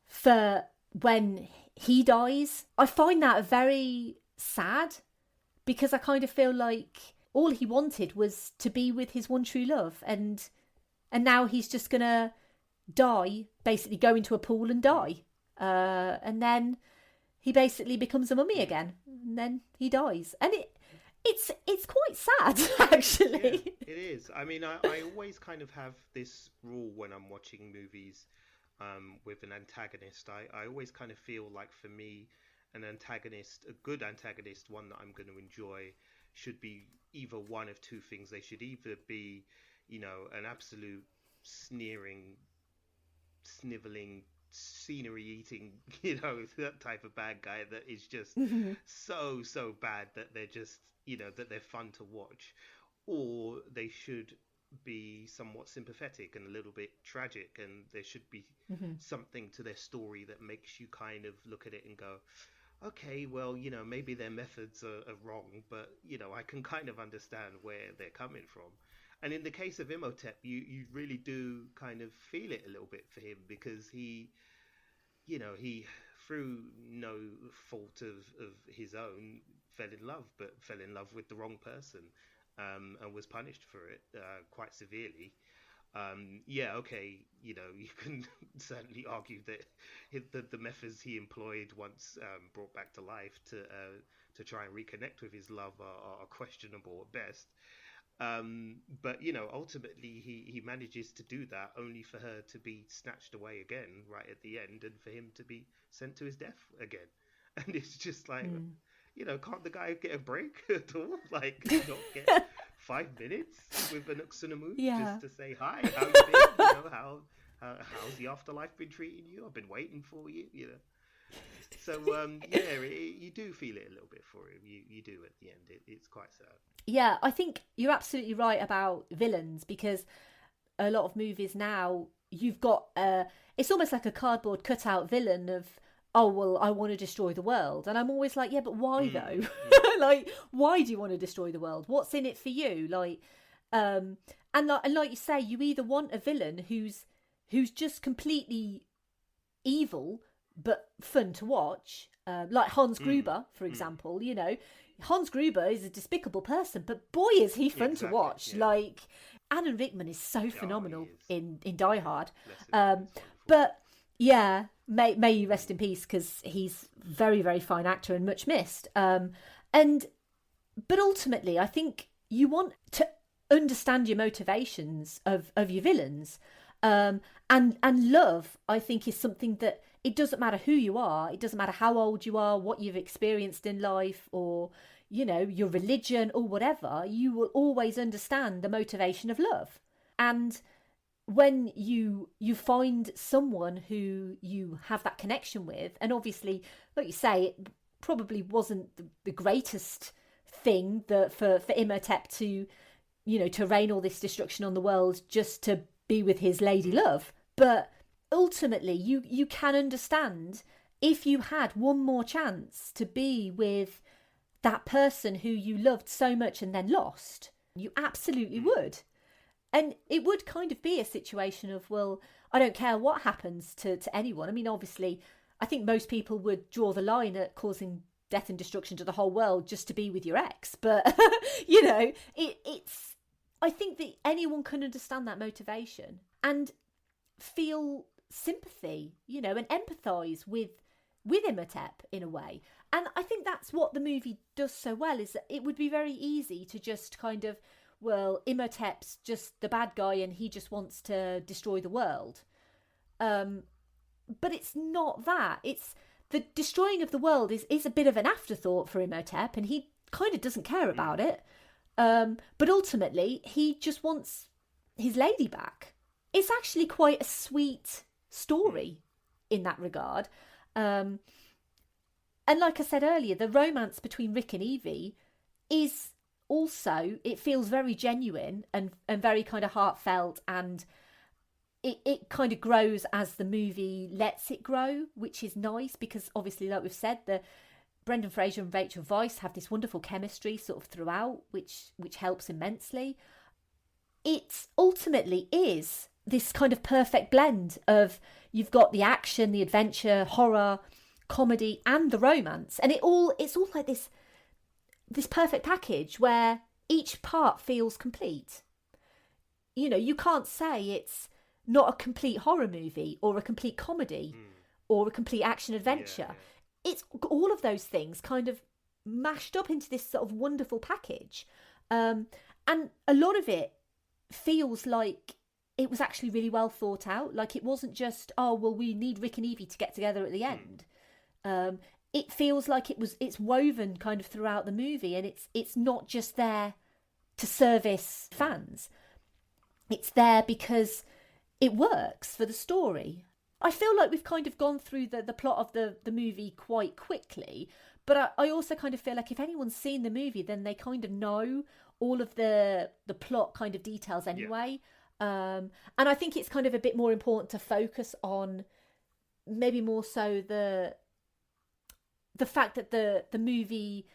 for when he dies, I find that very sad because I kind of feel like all he wanted was to be with his one true love. And now he's just going to die, basically go into a pool and die. And then he basically becomes a mummy again. And then he dies. And it's quite sad, actually. Yeah, it is. I mean, I always kind of have this rule when I'm watching movies with an antagonist. I always kind of feel like, for me, an antagonist, a good antagonist, one that I'm going to enjoy, should be either one of two things. They should either be, an absolute sneering, sniveling, scenery eating, that type of bad guy that is just so bad that they're just, that they're fun to watch, or they should be somewhat sympathetic and a little bit tragic, and there should be something to their story that makes you kind of look at it and go, okay, well, maybe their methods are wrong, but I can kind of understand where they're coming from. And in the case of Imhotep, you really do kind of feel it a little bit for him, because he through no fault of his own fell in love with the wrong person, and was punished for it quite severely. You can certainly argue that the methods he employed once brought back to life to try and reconnect with his love are questionable at best. But ultimately he manages to do that, only for her to be snatched away again right at the end, and for him to be sent to his death again. And it's just like, can't the guy get a break at all? Like, not get 5 minutes with an Anck-su-namun just to say, hi, how you been? How's the afterlife been treating you? I've been waiting for you, So, you do feel it a little bit for him. You do at the end. It's quite sad. Yeah, I think you're absolutely right about villains, because a lot of movies now, you've got it's almost like a cardboard cutout villain of, oh, well, I want to destroy the world. And I'm always like, yeah, but why though? Like, why do you want to destroy the world? What's in it for you? Like, and like you say, you either want a villain who's just completely evil but fun to watch, like Hans Gruber, for example. Hans Gruber is a despicable person, but boy, is he fun to watch. Yeah. Like, Alan Rickman is so phenomenal in Die Hard. But yeah, may you rest in peace, because he's very, very fine actor and much missed. But ultimately, I think you want to understand your motivations of your villains. And love, I think, is something that it doesn't matter who you are, it doesn't matter how old you are, what you've experienced in life, or your religion or whatever, you will always understand the motivation of love. And when you find someone who you have that connection with, and obviously, like you say, it probably wasn't the greatest thing that for Imhotep to rain all this destruction on the world just to be with his lady love, but ultimately you can understand if you had one more chance to be with that person who you loved so much and then lost, you absolutely would. And it would kind of be a situation of, well, I don't care what happens to anyone. I mean, obviously, I think most people would draw the line at causing death and destruction to the whole world just to be with your ex. But, you know, it's... I think that anyone can understand that motivation and feel sympathy, you know, and empathise with Imhotep in a way. And I think that's what the movie does so well, is that it would be very easy to just kind of, well, Imhotep's just the bad guy and he just wants to destroy the world. But it's not that. It's the destroying of the world is a bit of an afterthought for Imhotep, and he kind of doesn't care about it. But ultimately, he just wants his lady back. It's actually quite a sweet story in that regard. And like I said earlier, the romance between Rick and Evie is also, it feels very genuine and very kind of heartfelt, and it kind of grows as the movie lets it grow, which is nice because obviously, like we've said, the Brendan Fraser and Rachel Weisz have this wonderful chemistry sort of throughout, which helps immensely. It ultimately is this kind of perfect blend of, you've got the action, the adventure, horror, comedy, and the romance, and it's all like this perfect package where each part feels complete. You know, you can't say it's not a complete horror movie or a complete comedy or a complete action adventure. It's all of those things kind of mashed up into this sort of wonderful package. And a lot of it feels like it was actually really well thought out. Like, it wasn't just, oh, well, we need Rick and Evie to get together at the end. It feels like it's woven kind of throughout the movie, and it's not just there to service fans. It's there because it works for the story. I feel like we've kind of gone through the plot of the movie quite quickly, but I also kind of feel like if anyone's seen the movie, then they kind of know all of the plot kind of details anyway. And I think it's kind of a bit more important to focus on maybe more so the fact that the movie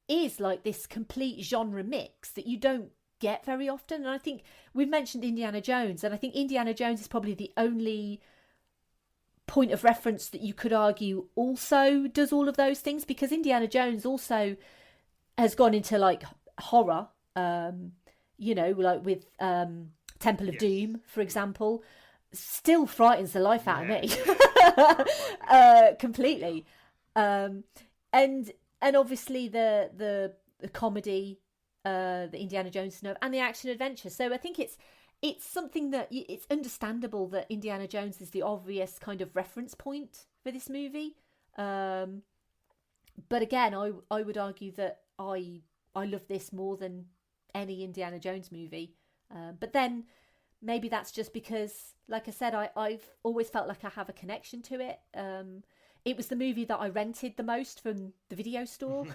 is like this complete genre mix that you don't get very often. And I think we've mentioned Indiana Jones, and I think Indiana Jones is probably the only point of reference that you could argue also does all of those things, because Indiana Jones also has gone into like horror, you know, like with Temple of Doom, for example, still frightens the life out of me. Completely. And obviously the comedy, the Indiana Jones stuff, and the action adventure. So I think it's something that it's understandable that Indiana Jones is the obvious kind of reference point for this movie. But again, I would argue that I love this more than any Indiana Jones movie. But then maybe that's just because, like I said, I've always felt like I have a connection to it. It was the movie that I rented the most from the video store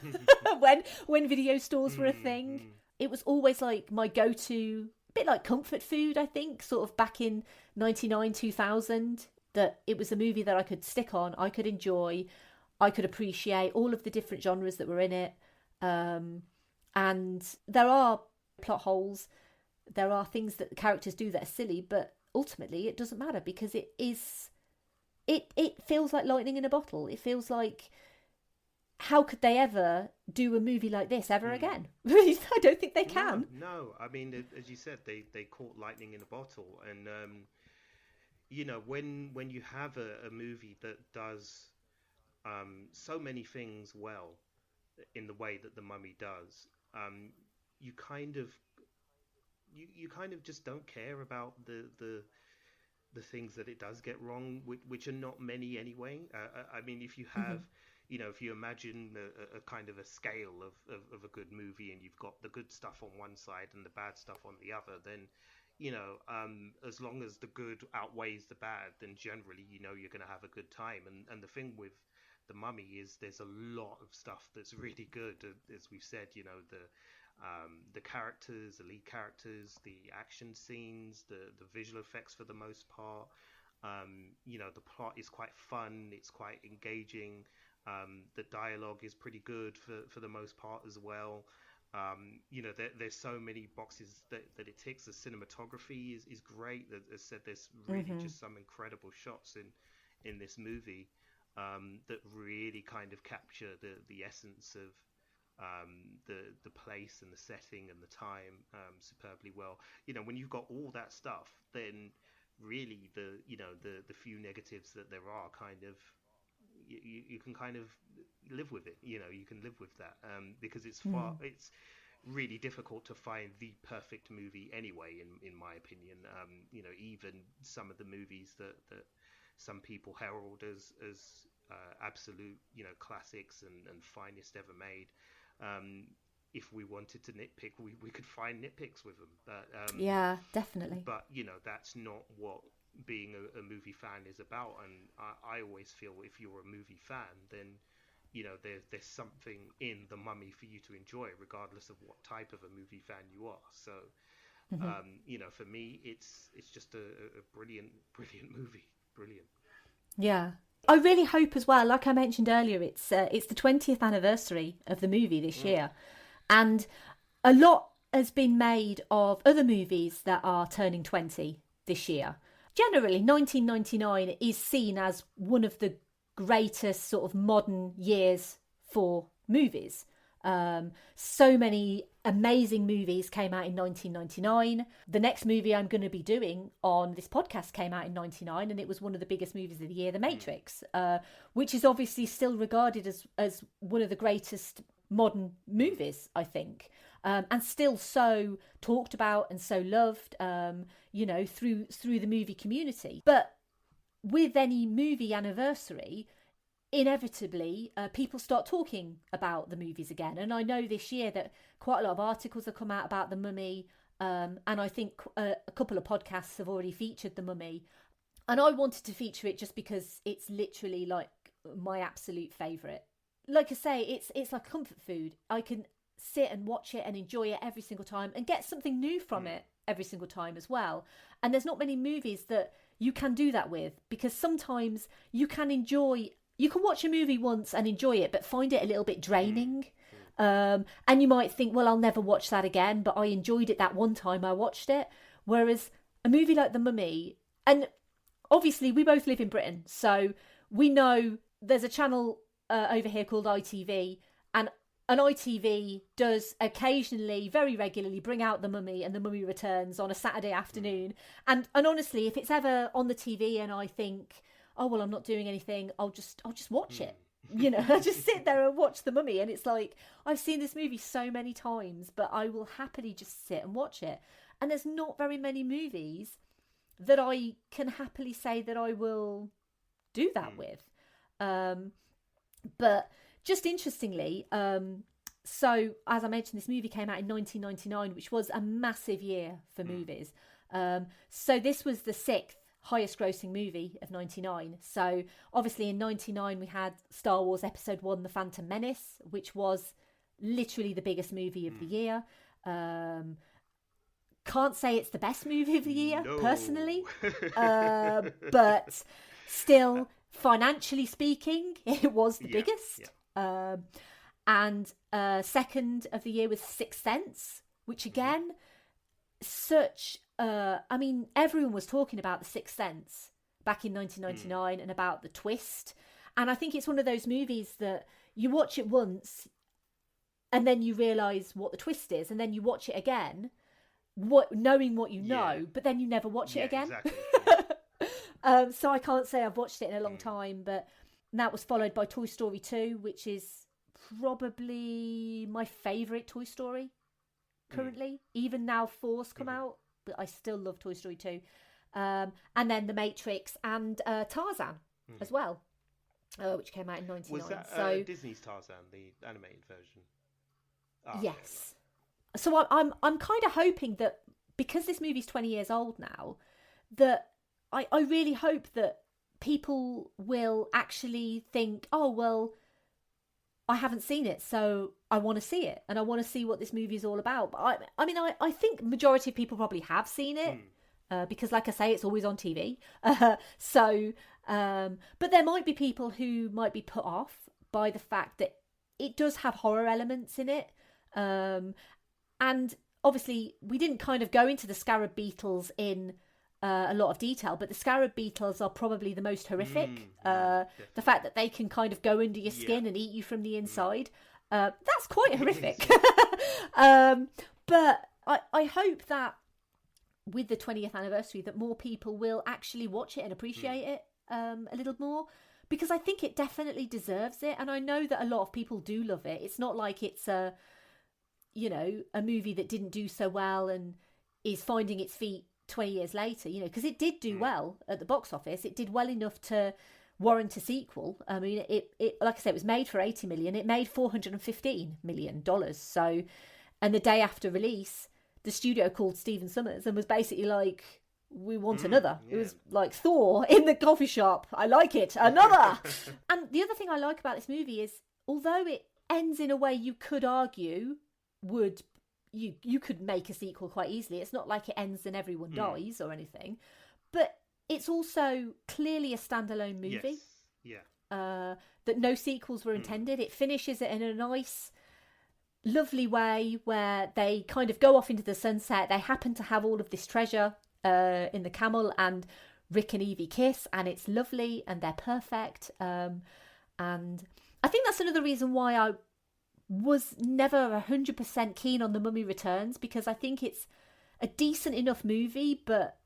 when video stores were a thing. It was always like my go-to, a bit like comfort food, I think, sort of back in 99, 2000, that it was a movie that I could stick on, I could enjoy, I could appreciate all of the different genres that were in it. And there are plot holes, there are things that the characters do that are silly, but ultimately it doesn't matter because it feels like lightning in a bottle. It feels like, how could they ever do a movie like this ever again? I don't think they can. No, I mean, as you said, they caught lightning in a bottle. And, you know, when you have a movie that does so many things well in the way that The Mummy does, you kind of just don't care about the things that it does get wrong, which are not many anyway. I mean, if you have, you know, if you imagine a kind of a scale of a good movie, and you've got the good stuff on one side and the bad stuff on the other, then, you know, as long as the good outweighs the bad, then generally, you know, you're going to have a good time. And the thing with The Mummy is there's a lot of stuff that's really good. As we've said, you know, the characters, the lead characters, the action scenes, the visual effects for the most part. The plot is quite fun, it's quite engaging. The dialogue is pretty good for the most part as well. There's so many boxes that it ticks. The cinematography is great. As I said, there's really just some incredible shots in this movie that really kind of capture the essence of the place and the setting and the time superbly well. When you've got all that stuff, then really the few negatives that there are kind of you can kind of live with it. You can live with that because it's really difficult to find the perfect movie anyway, in my opinion. Even some of the movies that some people herald as absolute classics and finest ever made, if we wanted to nitpick, we could find nitpicks with them. But yeah, definitely. But that's not what being a movie fan is about. And I always feel if you're a movie fan, then there's something in The Mummy for you to enjoy, regardless of what type of a movie fan you are. So for me, it's just a brilliant movie. Brilliant. Yeah. I really hope as well, like I mentioned earlier, it's the 20th anniversary of the movie this year. And a lot has been made of other movies that are turning 20 this year. Generally, 1999 is seen as one of the greatest sort of modern years for movies. So many amazing movies came out in 1999. The next movie I'm going to be doing on this podcast came out in 99, and it was one of the biggest movies of the year, The Matrix, which is obviously still regarded as one of the greatest modern movies, I think, and still so talked about and so loved, through the movie community. But with any movie anniversary, inevitably people start talking about the movies again. And I know this year that quite a lot of articles have come out about The Mummy, and I think a couple of podcasts have already featured The Mummy. And I wanted to feature it just because it's literally like my absolute favourite. Like I say, it's like comfort food. I can sit and watch it and enjoy it every single time and get something new from it every single time as well. And there's not many movies that you can do that with, because sometimes you can watch a movie once and enjoy it, but find it a little bit draining. And you might think, well, I'll never watch that again, but I enjoyed it that one time I watched it. Whereas a movie like The Mummy, and obviously we both live in Britain, so we know there's a channel over here called ITV, and an ITV does occasionally, very regularly, bring out The Mummy and The Mummy Returns on a Saturday afternoon. And honestly, if it's ever on the TV and I think, oh, well, I'm not doing anything, I'll just watch it. I just sit there and watch The Mummy, and it's like, I've seen this movie so many times, but I will happily just sit and watch it. And there's not very many movies that I can happily say that I will do that with. But just interestingly, so as I mentioned, this movie came out in 1999, which was a massive year for movies. So this was the 6th highest grossing movie of 99. So obviously in 99 we had Star Wars Episode 1, The Phantom Menace, which was literally the biggest movie of the year. Can't say it's the best movie of the year, personally, but still, financially speaking, it was the biggest. And second of the year was Sixth Sense, which again, everyone was talking about The Sixth Sense back in 1999 and about the twist. And I think it's one of those movies that you watch it once and then you realise what the twist is, and then you watch it again, knowing what you know, but then you never watch it again. Exactly. So I can't say I've watched it in a long time, but that was followed by Toy Story 2, which is probably my favourite Toy Story currently. Even now 4's come out, but I still love Toy Story 2. And then The Matrix and Tarzan as well, which came out in 99. Was that Disney's Tarzan, the animated version? Oh, yes. Okay. So I'm kind of hoping that, because this movie's 20 years old now, that I really hope that people will actually think, oh, well, I haven't seen it, so I want to see it, and I want to see what this movie is all about. But I think majority of people probably have seen it, because, like I say, it's always on TV. But there might be people who might be put off by the fact that it does have horror elements in it. And obviously, we didn't kind of go into the scarab beetles in a lot of detail, but the scarab beetles are probably the most horrific. The fact that they can kind of go under your skin and eat you from the inside, that's quite horrific. But I hope that with the 20th anniversary that more people will actually watch it and appreciate it a little more, because I think it definitely deserves it. And I know that a lot of people do love it. It's not like it's a movie that didn't do so well and is finding its feet 20 years later, because it did do well at the box office. It did well enough to warrant a sequel. I mean, it like I said, it was made for 80 million. It made $415 million. So, and the day after release, the studio called Stephen Sommers and was basically like, we want another. It was like Thor in the coffee shop. I like it. Another. And the other thing I like about this movie is, although it ends in a way you could argue would, you could make a sequel quite easily. It's not like it ends and everyone dies or anything, but it's also clearly a standalone movie. Yes. Yeah. That no sequels were intended. It finishes it in a nice, lovely way where they kind of go off into the sunset. They happen to have all of this treasure in the camel, and Rick and Evie kiss, and it's lovely and they're perfect. And I think that's another reason why I was never 100% keen on The Mummy Returns, because I think it's a decent enough movie, but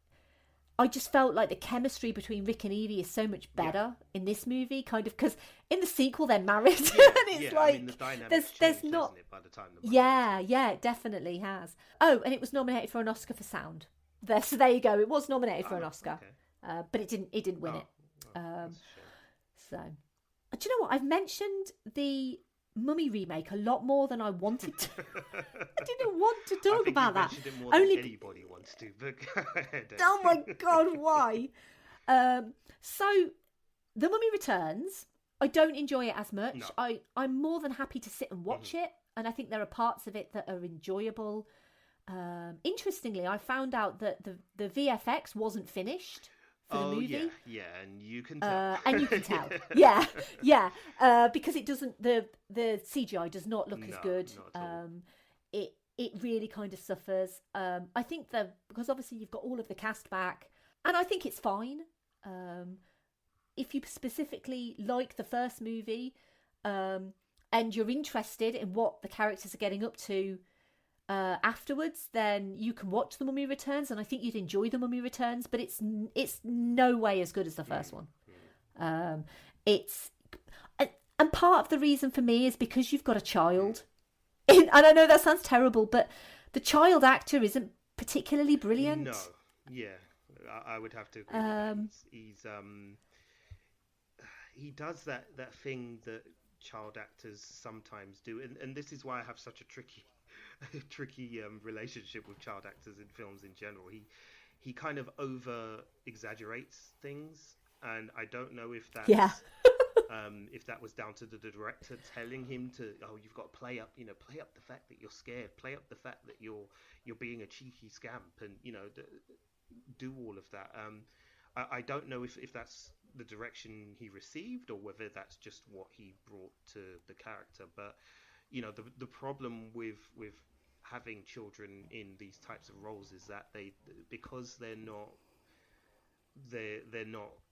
I just felt like the chemistry between Rick and Evie is so much better in this movie, kind of, because in the sequel they're married. And it's like, I mean, the there's not it, by the time it definitely has. Oh, and it was nominated for an Oscar for sound. So there you go. It was nominated for an Oscar, but it didn't win it. So, do you know what? I've mentioned the Mummy remake a lot more than I wanted to. I didn't want to talk about that. It more than anybody wants to, but go ahead. Oh my God, why? So, The Mummy Returns, I don't enjoy it as much. No. I'm more than happy to sit and watch it, and I think there are parts of it that are enjoyable. Interestingly, I found out that the VFX wasn't finished for the movie. Yeah, and you can tell. Because it doesn't, the CGI does not look as good. It really kind of suffers. I think because obviously you've got all of the cast back, and I think it's fine. If you specifically like the first movie, and you're interested in what the characters are getting up to afterwards, then you can watch The Mummy Returns, and I think you'd enjoy The Mummy Returns, but it's no way as good as the first one. And part of the reason for me is because you've got a child, and I know that sounds terrible, but the child actor isn't particularly brilliant. No, yeah, I would have to agree with that. He does that thing that child actors sometimes do, and this is why I have such a tricky relationship with child actors in films in general. He kind of over exaggerates things, and I don't know if that's if that was down to the director telling him to, you've got to play up the fact that you're scared, play up the fact that you're being a cheeky scamp, and do all of that. I don't know if that's the direction he received or whether that's just what he brought to the character, but the problem with having children in these types of roles is that because they're not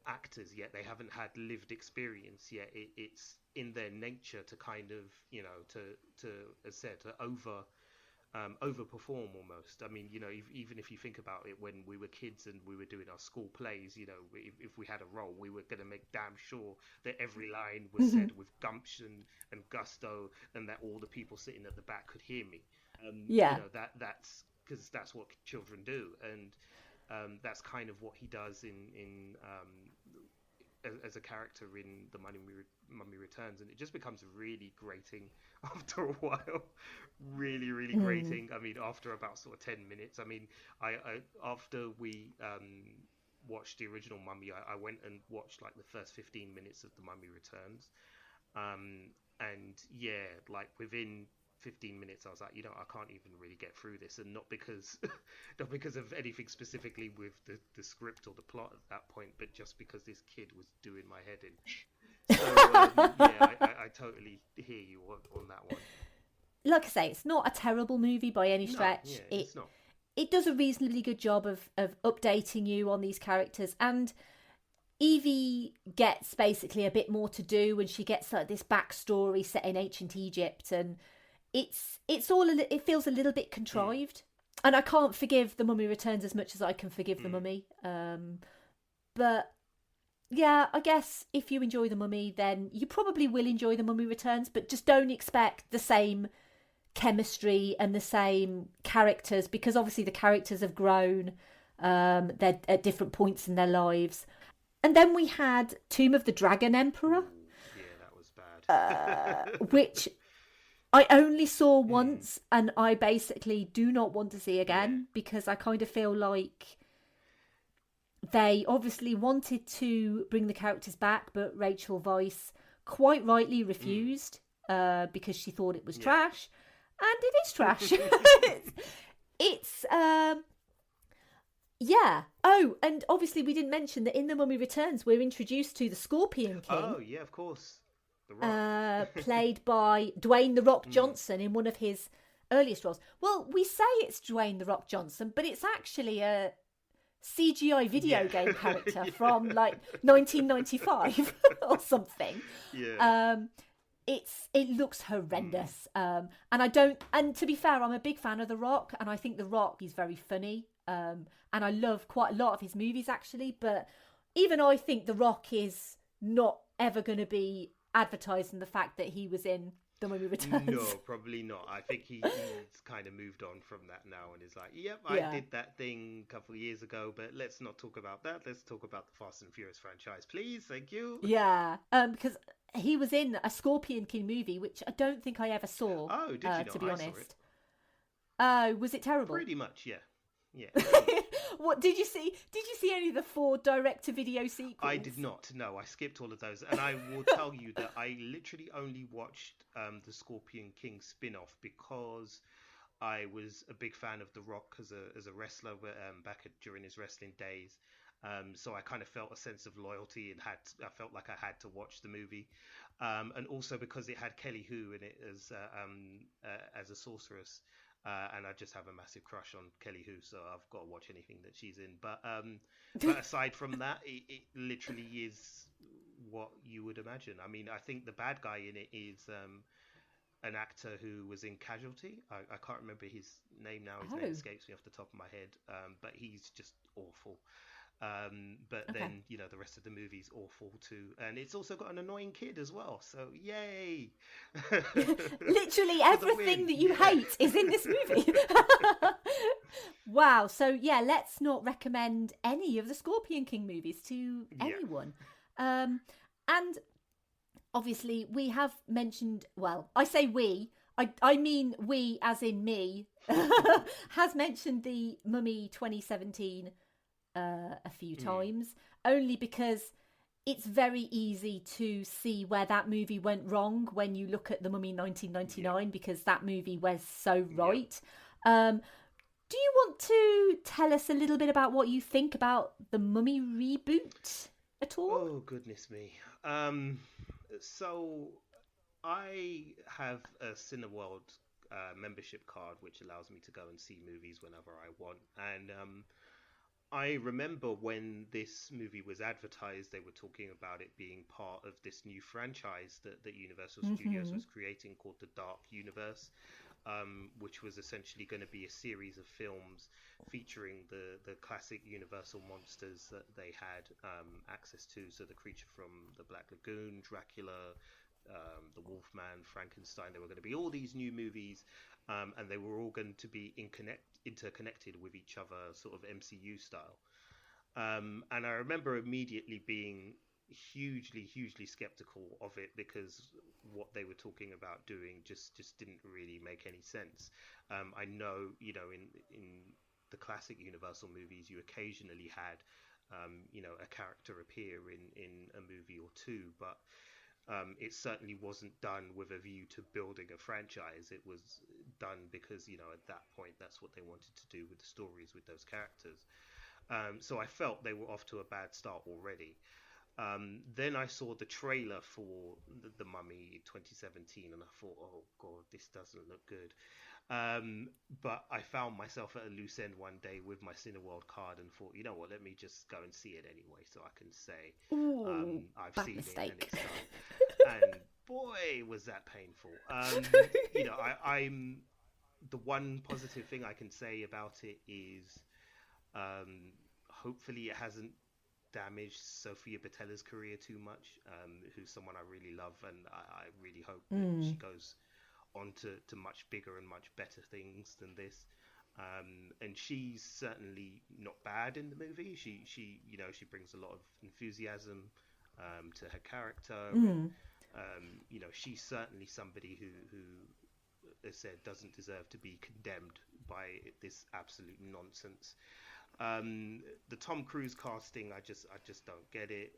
actors yet, they haven't had lived experience yet, it's in their nature to kind of to as said, to overperform almost. I mean, even if you think about it, when we were kids and we were doing our school plays, if we had a role, we were going to make damn sure that every line was said with gumption and gusto, and that all the people sitting at the back could hear me. That's because that's what children do, and that's kind of what he does in as a character in The Mummy Returns, and it just becomes really grating after a while. Really, really grating. I mean, after about sort of 10 minutes. I mean, I after we watched the original Mummy, I went and watched like the first 15 minutes of The Mummy Returns, and yeah, like within 15 minutes, I was like, I can't even really get through this, and not because not because of anything specifically with the script or the plot at that point, but just because this kid was doing my head in. So I totally hear you on that one. Like I say, it's not a terrible movie by any stretch. It's not. It does a reasonably good job of updating you on these characters, and Evie gets basically a bit more to do, and she gets like this backstory set in ancient Egypt, and it feels a little bit contrived. And I can't forgive The Mummy Returns as much as I can forgive The Mummy. But yeah, I guess if you enjoy The Mummy, then you probably will enjoy The Mummy Returns, but just don't expect the same chemistry and the same characters, because obviously the characters have grown. They're at different points in their lives. And then we had Tomb of the Dragon Emperor. Yeah, that was bad. Which I only saw once, and I basically do not want to see again, because I kind of feel like they obviously wanted to bring the characters back, but Rachel Weisz quite rightly refused because she thought it was trash. And it is trash. It's yeah. Oh, and obviously we didn't mention that in The Mummy Returns we're introduced to the Scorpion King. Oh, yeah, of course. The Rock. Played by Dwayne "The Rock" Johnson in one of his earliest roles. Well, we say it's Dwayne "The Rock" Johnson, but it's actually a CGI video game character from like 1995 or something. Yeah. It looks horrendous. And to be fair, I'm a big fan of The Rock, and I think The Rock is very funny. And I love quite a lot of his movies actually, but even I think The Rock is not ever going to be advertising the fact that he was in The Mummy Returns. No, probably not. I think he's kind of moved on from that now and is like, yep, I did that thing a couple of years ago, but let's not talk about that. Let's talk about the Fast and Furious franchise, please. Thank you. Yeah, because he was in a Scorpion King movie, which I don't think I ever saw. Oh, did you not? To be I saw honest. it. Was it terrible? Pretty much, yeah. Yeah. What did you see? Did you see any of the 4 direct-to-video sequels? I did not. No, I skipped all of those, and I will tell you that I literally only watched the Scorpion King spin-off because I was a big fan of The Rock as a wrestler during his wrestling days. So I kind of felt a sense of loyalty and I felt like I had to watch the movie, and also because it had Kelly Hu in it as a sorceress. And I just have a massive crush on Kelly Hu, so I've got to watch anything that she's in. But aside from that, it literally is what you would imagine. I mean, I think the bad guy in it is an actor who was in Casualty. I can't remember his name now. His name escapes me off the top of my head. But he's just awful. But then, the rest of the movie's awful too. And it's also got an annoying kid as well. So, yay! Literally everything that you hate is in this movie. Wow. So, yeah, let's not recommend any of the Scorpion King movies to anyone. And obviously we have mentioned, well, I say we, I mean we as in me, has mentioned the Mummy 2017 a few times, only because it's very easy to see where that movie went wrong when you look at The Mummy 1999, because that movie was so right. Do you want to tell us a little bit about what you think about the Mummy reboot at all? Oh, goodness me. So I have a Cineworld membership card which allows me to go and see movies whenever I want, and I remember when this movie was advertised, they were talking about it being part of this new franchise that Universal Studios was creating called the Dark Universe, which was essentially going to be a series of films featuring the classic Universal monsters that they had access to. So the creature from the Black Lagoon, Dracula, the Wolfman, Frankenstein. There were going to be all these new movies, and they were all going to be interconnected with each other, sort of MCU style. And I remember immediately being hugely skeptical of it, because what they were talking about doing just didn't really make any sense. I know, in the classic Universal movies, you occasionally had, a character appear in a movie or two, but It certainly wasn't done with a view to building a franchise. It was done because, at that point, that's what they wanted to do with the stories with those characters. So I felt they were off to a bad start already. Then I saw the trailer for the Mummy 2017, and I thought, oh God, this doesn't look good. But I found myself at a loose end one day with my Cineworld card and thought, you know what, let me just go and see it anyway, so I can say I've bad seen mistake. it and it's done. And boy, was that painful. I'm the one positive thing I can say about it is, hopefully it hasn't damaged Sofia Boutella's career too much, who's someone I really love, and I really hope that she goes on to much bigger and much better things than this. And she's certainly not bad in the movie. She brings a lot of enthusiasm to her character. And, she's certainly somebody who, as said, doesn't deserve to be condemned by this absolute nonsense. The Tom Cruise casting, I just don't get it.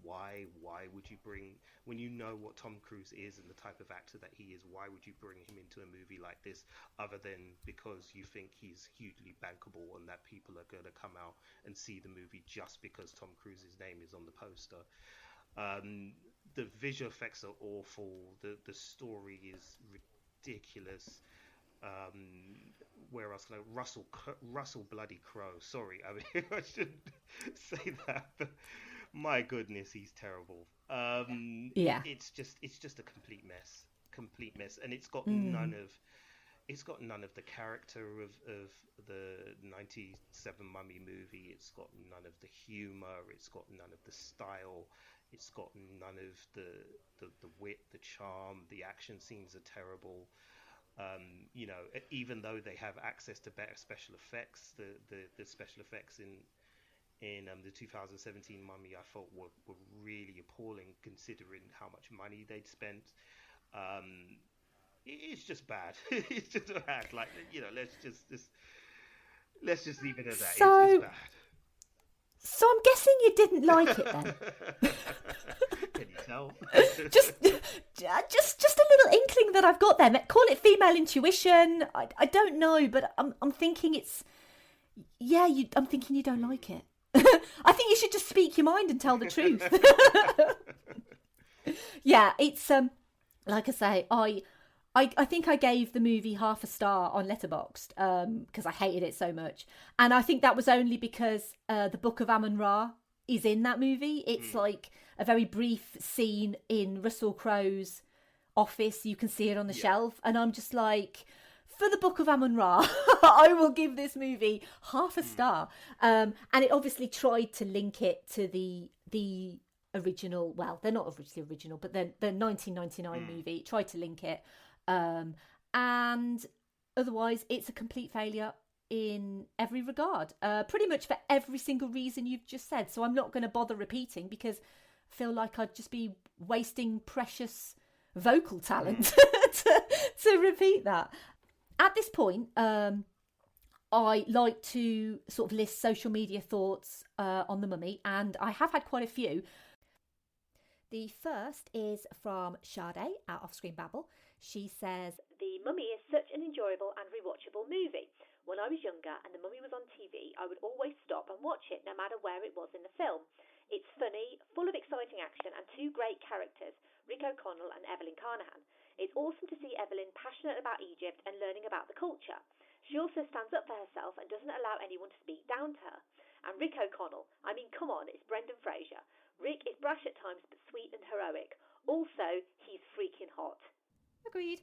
Why would you bring, when you know what Tom Cruise is and the type of actor that he is, why would you bring him into a movie like this, other than because you think he's hugely bankable and that people are going to come out and see the movie just because Tom Cruise's name is on the poster? The visual effects are awful. The story is ridiculous. Where else? Like Russell bloody Crowe. Sorry, I mean I shouldn't say that, but my goodness, he's terrible. It's just a complete mess, and it's got none of the character of the 97 Mummy movie. It's got none of the humor. It's got none of the style. It's got none of the wit, the charm. The action scenes are terrible. Even though they have access to better special effects, the special effects in the 2017 Mummy I thought were really appalling, considering how much money they'd spent. It's just bad. It's just bad. Like, let's just leave it at that. So, it's bad. So I'm guessing you didn't like it then. Can you tell? just a little inkling that I've got there. Call it female intuition. I don't know, but I'm thinking it's I'm thinking you don't like it. I think you should just speak your mind and tell the truth. Yeah, it's like I say, I think I gave the movie half a star on Letterboxd because I hated it so much, and I think that was only because the Book of Amun-Ra is in that movie. It's like a very brief scene in Russell Crowe's office. You can see it on the shelf, and I'm just like, for the Book of Amun-Ra, I will give this movie half a star. And it obviously tried to link it to the original. Well, they're not obviously original, but the 1999 movie. It tried to link it. And otherwise it's a complete failure in every regard, pretty much for every single reason you've just said. So I'm not going to bother repeating because I feel like I'd just be wasting precious vocal talent to repeat that. At this point, I like to sort of list social media thoughts on The Mummy, and I have had quite a few. The first is from Sade at Offscreen Babble. She says, "The Mummy is such an enjoyable and rewatchable movie. When I was younger and The Mummy was on TV, I would always stop and watch it no matter where it was in the film. It's funny, full of exciting action and two great characters, Rick O'Connell and Evelyn Carnaghan. It's awesome to see Evelyn passionate about Egypt and learning about the culture. She also stands up for herself and doesn't allow anyone to speak down to her. And Rick O'Connell, I mean, come on, it's Brendan Fraser. Rick is brash at times but sweet and heroic. Also, he's freaking hot." Agreed.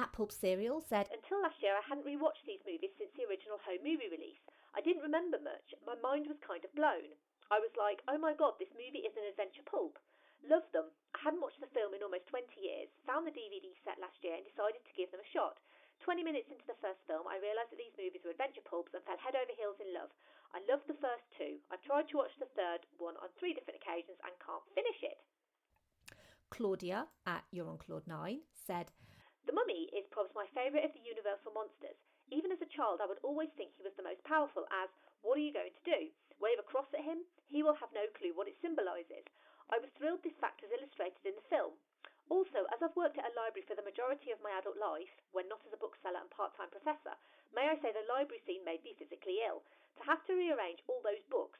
At Pulp Cereal said, "Until last year I hadn't rewatched these movies since the original home movie release. I didn't remember much. My mind was kind of blown. I was like, oh my god, this movie is an adventure pulp. Love them. I hadn't watched the film in almost 20 years, found the DVD set last year and decided to give them a shot. 20 minutes into the first film, I realised that these movies were adventure pulps and fell head over heels in love. I loved the first two. I've tried to watch the third one on 3 different occasions and can't finish it." Claudia at You're on Claude 9 said, "The Mummy is probably my favourite of the Universal monsters. Even as a child, I would always think he was the most powerful, as, what are you going to do? Wave a cross at him? He will have no clue what it symbolises. I was thrilled this fact was illustrated in the film. Also, as I've worked at a library for the majority of my adult life, when not as a bookseller and part-time professor, may I say the library scene made me physically ill. To have to rearrange all those books.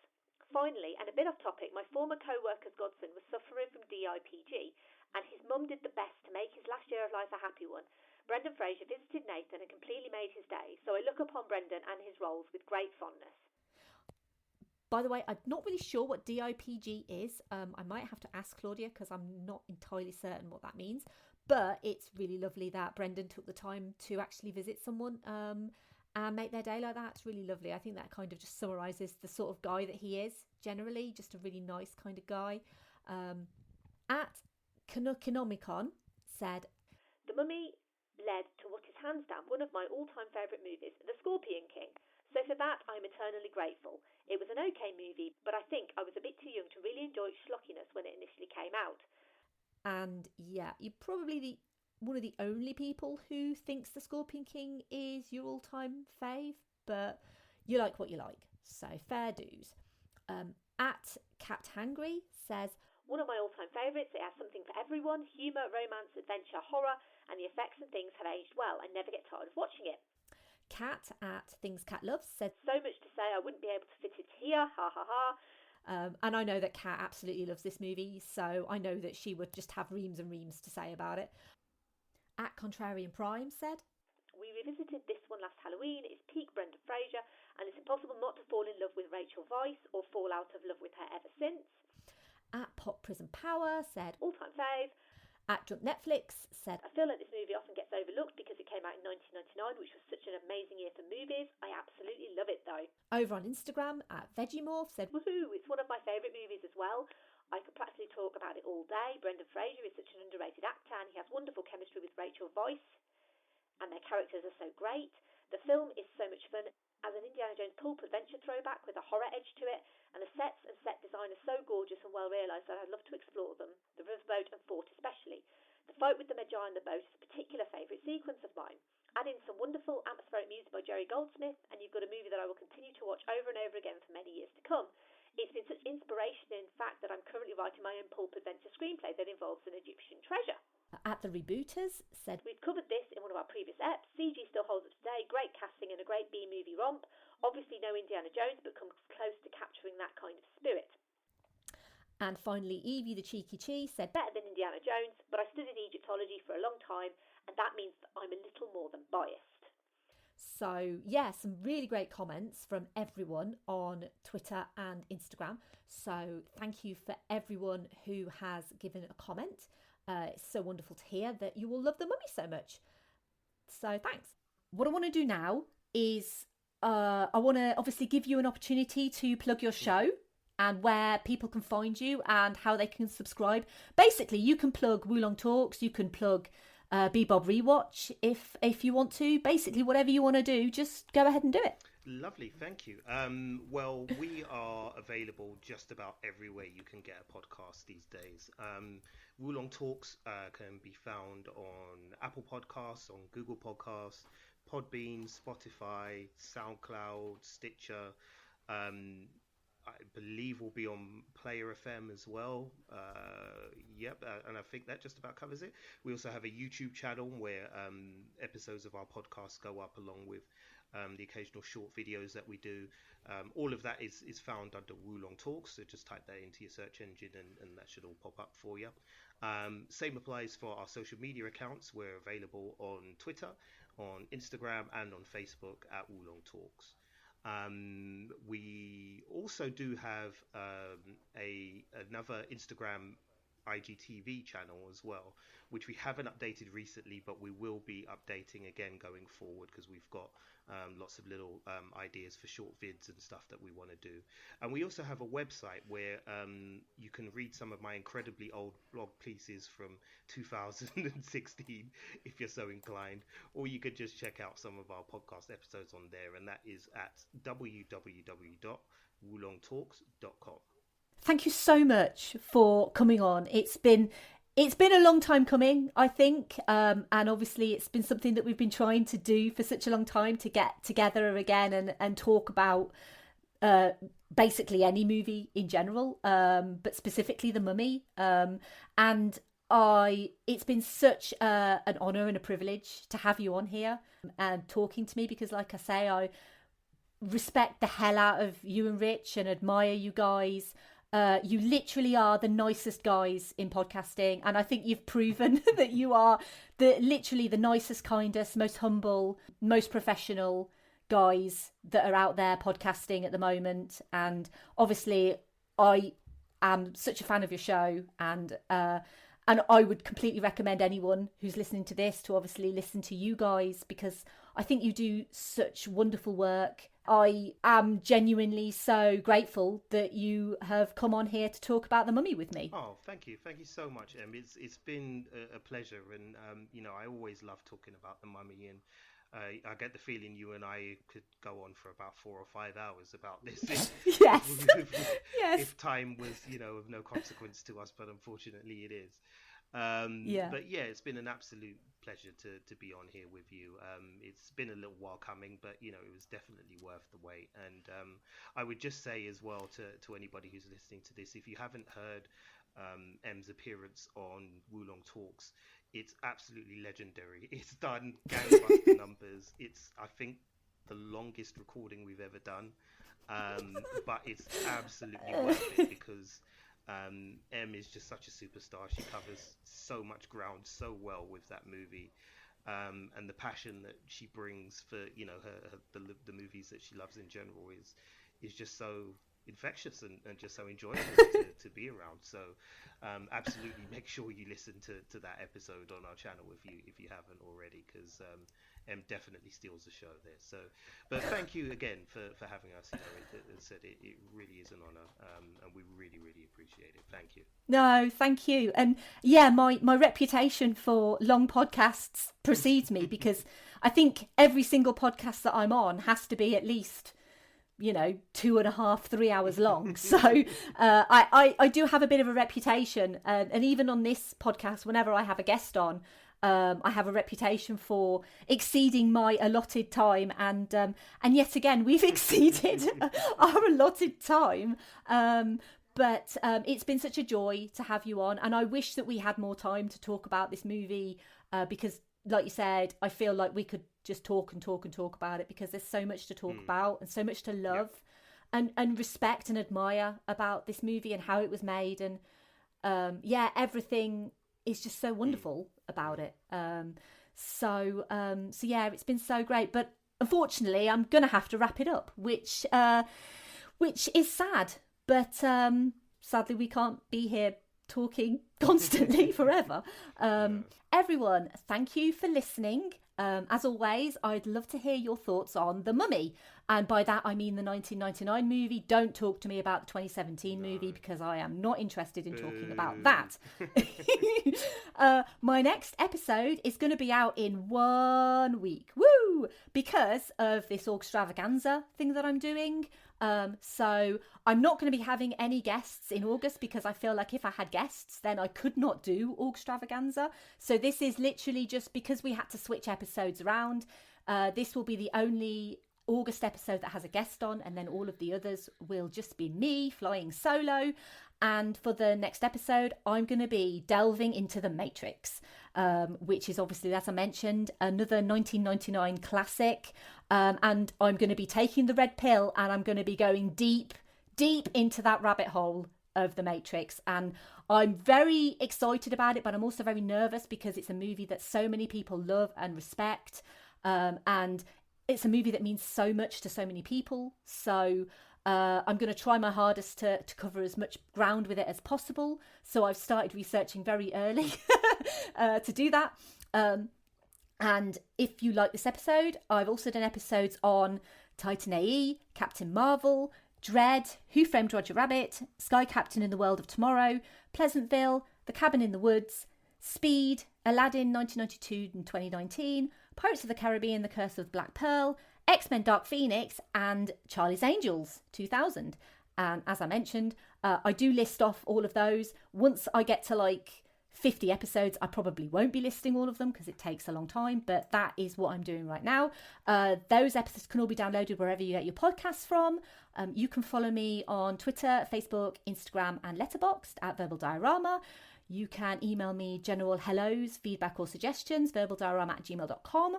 Finally, and a bit off topic, my former co-worker's godson was suffering from DIPG, and his mum did the best to make his last year of life a happy one. Brendan Fraser visited Nathan and completely made his day, so I look upon Brendan and his roles with great fondness. By the way, I'm not really sure what DIPG is. I might have to ask Claudia because I'm not entirely certain what that means. But it's really lovely that Brendan took the time to actually visit someone and make their day like that. It's really lovely. I think that kind of just summarises the sort of guy that he is, generally. Just a really nice kind of guy. At Canuckinomicon said, The Mummy led to What Is Hands Down, one of my all-time favourite movies, The Scorpion King. So for that, I'm eternally grateful. It was an okay movie, but I think I was a bit too young to really enjoy its schlockiness when it initially came out. And yeah, you're probably one of the only people who thinks The Scorpion King is your all-time fave, but you like what you like, so fair dues. At Cat Hangry says, One of my all-time favourites. It has something for everyone. Humour, romance, adventure, horror, and the effects and things have aged well. I never get tired of watching it. Cat at Things Cat Loves said, So much to say, I wouldn't be able to fit it here. Ha ha ha. And I know that Kat absolutely loves this movie, so I know that she would just have reams and reams to say about it. At Contrarian Prime said, We revisited this one last Halloween. It's peak Brendan Fraser, and it's impossible not to fall in love with Rachel Weisz or fall out of love with her ever since. At Pop Prison Power said, All-time fave. At Drunk Netflix said, I feel like this movie often gets overlooked because it came out in 1999, which was such an amazing year for movies. I absolutely love it though. Over on Instagram at Vegemorph said, Woohoo, it's one of my favourite movies as well. I could practically talk about it all day. Brendan Fraser is such an underrated actor and he has wonderful chemistry with Rachel Weisz and their characters are so great. The film is so much fun as an Indiana Jones pulp adventure throwback with a horror edge to it, and the sets and set design are so gorgeous and well realised that I'd love to explore them, the riverboat and fort especially. The fight with the Magi on the boat is a particular favourite sequence of mine. Add in some wonderful atmospheric music by Jerry Goldsmith and you've got a movie that I will continue to watch over and over again for many years to come. It's been such inspiration in fact that I'm currently writing my own pulp adventure screenplay that involves an Egyptian treasure. At The Rebooters said, We've covered this in one of our previous eps. CG still holds up today, great casting and a great B-movie romp. Obviously no Indiana Jones, but comes close to capturing that kind of spirit. And finally, Evie the Cheeky Chi said, Better than Indiana Jones, but I studied Egyptology for a long time, and that means that I'm a little more than biased. So yeah, some really great comments from everyone on Twitter and Instagram. So thank you for everyone who has given a comment. It's so wonderful to hear that you all love The Mummy so much. So thanks. What I want to do now is I want to obviously give you an opportunity to plug your show and where people can find you and how they can subscribe. Basically, you can plug WooLongTalks, you can plug Bebob Rewatch if you want to. Basically, whatever you want to do, just go ahead and do it. Lovely, thank you. Well, we are available just about everywhere you can get a podcast these days. WooLongTalks can be found on Apple Podcasts, on Google Podcasts, Podbean, Spotify, SoundCloud, Stitcher. I believe we'll be on Player FM as well. And I think that just about covers it. We also have a YouTube channel where episodes of our podcast go up along with the occasional short videos that we do. All of that is found under WooLongTalks, so just type that into your search engine and that should all pop up for you. Same applies for our social media accounts. We're available on Twitter, on Instagram and on Facebook at WooLongTalks. We also do have another Instagram IGTV channel as well, which we haven't updated recently, but we will be updating again going forward because we've got lots of little ideas for short vids and stuff that we want to do. And we also have a website where you can read some of my incredibly old blog pieces from 2016 if you're so inclined, or you could just check out some of our podcast episodes on there, and that is at www.woolongtalks.com. Thank you so much for coming on. It's been a long time coming, I think, and obviously it's been something that we've been trying to do for such a long time, to get together again and talk about basically any movie in general, but specifically The Mummy. And it's been such an honour and a privilege to have you on here and talking to me, because like I say, I respect the hell out of you and Rich and admire you guys. You literally are the nicest guys in podcasting, and I think you've proven that you are literally the nicest, kindest, most humble, most professional guys that are out there podcasting at the moment. And obviously I am such a fan of your show, and I would completely recommend anyone who's listening to this to obviously listen to you guys, because I think you do such wonderful work. I am genuinely so grateful that you have come on here to talk about The Mummy with me. Oh, thank you so much, Em. It's been a pleasure, and I always love talking about The Mummy, and I get the feeling you and I could go on for about 4 or 5 hours about this. Yes. Yes. If time was, of no consequence to us, but unfortunately it is. But yeah, it's been an absolute pleasure to be on here with you. It's been a little while coming, but it was definitely worth the wait. And I would just say as well to anybody who's listening to this, if you haven't heard Em's appearance on WooLongTalks, it's absolutely legendary. It's done gangbuster numbers. It's, I think, the longest recording we've ever done, but it's absolutely worth it, because Em is just such a superstar. She covers so much ground so well with that movie, and the passion that she brings for the movies that she loves in general is just so infectious and just so enjoyable to be around. So absolutely make sure you listen to that episode on our channel if you haven't already, because Em definitely steals the show there. So, but thank you again for having us. As I said, it really is an honor, and we really, really appreciate it. Thank you. No, thank you. And yeah, my reputation for long podcasts precedes me, because I think every single podcast that I'm on has to be at least 2.5, 3 hours long. So I do have a bit of a reputation, and even on this podcast, whenever I have a guest on, I have a reputation for exceeding my allotted time, and yet again we've exceeded our allotted time. But it's been such a joy to have you on, and I wish that we had more time to talk about this movie, because like you said, I feel like we could just talk and talk and talk about it, because there's so much to talk about and so much to love and respect and admire about this movie and how it was made. And everything is just so wonderful about it. So yeah, it's been so great. But unfortunately, I'm going to have to wrap it up, which is sad. But sadly, we can't be here talking constantly forever. Everyone, thank you for listening. As always, I'd love to hear your thoughts on The Mummy, and by that I mean the 1999 movie. Don't talk to me about the 2017 movie, because I am not interested in talking about that. My next episode is going to be out in 1 week, woo, because of this Augstravaganza thing that I'm doing. So I'm not going to be having any guests in August, because I feel like if I had guests, then I could not do Augstravaganza. So this is literally just because we had to switch episodes around. This will be the only August episode that has a guest on, and then all of the others will just be me flying solo. And for the next episode, I'm going to be delving into The Matrix, which is obviously, as I mentioned, another 1999 classic. And I'm going to be taking the red pill, and I'm going to be going deep into that rabbit hole of The Matrix. And I'm very excited about it, but I'm also very nervous, because it's a movie that so many people love and respect. And it's a movie that means so much to so many people. So I'm going to try my hardest to cover as much ground with it as possible. So I've started researching very early to do that. And if you like this episode, I've also done episodes on Titan AE, Captain Marvel, Dredd, Who Framed Roger Rabbit, Sky Captain in the World of Tomorrow, Pleasantville, The Cabin in the Woods, Speed, Aladdin 1992 and 2019, Pirates of the Caribbean, The Curse of Black Pearl, X-Men Dark Phoenix, and Charlie's Angels 2000. And as I mentioned, I do list off all of those. Once I get to like 50 episodes. I probably won't be listing all of them because it takes a long time, but that is what I'm doing right now. Those episodes can all be downloaded wherever you get your podcasts from. You can follow me on Twitter, Facebook, Instagram, and Letterboxd at Verbal Diorama. You can email me general hellos, feedback or suggestions, verbaldiorama@gmail.com.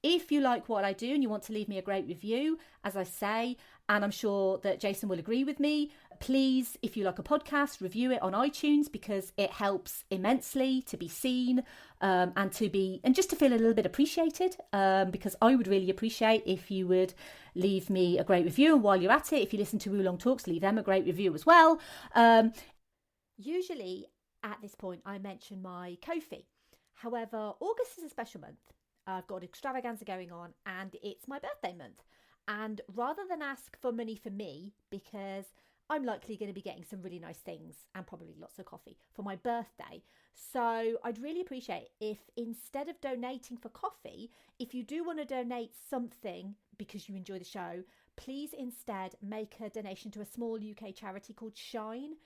If you like what I do and you want to leave me a great review, as I say, and I'm sure that Jason will agree with me, please, if you like a podcast, review it on iTunes, because it helps immensely to be seen and just to feel a little bit appreciated, because I would really appreciate if you would leave me a great review. And while you're at it, if you listen to WooLongTalks, leave them a great review as well. Usually at this point, I mention my Ko-fi. However, August is a special month. I've got extravaganza going on and it's my birthday month. And rather than ask for money for me, because I'm likely going to be getting some really nice things and probably lots of coffee for my birthday. So I'd really appreciate if instead of donating for coffee, if you do want to donate something because you enjoy the show, please instead make a donation to a small UK charity called Shine.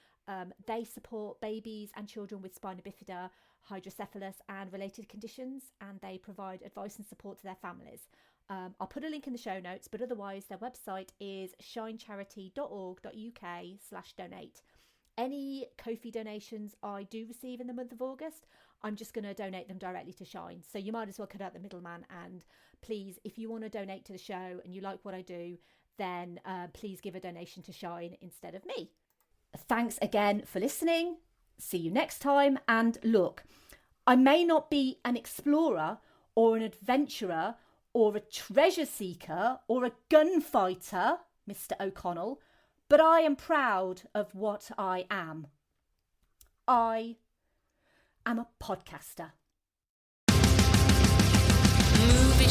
They support babies and children with spina bifida, hydrocephalus and related conditions, and they provide advice and support to their families. I'll put a link in the show notes, but otherwise their website is shinecharity.org.uk/donate. Any Ko-fi donations I do receive in the month of August, I'm just going to donate them directly to Shine. So you might as well cut out the middleman, and please, if you want to donate to the show and you like what I do, then please give a donation to Shine instead of me. Thanks again for listening. See you next time. And look, I may not be an explorer or an adventurer or a treasure seeker or a gunfighter, Mr. O'Connell, but I am proud of what I am. I am a podcaster. Movie